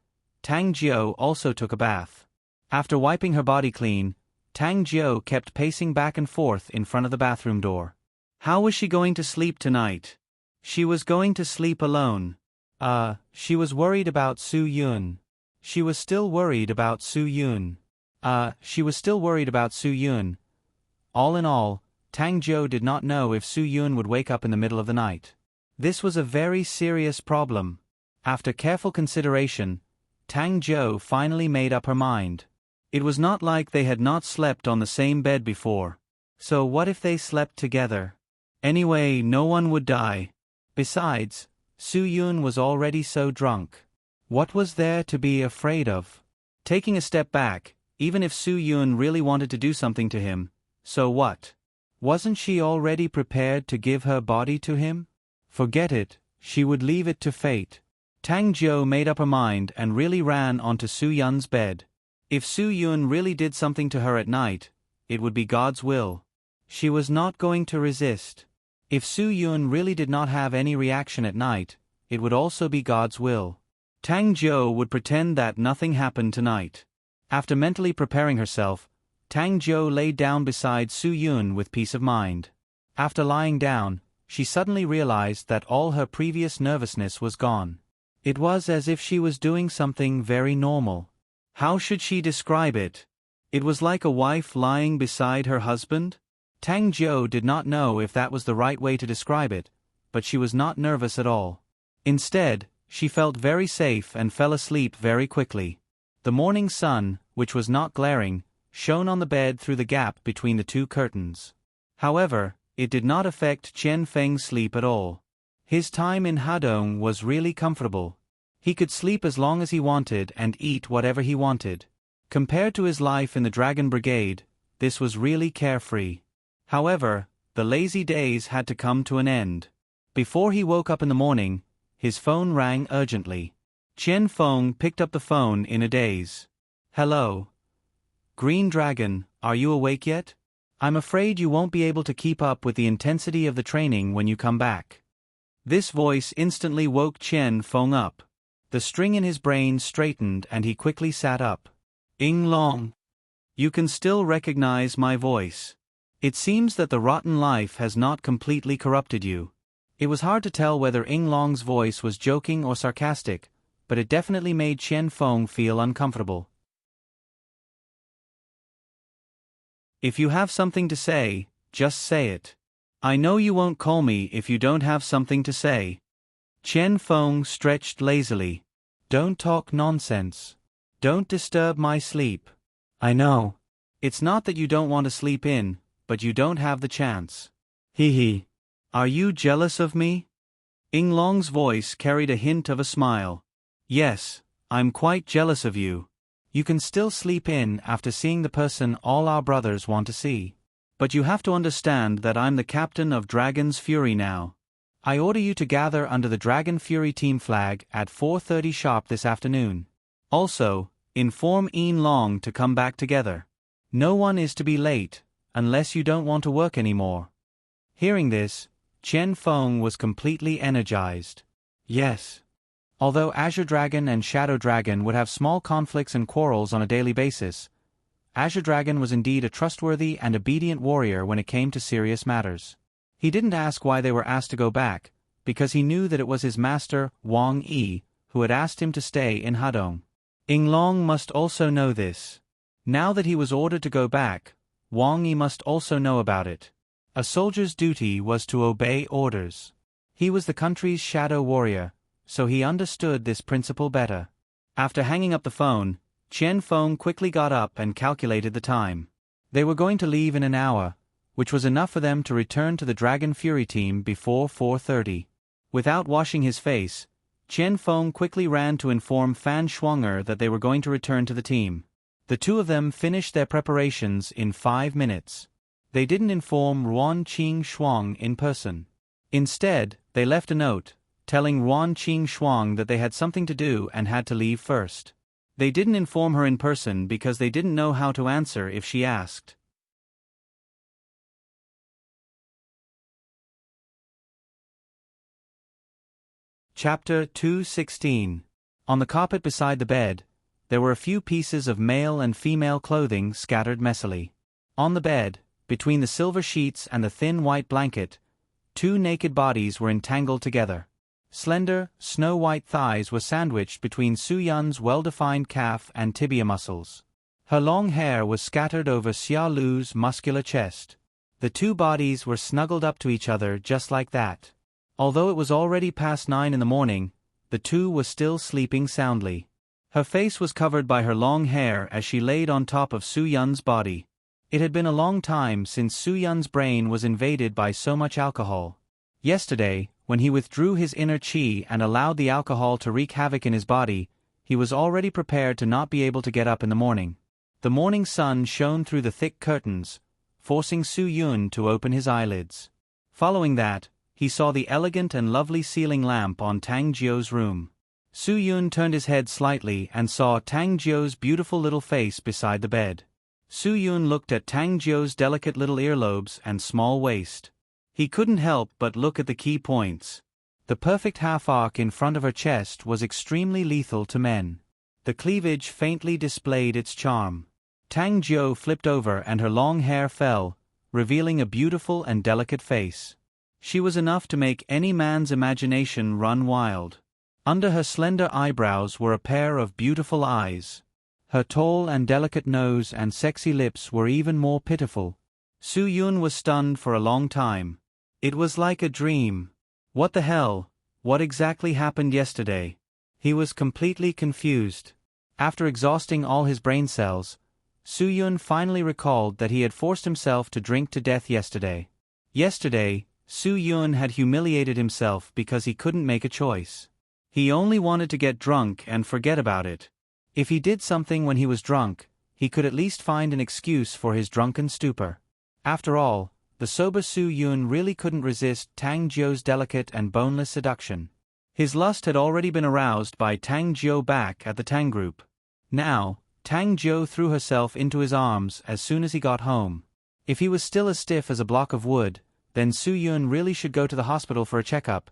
Tang Jiu also took a bath. After wiping her body clean, Tang Jiu kept pacing back and forth in front of the bathroom door. How was she going to sleep tonight? She was going to sleep alone. She was worried about Su Yun. She was still worried about Su Yun. She was still worried about Su Yun. All in all, Tang Jiu did not know if Su Yun would wake up in the middle of the night. This was a very serious problem. After careful consideration, Tang Jiu finally made up her mind. It was not like they had not slept on the same bed before. So what if they slept together? Anyway, no one would die. Besides, Su Yun was already so drunk. What was there to be afraid of? Taking a step back, even if Su Yun really wanted to do something to him, So what? Wasn't she already prepared to give her body to him? Forget it, she would leave it to fate. Tang Jiu made up her mind and really ran onto Su Yun's bed. If Su Yun really did something to her at night, it would be God's will. She was not going to resist. If Su Yun really did not have any reaction at night, it would also be God's will. Tang Jiu would pretend that nothing happened tonight. After mentally preparing herself, Tang Jiu lay down beside Su Yun with peace of mind. After lying down, she suddenly realized that all her previous nervousness was gone. It was as if she was doing something very normal. How should she describe it? It was like a wife lying beside her husband? Tang Jiu did not know if that was the right way to describe it, but she was not nervous at all. Instead, she felt very safe and fell asleep very quickly. The morning sun, which was not glaring, shone on the bed through the gap between the two curtains. However, it did not affect Qian Feng's sleep at all. His time in Hadong was really comfortable. He could sleep as long as he wanted and eat whatever he wanted. Compared to his life in the Dragon Brigade, this was really carefree. However, the lazy days had to come to an end. Before he woke up in the morning, his phone rang urgently. Qian Feng picked up the phone in a daze. Hello. Green Dragon, are you awake yet? I'm afraid you won't be able to keep up with the intensity of the training when you come back. This voice instantly woke Qian Feng up. The string in his brain straightened and he quickly sat up. Ying Long. You can still recognize my voice. It seems that the rotten life has not completely corrupted you. It was hard to tell whether Ying Long's voice was joking or sarcastic, but it definitely made Qian Feng feel uncomfortable. If you have something to say, just say it. I know you won't call me if you don't have something to say. Qian Feng stretched lazily. Don't talk nonsense. Don't disturb my sleep. I know. It's not that you don't want to sleep in, but you don't have the chance. Hee hee. Are you jealous of me? Ying Long's voice carried a hint of a smile. Yes, I'm quite jealous of you. You can still sleep in after seeing the person all our brothers want to see. But you have to understand that I'm the captain of Dragon's Fury now. I order you to gather under the Dragon Fury team flag at 4:30 sharp this afternoon. Also, inform Ying Long to come back together. No one is to be late, unless you don't want to work anymore. Hearing this, Qian Feng was completely energized. Yes. Although Azure Dragon and Shadow Dragon would have small conflicts and quarrels on a daily basis, Azure Dragon was indeed a trustworthy and obedient warrior when it came to serious matters. He didn't ask why they were asked to go back, because he knew that it was his master, Wang Yi, who had asked him to stay in Hadong. Ying Long must also know this. Now that he was ordered to go back, Wang Yi must also know about it. A soldier's duty was to obey orders. He was the country's shadow warrior, so he understood this principle better. After hanging up the phone, Qian Feng quickly got up and calculated the time. They were going to leave in an hour, which was enough for them to return to the Dragon Fury team before 4:30. Without washing his face, Qian Feng quickly ran to inform Fan Shuanger that they were going to return to the team. The two of them finished their preparations in 5 minutes. They didn't inform Ruan Qing Shuang in person. Instead, they left a note, telling Ruan Qing Shuang that they had something to do and had to leave first. They didn't inform her in person because they didn't know how to answer if she asked. Chapter 216. On the carpet beside the bed, there were a few pieces of male and female clothing scattered messily. On the bed, between the silver sheets and the thin white blanket, 2 naked bodies were entangled together. Slender, snow-white thighs were sandwiched between Su Yun's well-defined calf and tibia muscles. Her long hair was scattered over Xia Lu's muscular chest. The 2 bodies were snuggled up to each other just like that. Although it was already past 9 in the morning, the 2 were still sleeping soundly. Her face was covered by her long hair as she laid on top of Su Yun's body. It had been a long time since Su Yun's brain was invaded by so much alcohol. Yesterday, when he withdrew his inner qi and allowed the alcohol to wreak havoc in his body, he was already prepared to not be able to get up in the morning. The morning sun shone through the thick curtains, forcing Su Yun to open his eyelids. Following that, he saw the elegant and lovely ceiling lamp on Tang Jiu's room. Su Yun turned his head slightly and saw Tang Jiu's beautiful little face beside the bed. Su Yun looked at Tang Jiu's delicate little earlobes and small waist. He couldn't help but look at the key points. The perfect half-arc in front of her chest was extremely lethal to men. The cleavage faintly displayed its charm. Tang Jiu flipped over and her long hair fell, revealing a beautiful and delicate face. She was enough to make any man's imagination run wild. Under her slender eyebrows were a pair of beautiful eyes. Her tall and delicate nose and sexy lips were even more pitiful. Su Yun was stunned for a long time. It was like a dream. What the hell? What exactly happened yesterday? He was completely confused. After exhausting all his brain cells, Su Yun finally recalled that he had forced himself to drink to death yesterday. Yesterday, Su Yun had humiliated himself because he couldn't make a choice. He only wanted to get drunk and forget about it. If he did something when he was drunk, he could at least find an excuse for his drunken stupor. After all, the sober Su Yun really couldn't resist Tang Jiu's delicate and boneless seduction. His lust had already been aroused by Tang Jiu back at the Tang group. Now, Tang Jiu threw herself into his arms as soon as he got home. If he was still as stiff as a block of wood, then Su Yun really should go to the hospital for a checkup.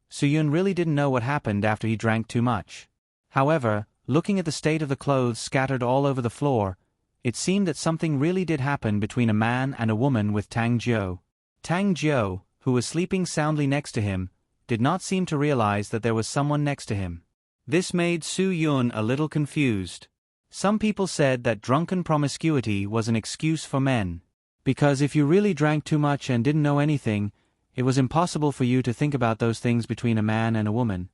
Su Yun really didn't know what happened after he drank too much. However, looking at the state of the clothes scattered all over the floor, it seemed that something really did happen between a man and a woman with Tang Jiu. Tang Jiu, who was sleeping soundly next to him, did not seem to realize that there was someone next to him. This made Su Yun a little confused. Some people said that drunken promiscuity was an excuse for men. Because if you really drank too much and didn't know anything, it was impossible for you to think about those things between a man and a woman.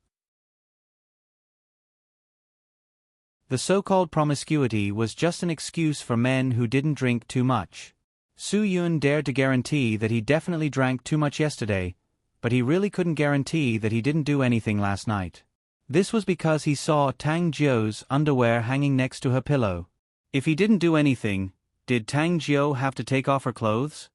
The so-called promiscuity was just an excuse for men who didn't drink too much. Su Yun dared to guarantee that he definitely drank too much yesterday, but he really couldn't guarantee that he didn't do anything last night. This was because he saw Tang Jiu's underwear hanging next to her pillow. If he didn't do anything, did Tang Jiu have to take off her clothes?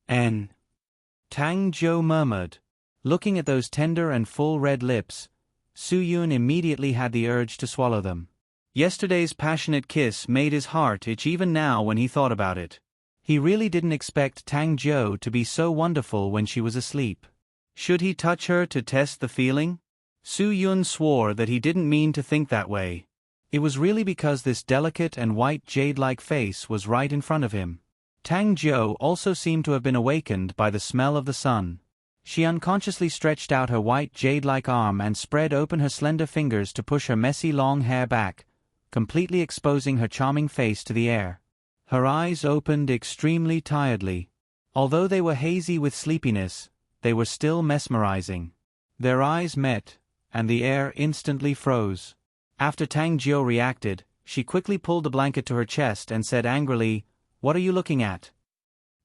Tang Jiu murmured. Looking at those tender and full red lips, Su Yun immediately had the urge to swallow them. Yesterday's passionate kiss made his heart itch even now when he thought about it. He really didn't expect Tang Jiu to be so wonderful when she was asleep. Should he touch her to test the feeling? Su Yun swore that he didn't mean to think that way. It was really because this delicate and white jade-like face was right in front of him. Tang Jiu also seemed to have been awakened by the smell of the sun. She unconsciously stretched out her white jade-like arm and spread open her slender fingers to push her messy long hair back, completely exposing her charming face to the air. Her eyes opened extremely tiredly. Although they were hazy with sleepiness, they were still mesmerizing. Their eyes met, and the air instantly froze. After Tang Jiu reacted, she quickly pulled the blanket to her chest and said angrily, "What are you looking at?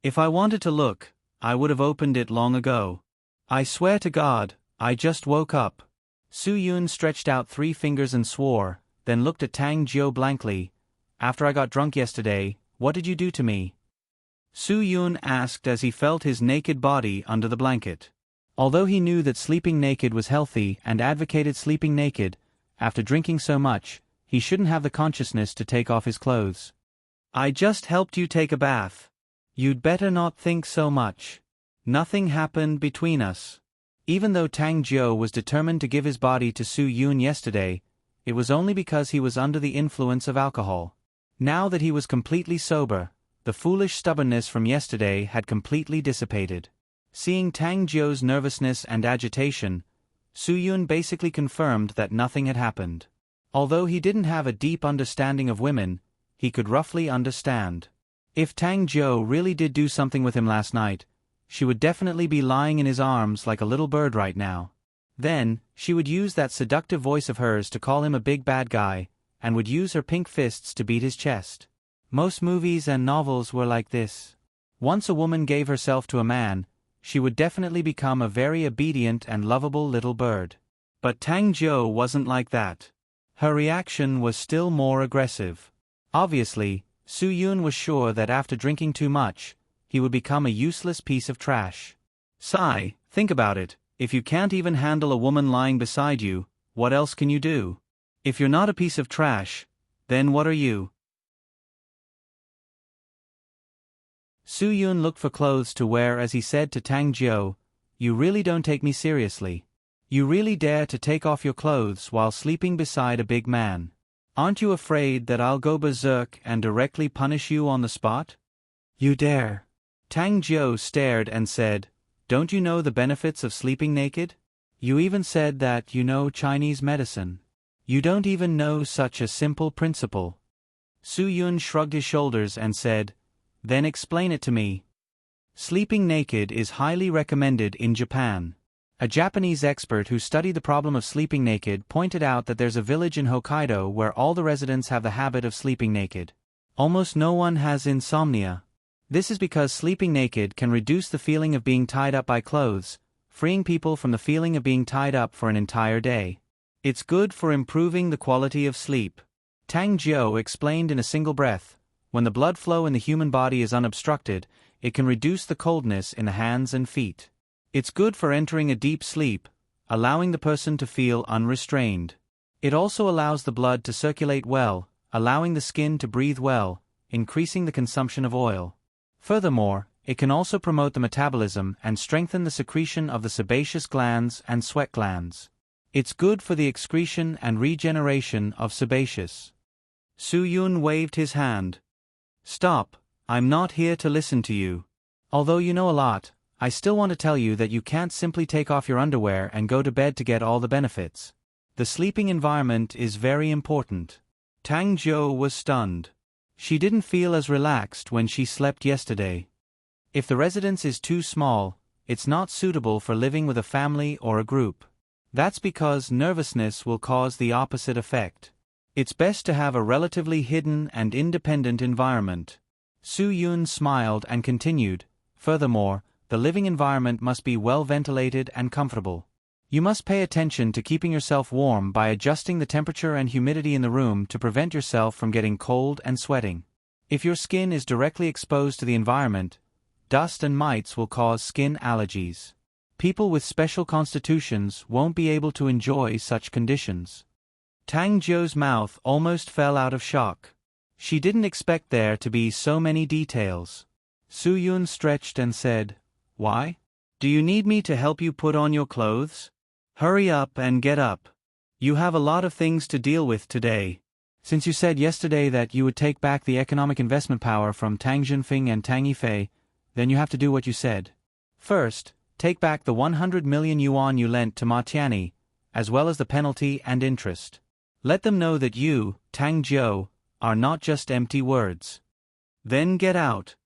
If I wanted to look, I would have opened it long ago. I swear to God, I just woke up." Su Yun stretched out 3 fingers and swore, then looked at Tang Jiu blankly. "After I got drunk yesterday, what did you do to me?" Su Yun asked as he felt his naked body under the blanket. Although he knew that sleeping naked was healthy and advocated sleeping naked, after drinking so much, he shouldn't have the consciousness to take off his clothes. "I just helped you take a bath. You'd better not think so much. Nothing happened between us." Even though Tang Jiu was determined to give his body to Su Yun yesterday, it was only because he was under the influence of alcohol. Now that he was completely sober, the foolish stubbornness from yesterday had completely dissipated. Seeing Tang Jiu's nervousness and agitation, Su Yun basically confirmed that nothing had happened. Although he didn't have a deep understanding of women, he could roughly understand. If Tang Jiu really did do something with him last night, she would definitely be lying in his arms like a little bird right now. Then, she would use that seductive voice of hers to call him a big bad guy, and would use her pink fists to beat his chest. Most movies and novels were like this. Once a woman gave herself to a man, she would definitely become a very obedient and lovable little bird. But Tang Jiu wasn't like that. Her reaction was still more aggressive. Obviously, Su Yun was sure that after drinking too much, he would become a useless piece of trash. Sigh, think about it, if you can't even handle a woman lying beside you, what else can you do? If you're not a piece of trash, then what are you? Su Yun looked for clothes to wear as he said to Tang Jiao, "You really don't take me seriously. You really dare to take off your clothes while sleeping beside a big man. Aren't you afraid that I'll go berserk and directly punish you on the spot?" "You dare?" Tang Jiao stared and said, "Don't you know the benefits of sleeping naked? You even said that you know Chinese medicine. You don't even know such a simple principle." Su Yun shrugged his shoulders and said, "Then explain it to me." Sleeping naked is highly recommended in Japan. A Japanese expert who studied the problem of sleeping naked pointed out that there's a village in Hokkaido where all the residents have the habit of sleeping naked. Almost no one has insomnia. This is because sleeping naked can reduce the feeling of being tied up by clothes, freeing people from the feeling of being tied up for an entire day. It's good for improving the quality of sleep. Tang Jiao explained in a single breath, when the blood flow in the human body is unobstructed, it can reduce the coldness in the hands and feet. It's good for entering a deep sleep, allowing the person to feel unrestrained. It also allows the blood to circulate well, allowing the skin to breathe well, increasing the consumption of oil. Furthermore, it can also promote the metabolism and strengthen the secretion of the sebaceous glands and sweat glands. It's good for the excretion and regeneration of sebaceous. Su Yun waved his hand. "Stop, I'm not here to listen to you. Although you know a lot, I still want to tell you that you can't simply take off your underwear and go to bed to get all the benefits. The sleeping environment is very important." Tang Jiao was stunned. She didn't feel as relaxed when she slept yesterday. If the residence is too small, it's not suitable for living with a family or a group. That's because nervousness will cause the opposite effect. It's best to have a relatively hidden and independent environment. Su Yun smiled and continued, "Furthermore, the living environment must be well ventilated and comfortable. You must pay attention to keeping yourself warm by adjusting the temperature and humidity in the room to prevent yourself from getting cold and sweating. If your skin is directly exposed to the environment, dust and mites will cause skin allergies. People with special constitutions won't be able to enjoy such conditions." Tang Jiao's mouth almost fell out of shock. She didn't expect there to be so many details. Su Yun stretched and said, "Why? Do you need me to help you put on your clothes? Hurry up and get up. You have a lot of things to deal with today. Since you said yesterday that you would take back the economic investment power from Tang Jinfeng and Tang Yifei, then you have to do what you said. First, take back the 100 million yuan you lent to Ma Tianyi, as well as the penalty and interest. Let them know that you, Tang Jiao, are not just empty words. Then get out."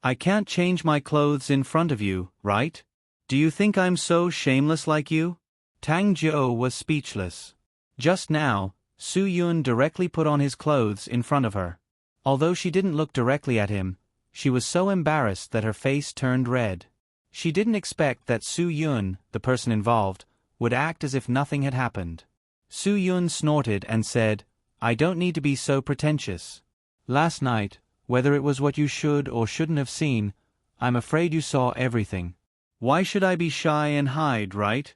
"I can't change my clothes in front of you, right? Do you think I'm so shameless like you?" Tang Jiao was speechless. Just now, Su Yun directly put on his clothes in front of her. Although she didn't look directly at him, she was so embarrassed that her face turned red. She didn't expect that Su Yun, the person involved, would act as if nothing had happened. Su Yun snorted and said, "I don't need to be so pretentious. Last night, whether it was what you should or shouldn't have seen, I'm afraid you saw everything. Why should I be shy and hide, right?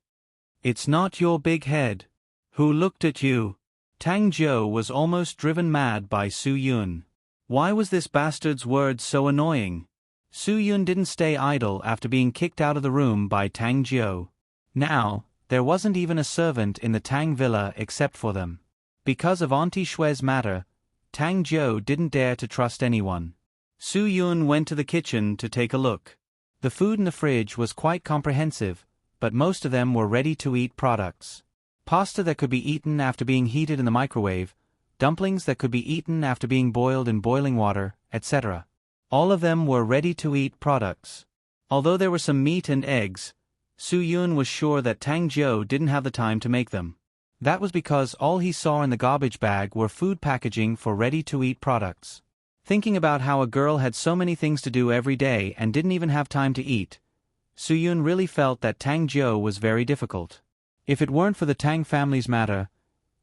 It's not your big head. Who looked at you?" Tang Jiao was almost driven mad by Su Yun. Why was this bastard's words so annoying? Su Yun didn't stay idle after being kicked out of the room by Tang Jiao. Now, there wasn't even a servant in the Tang villa except for them. Because of Auntie Shue's matter, Tang Jiao didn't dare to trust anyone. Su Yun went to the kitchen to take a look. The food in the fridge was quite comprehensive, but most of them were ready-to-eat products. Pasta that could be eaten after being heated in the microwave, dumplings that could be eaten after being boiled in boiling water, etc. All of them were ready-to-eat products. Although there were some meat and eggs, Su Yun was sure that Tang Jiao didn't have the time to make them. That was because all he saw in the garbage bag were food packaging for ready-to-eat products. Thinking about how a girl had so many things to do every day and didn't even have time to eat, Su Yun really felt that Tang Jiao was very difficult. If it weren't for the Tang family's matter,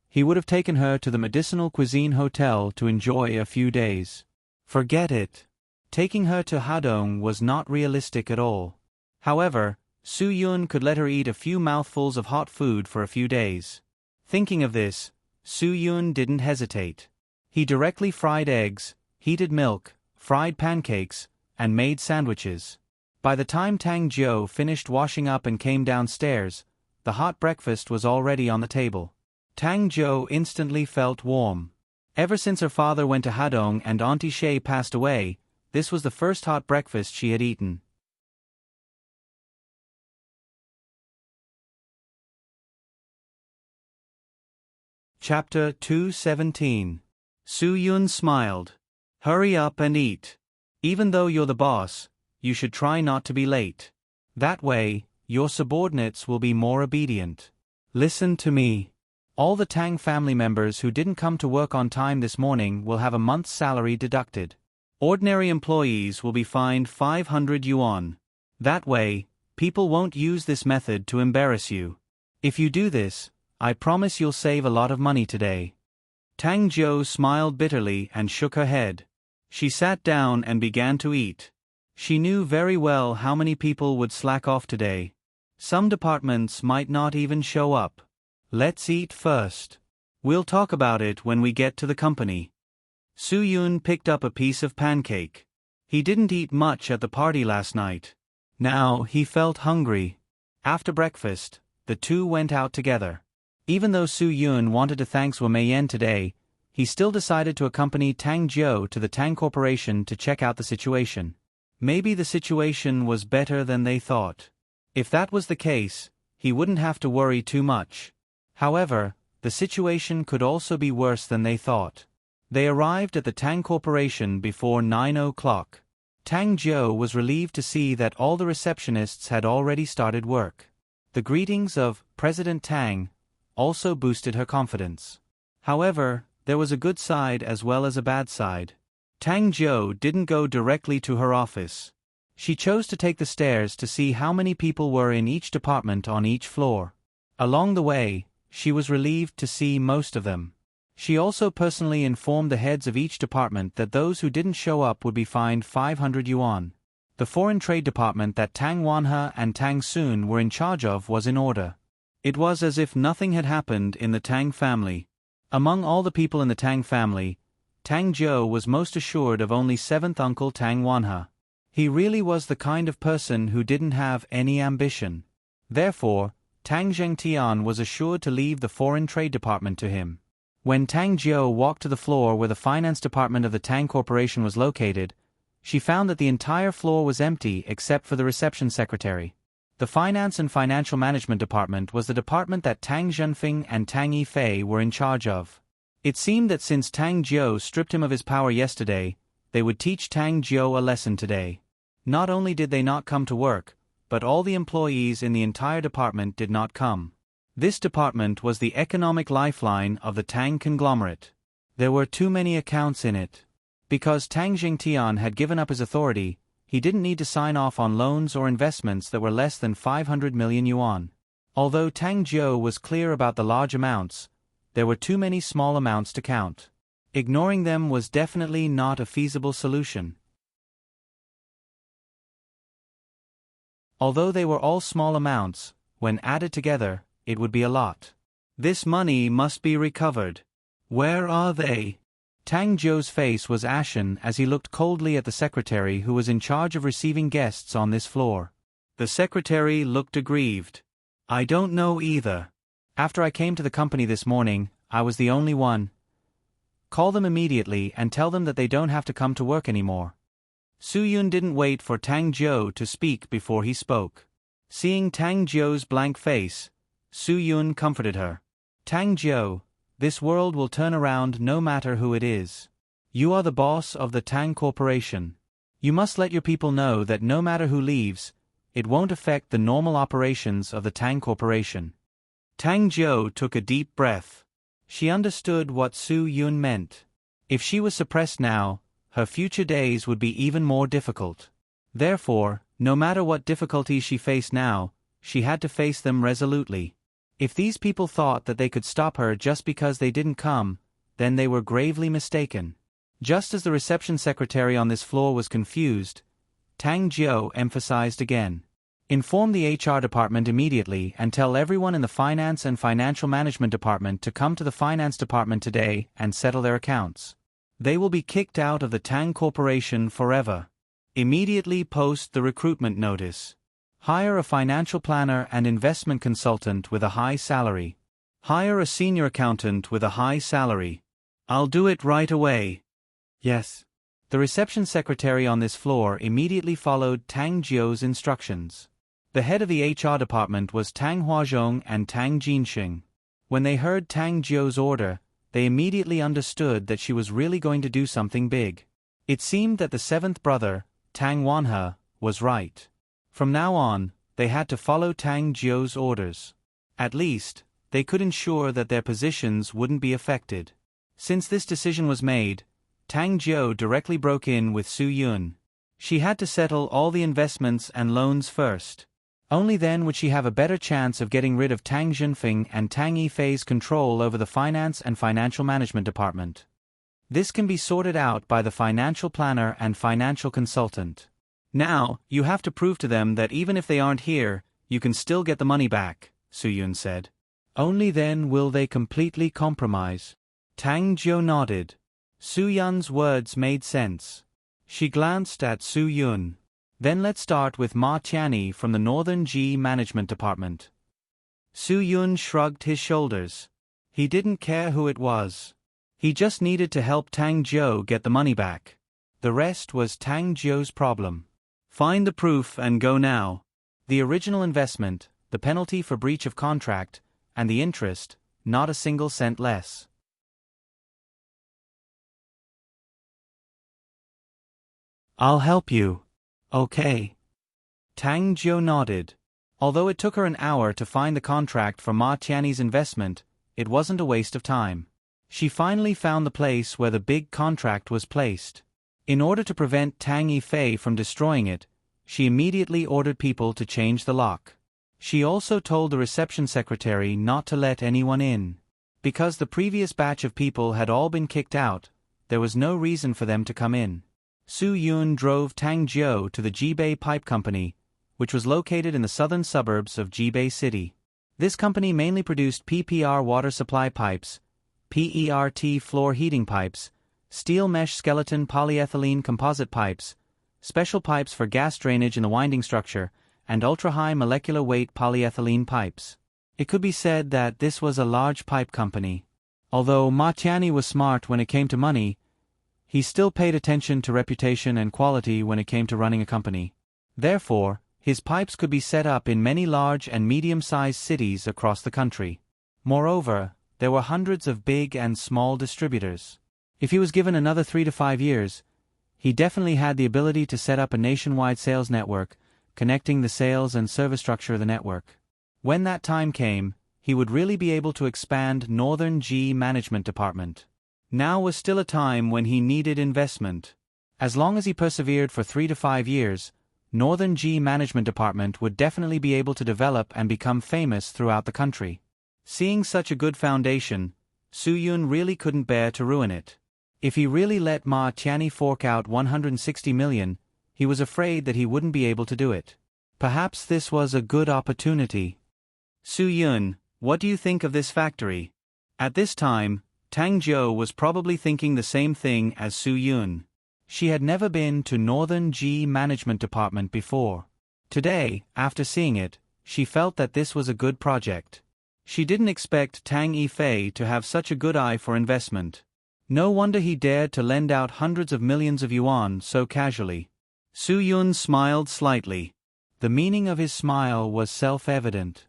he would have taken her to the Medicinal Cuisine Hotel to enjoy a few days. Forget it. Taking her to Hadong was not realistic at all. However, Su Yun could let her eat a few mouthfuls of hot food for a few days. Thinking of this, Su Yun didn't hesitate. He directly fried eggs, heated milk, fried pancakes, and made sandwiches. By the time Tang Jiu finished washing up and came downstairs, the hot breakfast was already on the table. Tang Jiu instantly felt warm. Ever since her father went to Hadong and Auntie Shay passed away, this was the first hot breakfast she had eaten. Chapter 217. Su Yun smiled. Hurry up and eat. Even though you're the boss, you should try not to be late. That way, your subordinates will be more obedient. Listen to me. All the Tang family members who didn't come to work on time this morning will have a month's salary deducted. Ordinary employees will be fined 500 yuan. That way, people won't use this method to embarrass you. If you do this, I promise you'll save a lot of money today. Tang Jiu smiled bitterly and shook her head. She sat down and began to eat. She knew very well how many people would slack off today. Some departments might not even show up. Let's eat first. We'll talk about it when we get to the company. Su Yun picked up a piece of pancake. He didn't eat much at the party last night. Now he felt hungry. After breakfast, the two went out together. Even though Su Yun wanted to thank Wei Meiyan today, he still decided to accompany Tang Jiu to the Tang Corporation to check out the situation. Maybe the situation was better than they thought. If that was the case, he wouldn't have to worry too much. However, the situation could also be worse than they thought. They arrived at the Tang Corporation before 9 o'clock. Tang Jiu was relieved to see that all the receptionists had already started work. The greetings of President Tang also boosted her confidence. However, there was a good side as well as a bad side. Tang Jiu didn't go directly to her office. She chose to take the stairs to see how many people were in each department on each floor. Along the way, she was relieved to see most of them. She also personally informed the heads of each department that those who didn't show up would be fined 500 yuan. The foreign trade department that Tang Wanhe and Tang Sun were in charge of was in order. It was as if nothing had happened in the Tang family. Among all the people in the Tang family, Tang Jiu was most assured of only seventh uncle Tang Wanhe. He really was the kind of person who didn't have any ambition. Therefore, Tang Zhengtian was assured to leave the foreign trade department to him. When Tang Jiu walked to the floor where the finance department of the Tang Corporation was located, she found that the entire floor was empty except for the reception secretary. The Finance and Financial Management Department was the department that Tang Zhenfeng and Tang Yifei were in charge of. It seemed that since Tang Jiu stripped him of his power yesterday, they would teach Tang Jiu a lesson today. Not only did they not come to work, but all the employees in the entire department did not come. This department was the economic lifeline of the Tang conglomerate. There were too many accounts in it. Because Tang Zhengtian had given up his authority, he didn't need to sign off on loans or investments that were less than 500 million yuan. Although Tang Jiu was clear about the large amounts, there were too many small amounts to count. Ignoring them was definitely not a feasible solution. Although they were all small amounts, when added together, it would be a lot. This money must be recovered. Where are they? Tang Jiu's face was ashen as he looked coldly at the secretary who was in charge of receiving guests on this floor. The secretary looked aggrieved. I don't know either. After I came to the company this morning, I was the only one. Call them immediately and tell them that they don't have to come to work anymore. Su Yun didn't wait for Tang Jiu to speak before he spoke. Seeing Tang Jiu's blank face, Su Yun comforted her. Tang Jiu, this world will turn around no matter who it is. You are the boss of the Tang Corporation. You must let your people know that no matter who leaves, it won't affect the normal operations of the Tang Corporation. Tang Jiu took a deep breath. She understood what Su Yun meant. If she was suppressed now, her future days would be even more difficult. Therefore, no matter what difficulties she faced now, she had to face them resolutely. If these people thought that they could stop her just because they didn't come, then they were gravely mistaken. Just as the reception secretary on this floor was confused, Tang Jiu emphasized again. Inform the HR department immediately and tell everyone in the finance and financial management department to come to the finance department today and settle their accounts. They will be kicked out of the Tang Corporation forever. Immediately post the recruitment notice. Hire a financial planner and investment consultant with a high salary. Hire a senior accountant with a high salary. I'll do it right away. Yes. The reception secretary on this floor immediately followed Tang Jiu's instructions. The head of the HR department was Tang Huazhong and Tang Jinxing. When they heard Tang Jiu's order, they immediately understood that she was really going to do something big. It seemed that the seventh brother, Tang Wanhe, was right. From now on, they had to follow Tang Jiu's orders. At least, they could ensure that their positions wouldn't be affected. Since this decision was made, Tang Jiu directly broke in with Su Yun. She had to settle all the investments and loans first. Only then would she have a better chance of getting rid of Tang Zhenfeng and Tang Yifei's control over the finance and financial management department. This can be sorted out by the financial planner and financial consultant. Now, you have to prove to them that even if they aren't here, you can still get the money back, Su Yun said. Only then will they completely compromise. Tang Jiu nodded. Su Yun's words made sense. She glanced at Su Yun. Then let's start with Ma Tianyi from the Northern G Management Department. Su Yun shrugged his shoulders. He didn't care who it was. He just needed to help Tang Jiu get the money back. The rest was Tang Jiu's problem. Find the proof and go now. The original investment, the penalty for breach of contract, and the interest, not a single cent less. I'll help you. Okay. Tang Jiu nodded. Although it took her an hour to find the contract for Ma Tianyi's investment, it wasn't a waste of time. She finally found the place where the big contract was placed. In order to prevent Tang Yifei from destroying it, she immediately ordered people to change the lock. She also told the reception secretary not to let anyone in. Because the previous batch of people had all been kicked out, there was no reason for them to come in. Su Yun drove Tang Jiu to the Jibei Pipe Company, which was located in the southern suburbs of Jibei City. This company mainly produced PPR water supply pipes, PERT floor heating pipes, steel mesh skeleton polyethylene composite pipes, special pipes for gas drainage in the winding structure, and ultra-high molecular weight polyethylene pipes. It could be said that this was a large pipe company. Although Ma Tianyi was smart when it came to money, he still paid attention to reputation and quality when it came to running a company. Therefore, his pipes could be set up in many large and medium-sized cities across the country. Moreover, there were hundreds of big and small distributors. If he was given another 3 to 5 years, he definitely had the ability to set up a nationwide sales network, connecting the sales and service structure of the network. When that time came, he would really be able to expand Northern G Management Department. Now was still a time when he needed investment. As long as he persevered for 3 to 5 years, Northern G Management Department would definitely be able to develop and become famous throughout the country. Seeing such a good foundation, Su Yun really couldn't bear to ruin it. If he really let Ma Tianyi fork out 160 million, he was afraid that he wouldn't be able to do it. Perhaps this was a good opportunity. Su Yun, what do you think of this factory? At this time, Tang Jiu was probably thinking the same thing as Su Yun. She had never been to Northern G Management Department before. Today, after seeing it, she felt that this was a good project. She didn't expect Tang Yifei to have such a good eye for investment. No wonder he dared to lend out hundreds of millions of yuan so casually. Su Yun smiled slightly. The meaning of his smile was self-evident.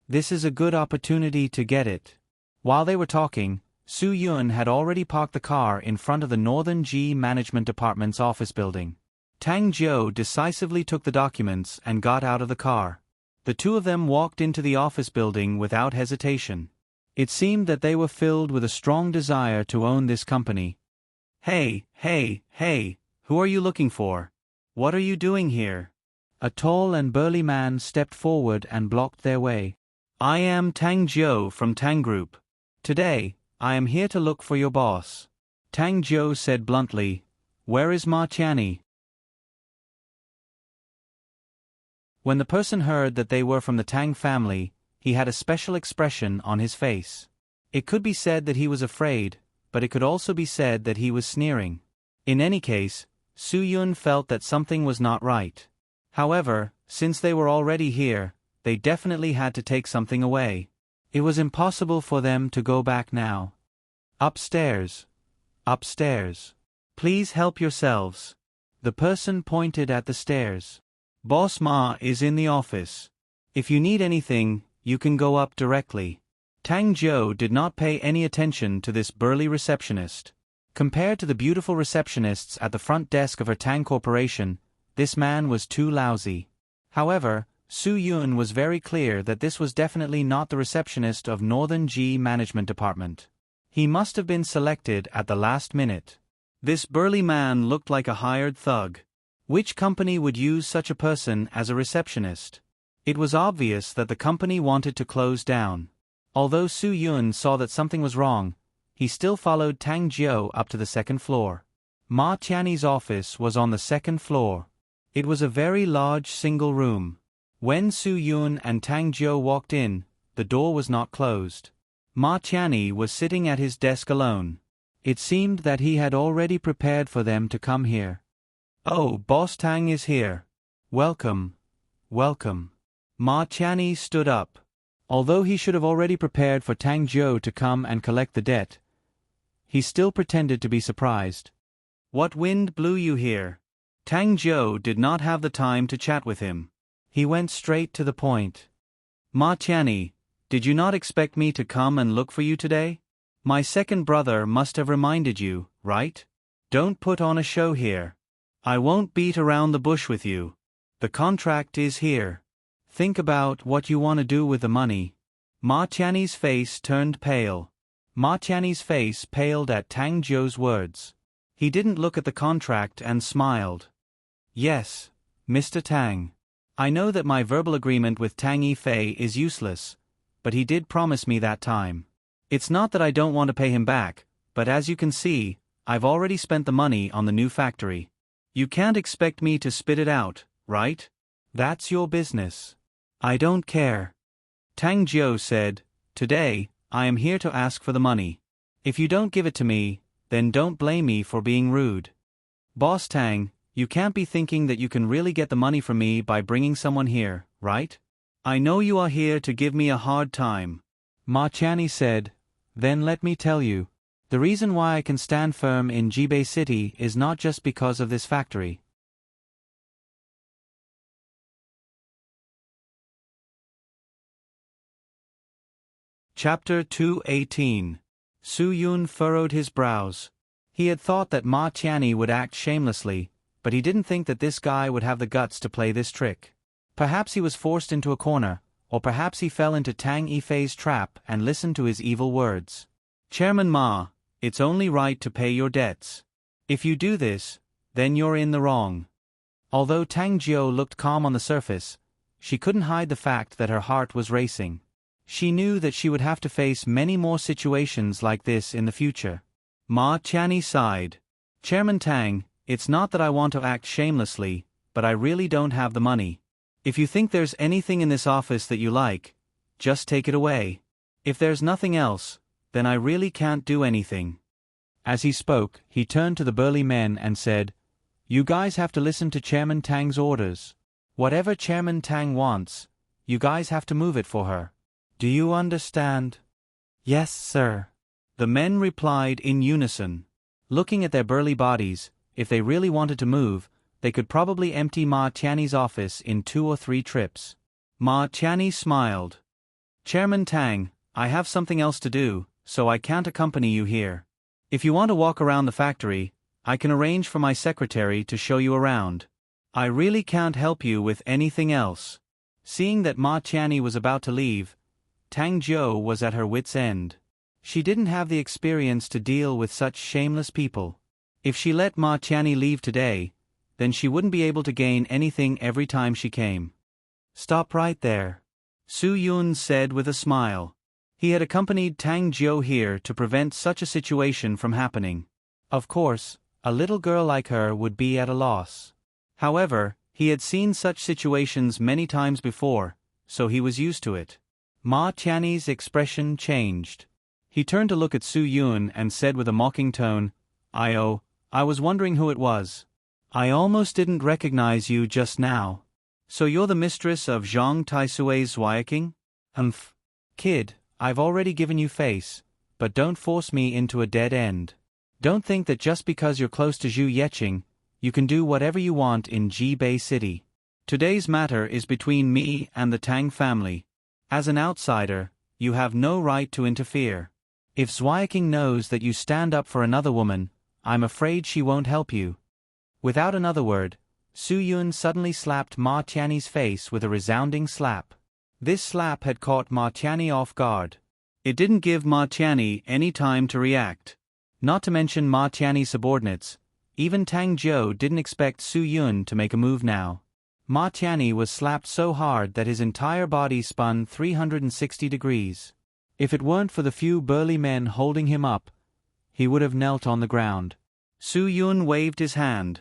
This is a good opportunity to get it. While they were talking, Su Yun had already parked the car in front of the Northern G Management Department's office building. Tang Jiu decisively took the documents and got out of the car. The two of them walked into the office building without hesitation. It seemed that they were filled with a strong desire to own this company. Hey, who are you looking for? What are you doing here? A tall and burly man stepped forward and blocked their way. I am Tang Jiu from Tang Group. Today, I am here to look for your boss. Tang Jiu said bluntly, "Where is Ma Qianni?" When the person heard that they were from the Tang family, he had a special expression on his face. It could be said that he was afraid, but it could also be said that he was sneering. In any case, Su Yun felt that something was not right. However, since they were already here, they definitely had to take something away. It was impossible for them to go back now. "Upstairs. Upstairs. Please help yourselves." The person pointed at the stairs. "Boss Ma is in the office. If you need anything, you can go up directly." Tang Jiu did not pay any attention to this burly receptionist. Compared to the beautiful receptionists at the front desk of her Tang Corporation, this man was too lousy. However, Su Yun was very clear that this was definitely not the receptionist of Northern G Management Department. He must have been selected at the last minute. This burly man looked like a hired thug. Which company would use such a person as a receptionist? It was obvious that the company wanted to close down. Although Su Yun saw that something was wrong, he still followed Tang Jiu up to the second floor. Ma Qianni's office was on the second floor. It was a very large single room. When Su Yun and Tang Jiu walked in, the door was not closed. Ma Qianni was sitting at his desk alone. It seemed that he had already prepared for them to come here. "Oh, Boss Tang is here. Welcome. Welcome." Ma Qianni stood up. Although he should have already prepared for Tang Jiu to come and collect the debt, he still pretended to be surprised. "What wind blew you here?" Tang Jiu did not have the time to chat with him. He went straight to the point. "Ma Qianni, did you not expect me to come and look for you today? My second brother must have reminded you, right? Don't put on a show here. I won't beat around the bush with you. The contract is here. Think about what you want to do with the money." Ma Qianni's face turned pale. Ma Qianni's face paled at Tang Jiu's words. He didn't look at the contract and smiled. "Yes, Mr. Tang. I know that my verbal agreement with Tang Yifei is useless, but he did promise me that time. It's not that I don't want to pay him back, but as you can see, I've already spent the money on the new factory. You can't expect me to spit it out, right? That's your business. I don't care." Tang Jiu said, "Today, I am here to ask for the money. If you don't give it to me, then don't blame me for being rude. Boss Tang, you can't be thinking that you can really get the money from me by bringing someone here, right? I know you are here to give me a hard time." Ma Qianni said, "Then let me tell you. The reason why I can stand firm in Jibei City is not just because of this factory. Chapter 218. Su Yun furrowed his brows. He had thought that Ma Qianni would act shamelessly, but he didn't think that this guy would have the guts to play this trick. Perhaps he was forced into a corner, or perhaps he fell into Tang Yifei's trap and listened to his evil words. "Chairman Ma, it's only right to pay your debts. If you do this, then you're in the wrong." Although Tang Jiu looked calm on the surface, she couldn't hide the fact that her heart was racing. She knew that she would have to face many more situations like this in the future. Ma Qianni sighed. "Chairman Tang, it's not that I want to act shamelessly, but I really don't have the money. If you think there's anything in this office that you like, just take it away. If there's nothing else, then I really can't do anything." As he spoke, he turned to the burly men and said, "You guys have to listen to Chairman Tang's orders. Whatever Chairman Tang wants, you guys have to move it for her. Do you understand?" "Yes, sir," the men replied in unison. Looking at their burly bodies, if they really wanted to move, they could probably empty Ma Qianni's office in 2 or 3 trips. Ma Qianni smiled. "Chairman Tang, I have something else to do, so I can't accompany you here. If you want to walk around the factory, I can arrange for my secretary to show you around. I really can't help you with anything else." Seeing that Ma Qianni was about to leave, Tang Jiu was at her wits' end. She didn't have the experience to deal with such shameless people. If she let Ma Qianni leave today, then she wouldn't be able to gain anything every time she came. "Stop right there," Su Yun said with a smile. He had accompanied Tang Jiu here to prevent such a situation from happening. Of course, a little girl like her would be at a loss. However, he had seen such situations many times before, so he was used to it. Ma Tianyi's expression changed. He turned to look at Su Yun and said with a mocking tone, I was wondering who it was. I almost didn't recognize you just now. So you're the mistress of Zhang Taisui's Zhuayaking? Kid, I've already given you face, but don't force me into a dead end. Don't think that just because you're close to Zhu Yeqing, you can do whatever you want in Jibei City. Today's matter is between me and the Tang family. As an outsider, you have no right to interfere. If Zhuayaking knows that you stand up for another woman, I'm afraid she won't help you. Without another word, Su Yun suddenly slapped Ma Tianyi's face with a resounding slap. This slap had caught Ma Tianyi off guard. It didn't give Ma Tianyi any time to react. Not to mention Ma Tianyi's subordinates, even Tang Jiu didn't expect Su Yun to make a move now. Ma Tianyi was slapped so hard that his entire body spun 360 degrees. If it weren't for the few burly men holding him up, he would have knelt on the ground. Su Yun waved his hand.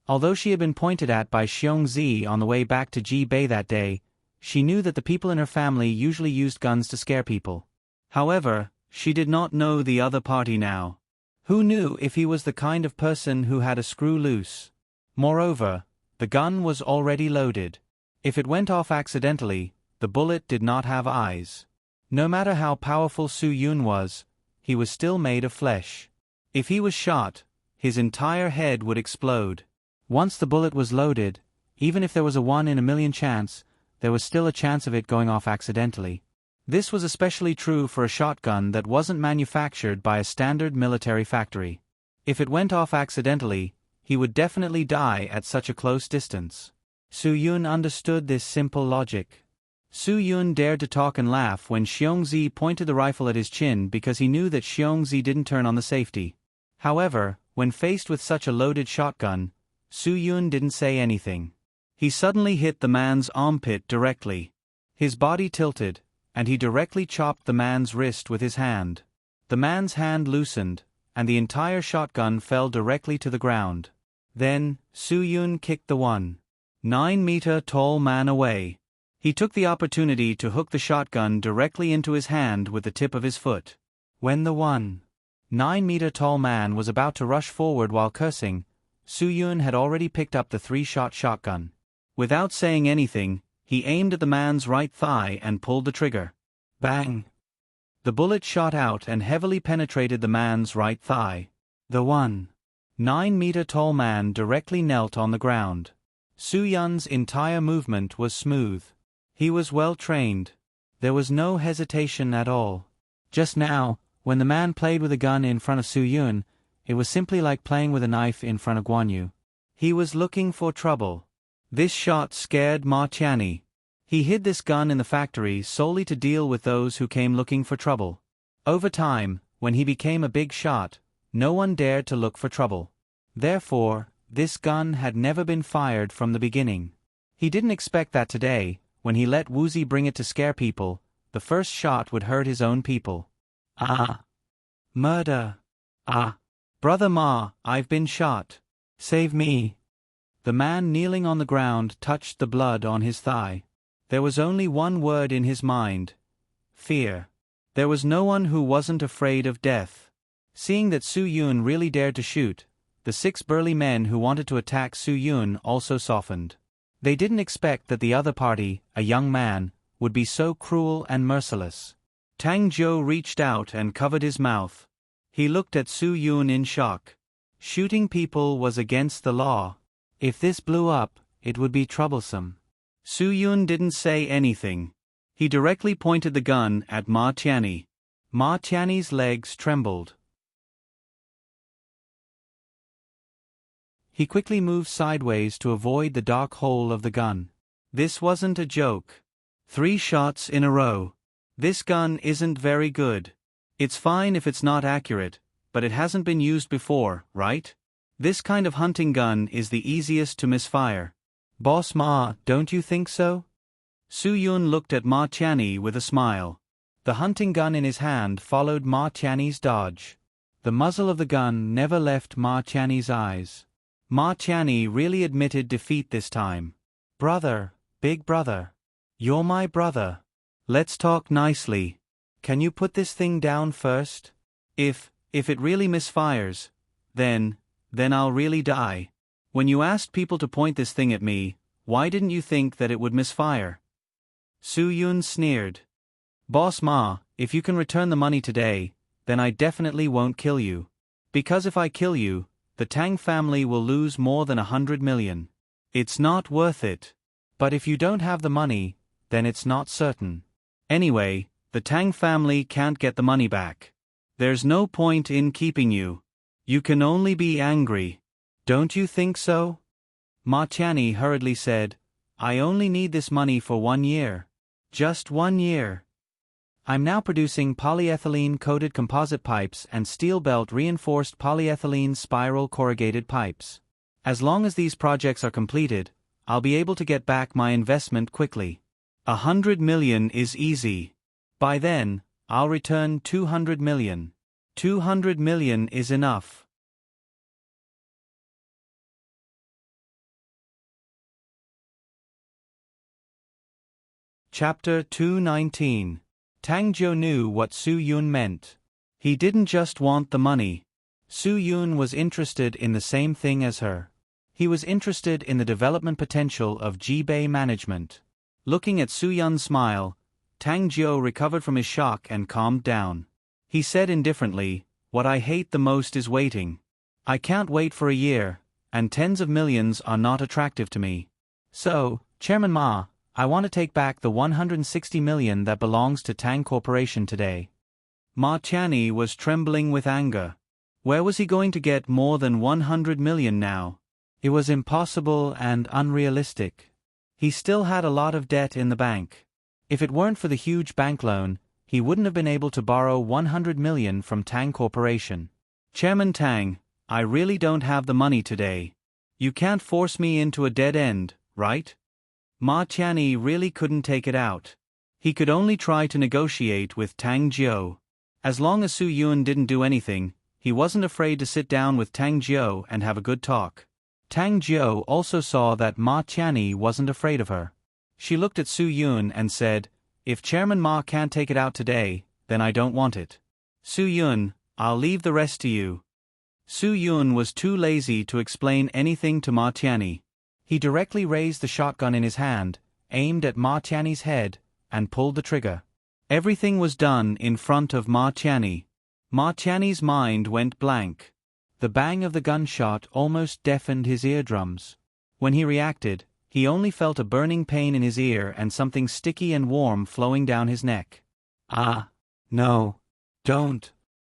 Although she had been pointed at by Xiongzi on the way back to Jibei that day, she knew that the people in her family usually used guns to scare people. However, she did not know the other party now. Who knew if he was the kind of person who had a screw loose? Moreover, the gun was already loaded. If it went off accidentally, the bullet did not have eyes. No matter how powerful Su Yun was, he was still made of flesh. If he was shot, his entire head would explode. Once the bullet was loaded, even if there was a 1 in a million chance, there was still a chance of it going off accidentally. This was especially true for a shotgun that wasn't manufactured by a standard military factory. If it went off accidentally, he would definitely die at such a close distance. Su Yun understood this simple logic. Su Yun dared to talk and laugh when Xiongzi pointed the rifle at his chin because he knew that Xiongzi didn't turn on the safety. However, when faced with such a loaded shotgun, Su Yun didn't say anything. He suddenly hit the man's armpit directly. His body tilted, and he directly chopped the man's wrist with his hand. The man's hand loosened, and the entire shotgun fell directly to the ground. Then, Su Yun kicked the 1.9 tall man away. He took the opportunity to hook the shotgun directly into his hand with the tip of his foot. When the 1.9 tall man was about to rush forward while cursing, Su Yun had already picked up the 3-shot shotgun. Without saying anything, he aimed at the man's right thigh and pulled the trigger. Bang! The bullet shot out and heavily penetrated the man's right thigh. The 1.9 tall man directly knelt on the ground. Su Yun's entire movement was smooth. He was well trained. There was no hesitation at all. Just now, when the man played with a gun in front of Su Yun, it was simply like playing with a knife in front of Guan Yu. He was looking for trouble. This shot scared Ma Tianyi. He hid this gun in the factory solely to deal with those who came looking for trouble. Over time, when he became a big shot, no one dared to look for trouble. Therefore, this gun had never been fired from the beginning. He didn't expect that today, when he let Wuzi bring it to scare people, the first shot would hurt his own people. Ah! Murder! Ah! Brother Ma, I've been shot. Save me. The man kneeling on the ground touched the blood on his thigh. There was only one word in his mind: fear. There was no one who wasn't afraid of death. Seeing that Su Yun really dared to shoot, the 6 burly men who wanted to attack Su Yun also softened. They didn't expect that the other party, a young man, would be so cruel and merciless. Tang Jiu reached out and covered his mouth. He looked at Su Yun in shock. Shooting people was against the law. If this blew up, it would be troublesome. Su Yun didn't say anything. He directly pointed the gun at Ma Tianyi. Ma Tianyi's legs trembled. He quickly moved sideways to avoid the dark hole of the gun. This wasn't a joke. 3 shots in a row. This gun isn't very good. It's fine if it's not accurate, but it hasn't been used before, right? This kind of hunting gun is the easiest to misfire. Boss Ma, don't you think so? Su Yun looked at Ma Qianni with a smile. The hunting gun in his hand followed Ma Qianni's dodge. The muzzle of the gun never left Ma Qianni's eyes. Ma Qianni really admitted defeat this time. Brother, big brother. You're my brother. Let's talk nicely. Can you put this thing down first? If it really misfires, then I'll really die. When you asked people to point this thing at me, why didn't you think that it would misfire? Su Yun sneered. Boss Ma, if you can return the money today, then I definitely won't kill you. Because if I kill you, the Tang family will lose more than 100 million. It's not worth it. But if you don't have the money, then it's not certain. Anyway, the Tang family can't get the money back. There's no point in keeping you. You can only be angry. Don't you think so? Ma Qianni hurriedly said, I only need this money for 1 year. Just 1 year. I'm now producing polyethylene-coated composite pipes and steel belt reinforced polyethylene spiral corrugated pipes. As long as these projects are completed, I'll be able to get back my investment quickly. 100 million is easy. By then, I'll return 200 million. 200 million is enough. Chapter 219. Tang Jiu knew what Su Yun meant. He didn't just want the money. Su Yun was interested in the same thing as her. He was interested in the development potential of Jibei management. Looking at Su Yun's smile, Tang Jiu recovered from his shock and calmed down. He said indifferently, What I hate the most is waiting. I can't wait for a year, and tens of millions are not attractive to me. So, Chairman Ma, I want to take back the 160 million that belongs to Tang Corporation today. Ma Qianni was trembling with anger. Where was he going to get more than 100 million now? It was impossible and unrealistic. He still had a lot of debt in the bank. If it weren't for the huge bank loan, he wouldn't have been able to borrow 100 million from Tang Corporation. Chairman Tang, I really don't have the money today. You can't force me into a dead end, right? Ma Qianni really couldn't take it out. He could only try to negotiate with Tang Jiu. As long as Su Yun didn't do anything, he wasn't afraid to sit down with Tang Jiu and have a good talk. Tang Jiu also saw that Ma Qianni wasn't afraid of her. She looked at Su Yun and said, If Chairman Ma can't take it out today, then I don't want it. Su Yun, I'll leave the rest to you. Su Yun was too lazy to explain anything to Ma Qianni. He directly raised the shotgun in his hand, aimed at Ma Qianni's head, and pulled the trigger. Everything was done in front of Ma Qianni. Ma Qianni's mind went blank. The bang of the gunshot almost deafened his eardrums. When he reacted, he only felt a burning pain in his ear and something sticky and warm flowing down his neck. Ah, no, don't.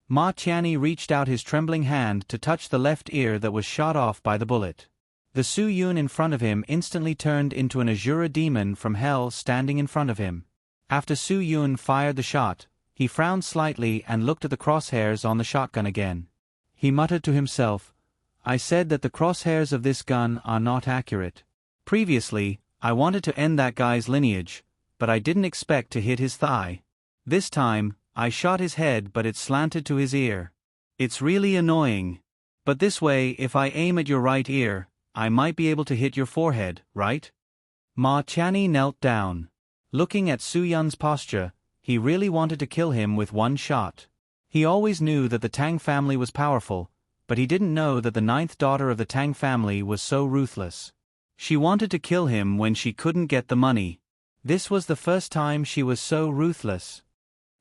Ma Qianni reached out his trembling hand to touch the left ear that was shot off by the bullet. The Su Yun in front of him instantly turned into an Azura demon from hell standing in front of him. After Su Yun fired the shot, he frowned slightly and looked at the crosshairs on the shotgun again. He muttered to himself, I said that the crosshairs of this gun are not accurate. Previously, I wanted to end that guy's lineage, but I didn't expect to hit his thigh. This time, I shot his head but it slanted to his ear. It's really annoying. But this way, if I aim at your right ear, I might be able to hit your forehead, right? Ma Qianni knelt down. Looking at Su Yun's posture, he really wanted to kill him with one shot. He always knew that the Tang family was powerful, but he didn't know that the 9th daughter of the Tang family was so ruthless. She wanted to kill him when she couldn't get the money. This was the first time she was so ruthless.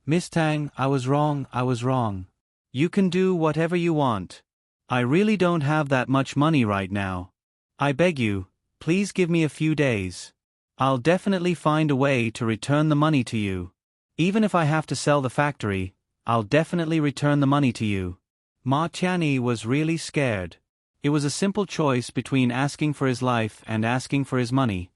Miss Tang, I was wrong. You can do whatever you want. I really don't have that much money right now. I beg you, please give me a few days. I'll definitely find a way to return the money to you. Even if I have to sell the factory, I'll definitely return the money to you. Ma Qianni was really scared. It was a simple choice between asking for his life and asking for his money.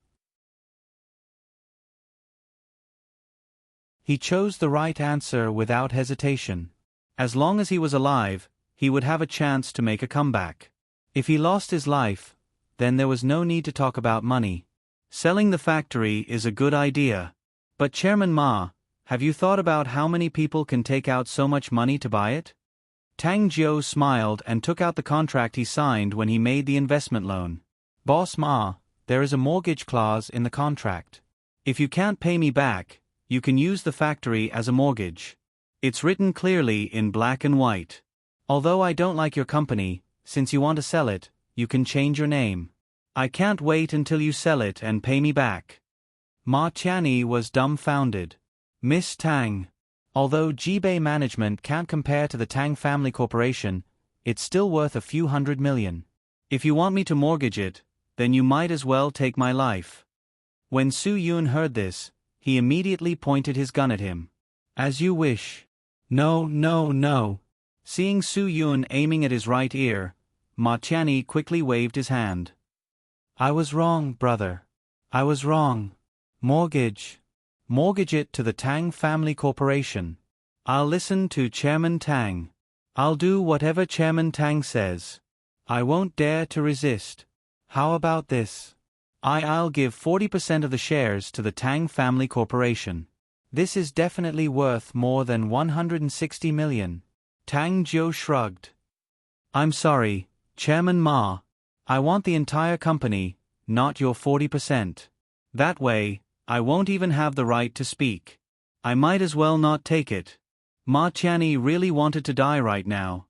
He chose the right answer without hesitation. As long as he was alive, he would have a chance to make a comeback. If he lost his life, then there was no need to talk about money. Selling the factory is a good idea. But Chairman Ma, have you thought about how many people can take out so much money to buy it? Tang Jiu smiled and took out the contract he signed when he made the investment loan. Boss Ma, there is a mortgage clause in the contract. If you can't pay me back, you can use the factory as a mortgage. It's written clearly in black and white. Although I don't like your company, since you want to sell it, you can change your name. I can't wait until you sell it and pay me back. Ma Qianni was dumbfounded. Miss Tang. Although Jibei management can't compare to the Tang Family Corporation, it's still worth a few $100 million. If you want me to mortgage it, then you might as well take my life. When Su Yun heard this, he immediately pointed his gun at him. As you wish. No, no, no. Seeing Su Yun aiming at his right ear, Ma Qianni quickly waved his hand. I was wrong, brother. I was wrong. Mortgage. Mortgage it to the Tang Family Corporation. I'll listen to Chairman Tang. I'll do whatever Chairman Tang says. I won't dare to resist. How about this? I'll give 40% of the shares to the Tang Family Corporation. This is definitely worth more than 160 million. Tang Jiu shrugged. I'm sorry, Chairman Ma. I want the entire company, not your 40%. That way, I won't even have the right to speak. I might as well not take it. Ma Qianni really wanted to die right now.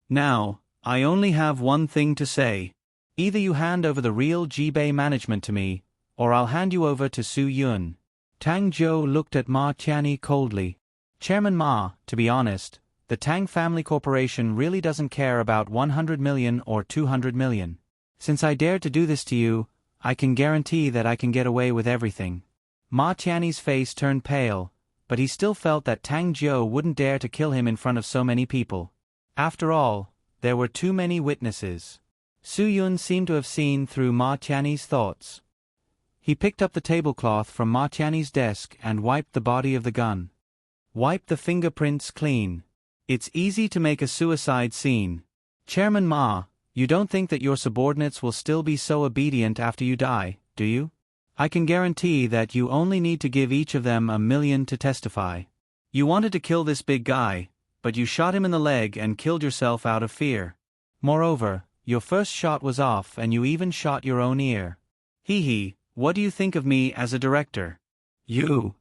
Now, I only have one thing to say. Either you hand over the real Jibei management to me, or I'll hand you over to Su Yun. Tang Jiu looked at Ma Qianni coldly. Chairman Ma, to be honest, the Tang Family Corporation really doesn't care about 100 million or 200 million. Since I dared to do this to you, I can guarantee that I can get away with everything. Ma Qianni's face turned pale, but he still felt that Tang Jiu wouldn't dare to kill him in front of so many people. After all, there were too many witnesses. Su Yun seemed to have seen through Ma Qianni's thoughts. He picked up the tablecloth from Ma Qianni's desk and wiped the body of the gun. Wipe the fingerprints clean. It's easy to make a suicide scene. Chairman Ma, you don't think that your subordinates will still be so obedient after you die, do you? I can guarantee that you only need to give each of them $1 million to testify. You wanted to kill this big guy, but you shot him in the leg and killed yourself out of fear. Moreover, your first shot was off and you even shot your own ear. Hee, what do you think of me as a director? You.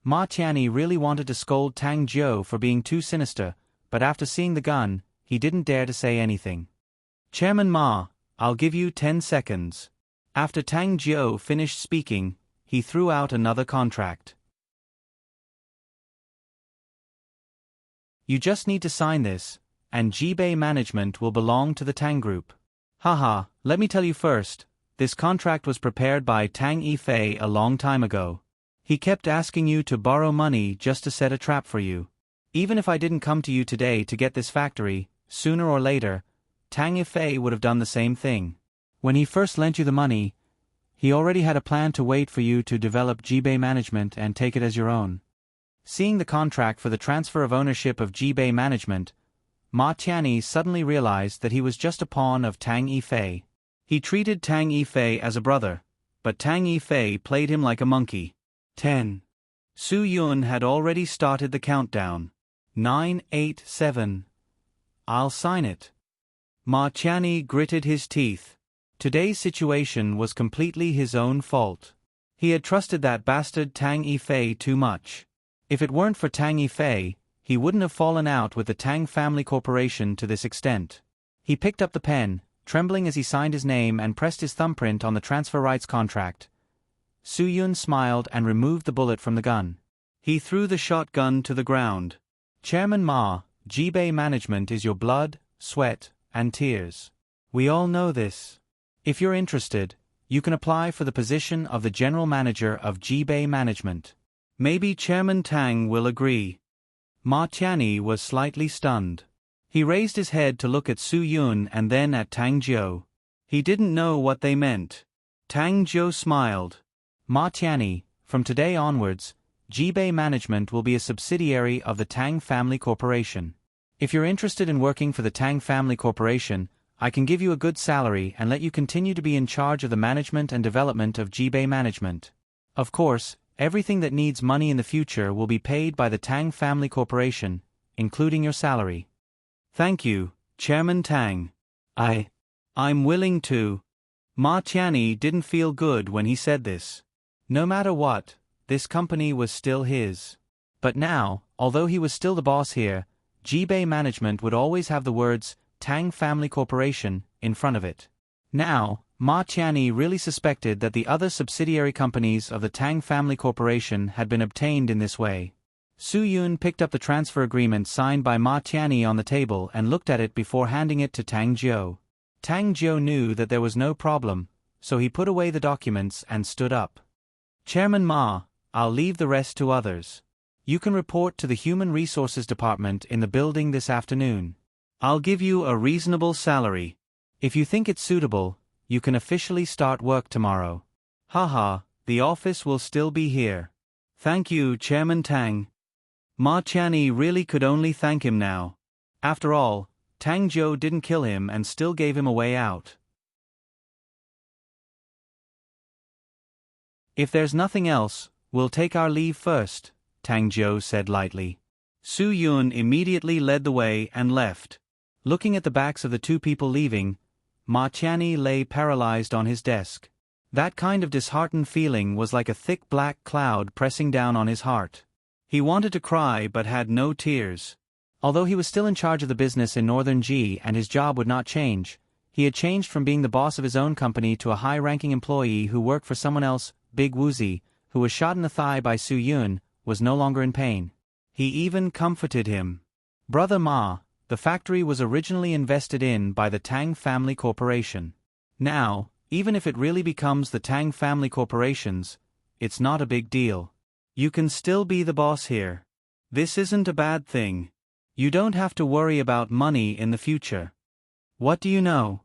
Ma Qianni really wanted to scold Tang Jiu for being too sinister, but after seeing the gun, he didn't dare to say anything. Chairman Ma, I'll give you 10 seconds. After Tang Jiu finished speaking, he threw out another contract. You just need to sign this, and Jibei management will belong to the Tang Group. Haha, let me tell you first, this contract was prepared by Tang Yifei a long time ago. He kept asking you to borrow money just to set a trap for you. Even if I didn't come to you today to get this factory, sooner or later, Tang Yifei would have done the same thing. When he first lent you the money, he already had a plan to wait for you to develop Jibei management and take it as your own. Seeing the contract for the transfer of ownership of Jibei management, Ma Qianni suddenly realized that he was just a pawn of Tang Yifei. He treated Tang Yifei as a brother, but Tang Yifei played him like a monkey. 10. Su Yun had already started the countdown. 9, 8, 7. I'll sign it. Ma Qianni gritted his teeth. Today's situation was completely his own fault. He had trusted that bastard Tang Yifei too much. If it weren't for Tang Yifei, he wouldn't have fallen out with the Tang Family Corporation to this extent. He picked up the pen, trembling as he signed his name and pressed his thumbprint on the transfer rights contract. Su Yun smiled and removed the bullet from the gun. He threw the shotgun to the ground. Chairman Ma, Jibei management is your blood, sweat, and tears. We all know this. If you're interested, you can apply for the position of the general manager of Jibei management. Maybe Chairman Tang will agree. Ma Qianni was slightly stunned. He raised his head to look at Su Yun and then at Tang Jiu. He didn't know what they meant. Tang Jiu smiled. Ma Qianni, from today onwards, Jibei management will be a subsidiary of the Tang Family Corporation. If you're interested in working for the Tang Family Corporation, I can give you a good salary and let you continue to be in charge of the management and development of Jibei Management. Of course, everything that needs money in the future will be paid by the Tang Family Corporation, including your salary. Thank you, Chairman Tang. I'm willing to. Ma Tianyi didn't feel good when he said this. No matter what, this company was still his. But now, although he was still the boss here, Jibei Management would always have the words Tang Family Corporation in front of it. Now, Ma Tianyi really suspected that the other subsidiary companies of the Tang Family Corporation had been obtained in this way. Su Yun picked up the transfer agreement signed by Ma Tianyi on the table and looked at it before handing it to Tang Jiu. Tang Jiu knew that there was no problem, so he put away the documents and stood up. Chairman Ma, I'll leave the rest to others. You can report to the Human Resources Department in the building this afternoon. I'll give you a reasonable salary. If you think it's suitable, you can officially start work tomorrow. Haha, the office will still be here. Thank you, Chairman Tang. Ma Tianyi really could only thank him now. After all, Tang Jiu didn't kill him and still gave him a way out. If there's nothing else, we'll take our leave first, Tang Jiu said lightly. Su Yun immediately led the way and left. Looking at the backs of the two people leaving, Ma Tianyi lay paralyzed on his desk. That kind of disheartened feeling was like a thick black cloud pressing down on his heart. He wanted to cry but had no tears. Although he was still in charge of the business in Northern Ji and his job would not change, he had changed from being the boss of his own company to a high-ranking employee who worked for someone else. Big Wuzi, who was shot in the thigh by Su Yun, was no longer in pain. He even comforted him. Brother Ma, the factory was originally invested in by the Tang Family Corporation. Now, even if it really becomes the Tang Family Corporation's, it's not a big deal. You can still be the boss here. This isn't a bad thing. You don't have to worry about money in the future. What do you know?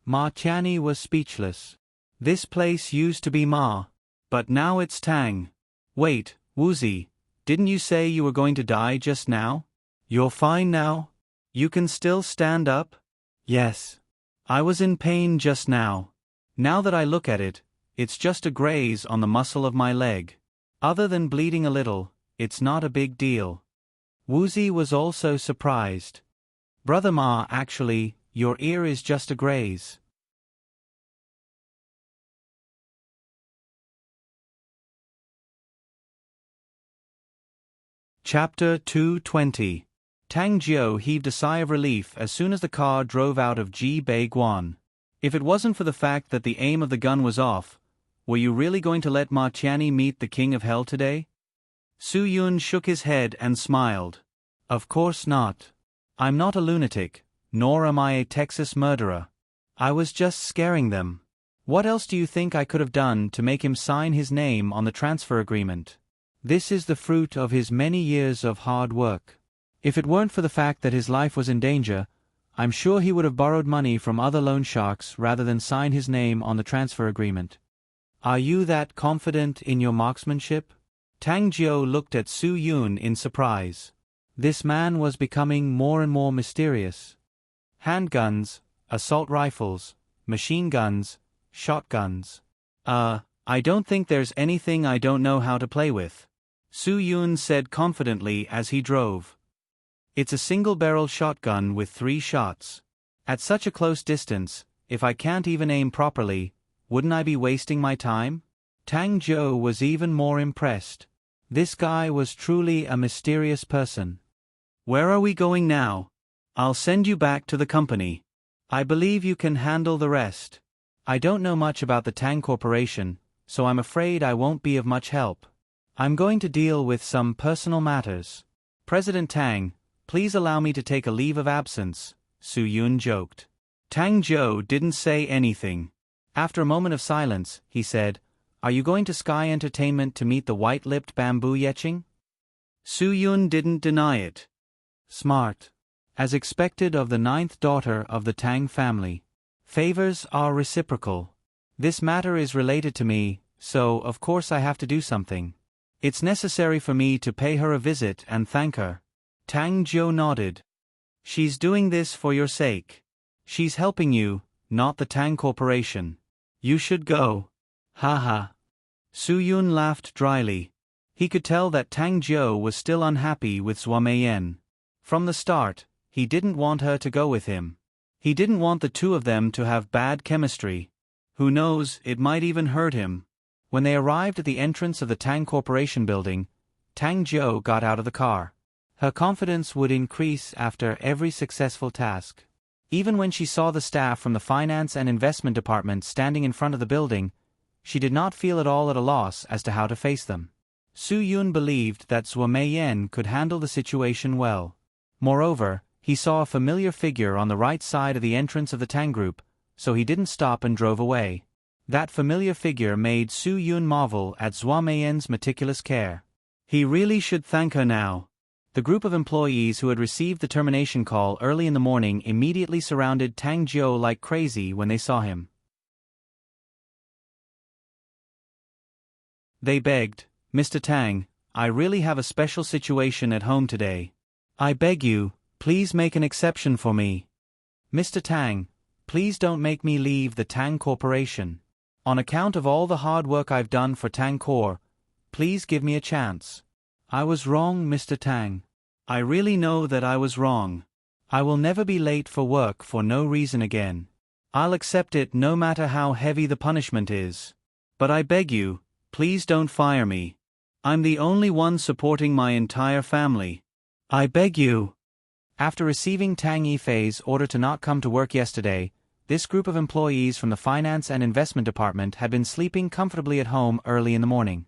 Ma Tianyi was speechless. This place used to be Ma, but now it's Tang. Wait, Wuzi, didn't you say you were going to die just now? You're fine now? You can still stand up? Yes. I was in pain just now. Now that I look at it, it's just a graze on the muscle of my leg. Other than bleeding a little, it's not a big deal. Wuzi was also surprised. Brother Ma, actually, your ear is just a graze. Chapter 220. Tang Jiu heaved a sigh of relief as soon as the car drove out of Jibei Guan. If it wasn't for the fact that the aim of the gun was off, were you really going to let Ma Tianyi meet the King of Hell today? Su Yun shook his head and smiled. Of course not. I'm not a lunatic, nor am I a Texas murderer. I was just scaring them. What else do you think I could have done to make him sign his name on the transfer agreement? This is the fruit of his many years of hard work. If it weren't for the fact that his life was in danger, I'm sure he would have borrowed money from other loan sharks rather than sign his name on the transfer agreement. Are you that confident in your marksmanship? Tang Jiu looked at Su Yun in surprise. This man was becoming more and more mysterious. Handguns, assault rifles, machine guns, shotguns. I don't think there's anything I don't know how to play with, Su Yun said confidently as he drove. It's a single-barrel shotgun with 3 shots. At such a close distance, if I can't even aim properly, wouldn't I be wasting my time? Tang Jiu was even more impressed. This guy was truly a mysterious person. Where are we going now? I'll send you back to the company. I believe you can handle the rest. I don't know much about the Tang Corporation, so I'm afraid I won't be of much help. I'm going to deal with some personal matters. President Tang, please allow me to take a leave of absence, Su Yun joked. Tang Jiu didn't say anything. After a moment of silence, he said, Are you going to Sky Entertainment to meet the white-lipped bamboo yetching? Su Yun didn't deny it. Smart. As expected of the 9th daughter of the Tang family. Favors are reciprocal. This matter is related to me, so of course I have to do something. It's necessary for me to pay her a visit and thank her. Tang Jiu nodded. She's doing this for your sake. She's helping you, not the Tang Corporation. You should go. Ha ha. Su Yun laughed dryly. He could tell that Tang Jiu was still unhappy with Zhua Meiyan. From the start, he didn't want her to go with him. He didn't want the two of them to have bad chemistry. Who knows, it might even hurt him. When they arrived at the entrance of the Tang Corporation building, Tang Jiu got out of the car. Her confidence would increase after every successful task. Even when she saw the staff from the finance and investment department standing in front of the building, she did not feel at all at a loss as to how to face them. Su Yun believed that Zhua Meiyan could handle the situation well. Moreover, he saw a familiar figure on the right side of the entrance of the Tang group, so he didn't stop and drove away. That familiar figure made Su Yun marvel at Zhua Meiyan's meticulous care. He really should thank her now. The group of employees who had received the termination call early in the morning immediately surrounded Tang Jiu like crazy when they saw him. They begged, "Mr. Tang, I really have a special situation at home today. I beg you, please make an exception for me. Mr. Tang, please don't make me leave the Tang Corporation. On account of all the hard work I've done for Tang Corp, please give me a chance. I was wrong, Mr. Tang. I really know that I was wrong. I will never be late for work for no reason again. I'll accept it no matter how heavy the punishment is. But I beg you, please don't fire me. I'm the only one supporting my entire family. I beg you." After receiving Tang Yifei's order to not come to work yesterday, this group of employees from the finance and investment department had been sleeping comfortably at home early in the morning.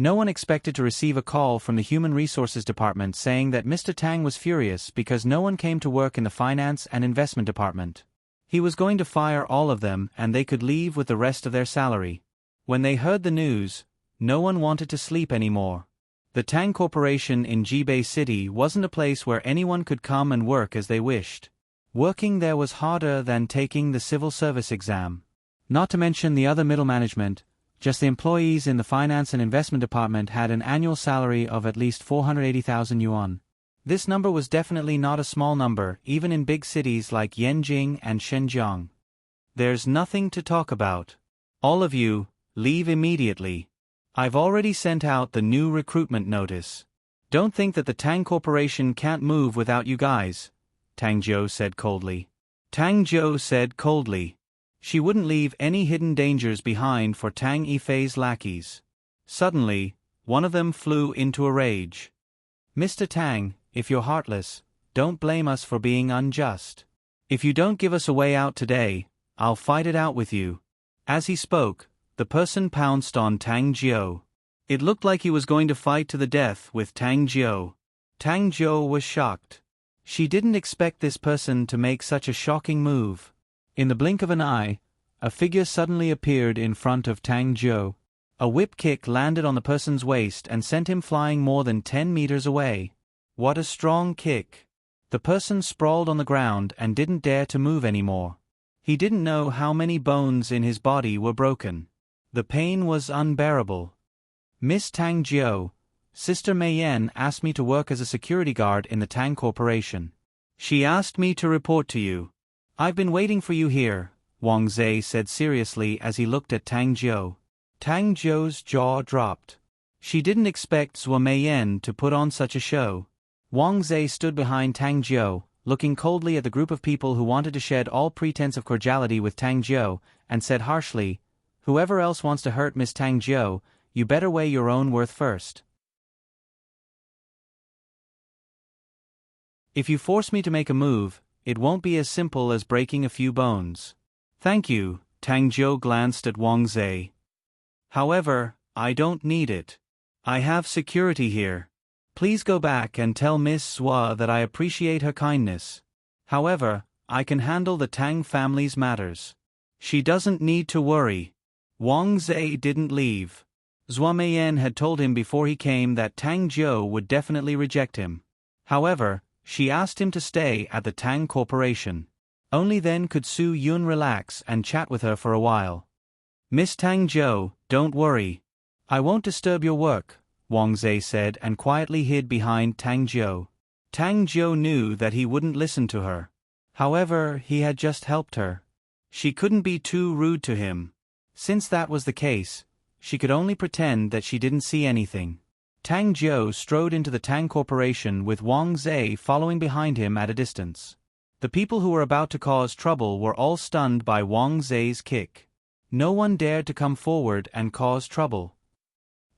No one expected to receive a call from the Human Resources Department saying that Mr. Tang was furious because no one came to work in the Finance and Investment Department. He was going to fire all of them and they could leave with the rest of their salary. When they heard the news, no one wanted to sleep anymore. The Tang Corporation in Jibei City wasn't a place where anyone could come and work as they wished. Working there was harder than taking the civil service exam. Not to mention the other middle management, just the employees in the Finance and Investment Department had an annual salary of at least 480,000 yuan. This number was definitely not a small number, even in big cities like Yanjing and Shenzhen. There's nothing to talk about. All of you, leave immediately. I've already sent out the new recruitment notice. Don't think that the Tang Corporation can't move without you guys, Tang Jiu said coldly. Tang Jiu said coldly. She wouldn't leave any hidden dangers behind for Tang Yifei's lackeys. Suddenly, one of them flew into a rage. "Mr. Tang, if you're heartless, don't blame us for being unjust. If you don't give us a way out today, I'll fight it out with you." As he spoke, the person pounced on Tang Jiu. It looked like he was going to fight to the death with Tang Jiu. Tang Jiu was shocked. She didn't expect this person to make such a shocking move. In the blink of an eye, a figure suddenly appeared in front of Tang Jiu. A whip kick landed on the person's waist and sent him flying more than 10 meters away. What a strong kick! The person sprawled on the ground and didn't dare to move anymore. He didn't know how many bones in his body were broken. The pain was unbearable. "Miss Tang Jiu, Sister Meiyan asked me to work as a security guard in the Tang Corporation. She asked me to report to you. I've been waiting for you here," Wang Zhe said seriously as he looked at Tang Jiu. Tang Jiu's jaw dropped. She didn't expect Zhua Meiyan to put on such a show. Wang Zhe stood behind Tang Jiu, looking coldly at the group of people who wanted to shed all pretense of cordiality with Tang Jiu, and said harshly, "Whoever else wants to hurt Miss Tang Jiu, you better weigh your own worth first. If you force me to make a move, it won't be as simple as breaking a few bones." "Thank you," Tang Jiu glanced at Wang Zhe. "However, I don't need it. I have security here. Please go back and tell Miss Zhua that I appreciate her kindness. However, I can handle the Tang family's matters. She doesn't need to worry." Wang Zhe didn't leave. Zhua Meiyan had told him before he came that Tang Jiu would definitely reject him. However, she asked him to stay at the Tang Corporation. Only then could Su Yun relax and chat with her for a while. "Miss Tang Jiu, don't worry. I won't disturb your work," Wang Zhe said and quietly hid behind Tang Jiu. Tang Jiu knew that he wouldn't listen to her. However, he had just helped her. She couldn't be too rude to him. Since that was the case, she could only pretend that she didn't see anything. Tang Jiu strode into the Tang Corporation with Wang Zhe following behind him at a distance. The people who were about to cause trouble were all stunned by Wang Zhe's kick. No one dared to come forward and cause trouble.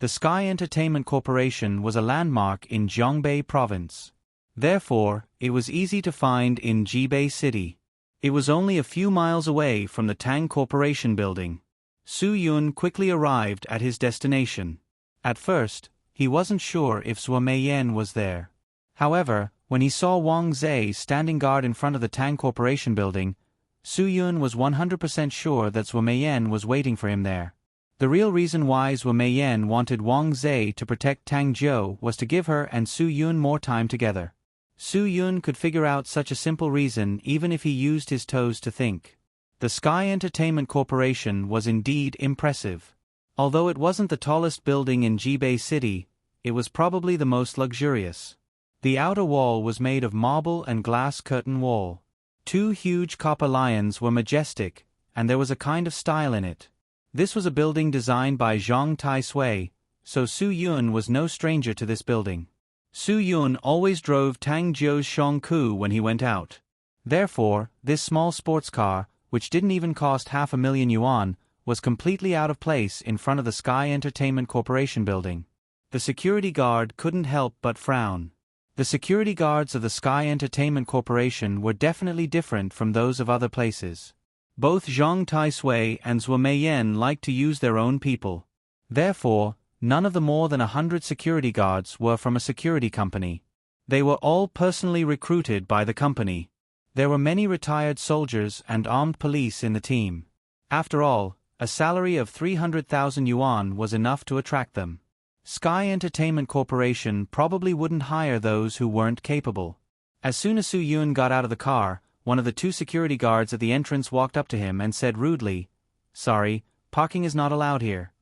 The Sky Entertainment Corporation was a landmark in Jiangbei Province. Therefore, it was easy to find in Jibei City. It was only a few miles away from the Tang Corporation building. Su Yun quickly arrived at his destination. At first, he wasn't sure if Zhuo Meiyan was there. However, when he saw Wang Zhe standing guard in front of the Tang Corporation building, Su Yun was 100% sure that Zhuo Meiyan was waiting for him there. The real reason why Zhuo Meiyan wanted Wang Zhe to protect Tang Jiu was to give her and Su Yun more time together. Su Yun could figure out such a simple reason even if he used his toes to think. The Sky Entertainment Corporation was indeed impressive. Although it wasn't the tallest building in Jibei City, it was probably the most luxurious. The outer wall was made of marble and glass curtain wall. 2 huge copper lions were majestic, and there was a kind of style in it. This was a building designed by Zhang Taisui, so Su Yun was no stranger to this building. Su Yun always drove Tang Jiu's Shangku when he went out. Therefore, this small sports car, which didn't even cost 500,000 yuan, was completely out of place in front of the Sky Entertainment Corporation building. The security guard couldn't help but frown. The security guards of the Sky Entertainment Corporation were definitely different from those of other places. Both Zhang Taisui and Zhuo Meiyan liked to use their own people. Therefore, none of the more than 100 security guards were from a security company. They were all personally recruited by the company. There were many retired soldiers and armed police in the team. After all, a salary of 300,000 yuan was enough to attract them. Sky Entertainment Corporation probably wouldn't hire those who weren't capable. As soon as Su Yun got out of the car, one of the 2 security guards at the entrance walked up to him and said rudely, "Sorry, parking is not allowed here.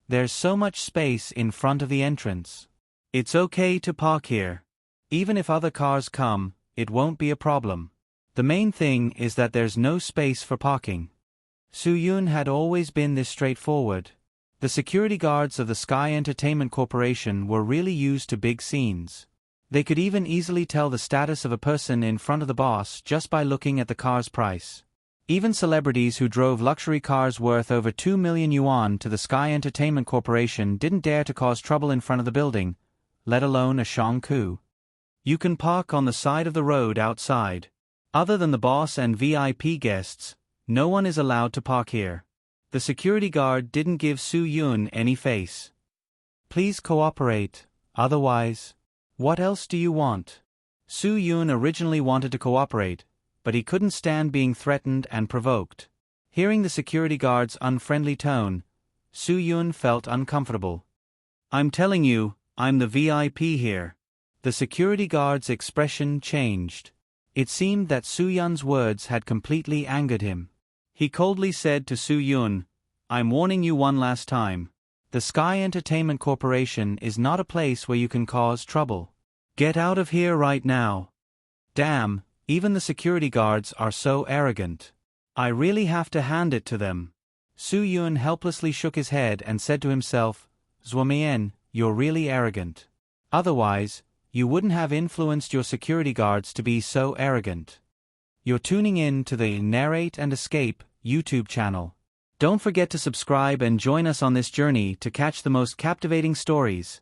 There's so much space in front of the entrance. It's okay to park here. Even if other cars come, it won't be a problem. The main thing is that there's no space for parking." Su Yun had always been this straightforward. The security guards of the Sky Entertainment Corporation were really used to big scenes. They could even easily tell the status of a person in front of the boss just by looking at the car's price. Even celebrities who drove luxury cars worth over 2 million yuan to the Sky Entertainment Corporation didn't dare to cause trouble in front of the building, let alone a Shangku. You can park on the side of the road outside. Other than the boss and VIP guests, no one is allowed to park here. The security guard didn't give Su Yun any face. "Please cooperate, otherwise, what else do you want?" Su Yun originally wanted to cooperate, but he couldn't stand being threatened and provoked. Hearing the security guard's unfriendly tone, Su Yun felt uncomfortable. "I'm telling you, I'm the VIP here." The security guard's expression changed. It seemed that Su Yun's words had completely angered him. He coldly said to Su Yun, "I'm warning you one last time. The Sky Entertainment Corporation is not a place where you can cause trouble. Get out of here right now." Damn, even the security guards are so arrogant. I really have to hand it to them. Su Yun helplessly shook his head and said to himself, "Zhuo Meiyan, you're really arrogant. Otherwise, you wouldn't have influenced your security guards to be so arrogant." You're tuning in to the Narrate and Escape YouTube channel. Don't forget to subscribe and join us on this journey to catch the most captivating stories.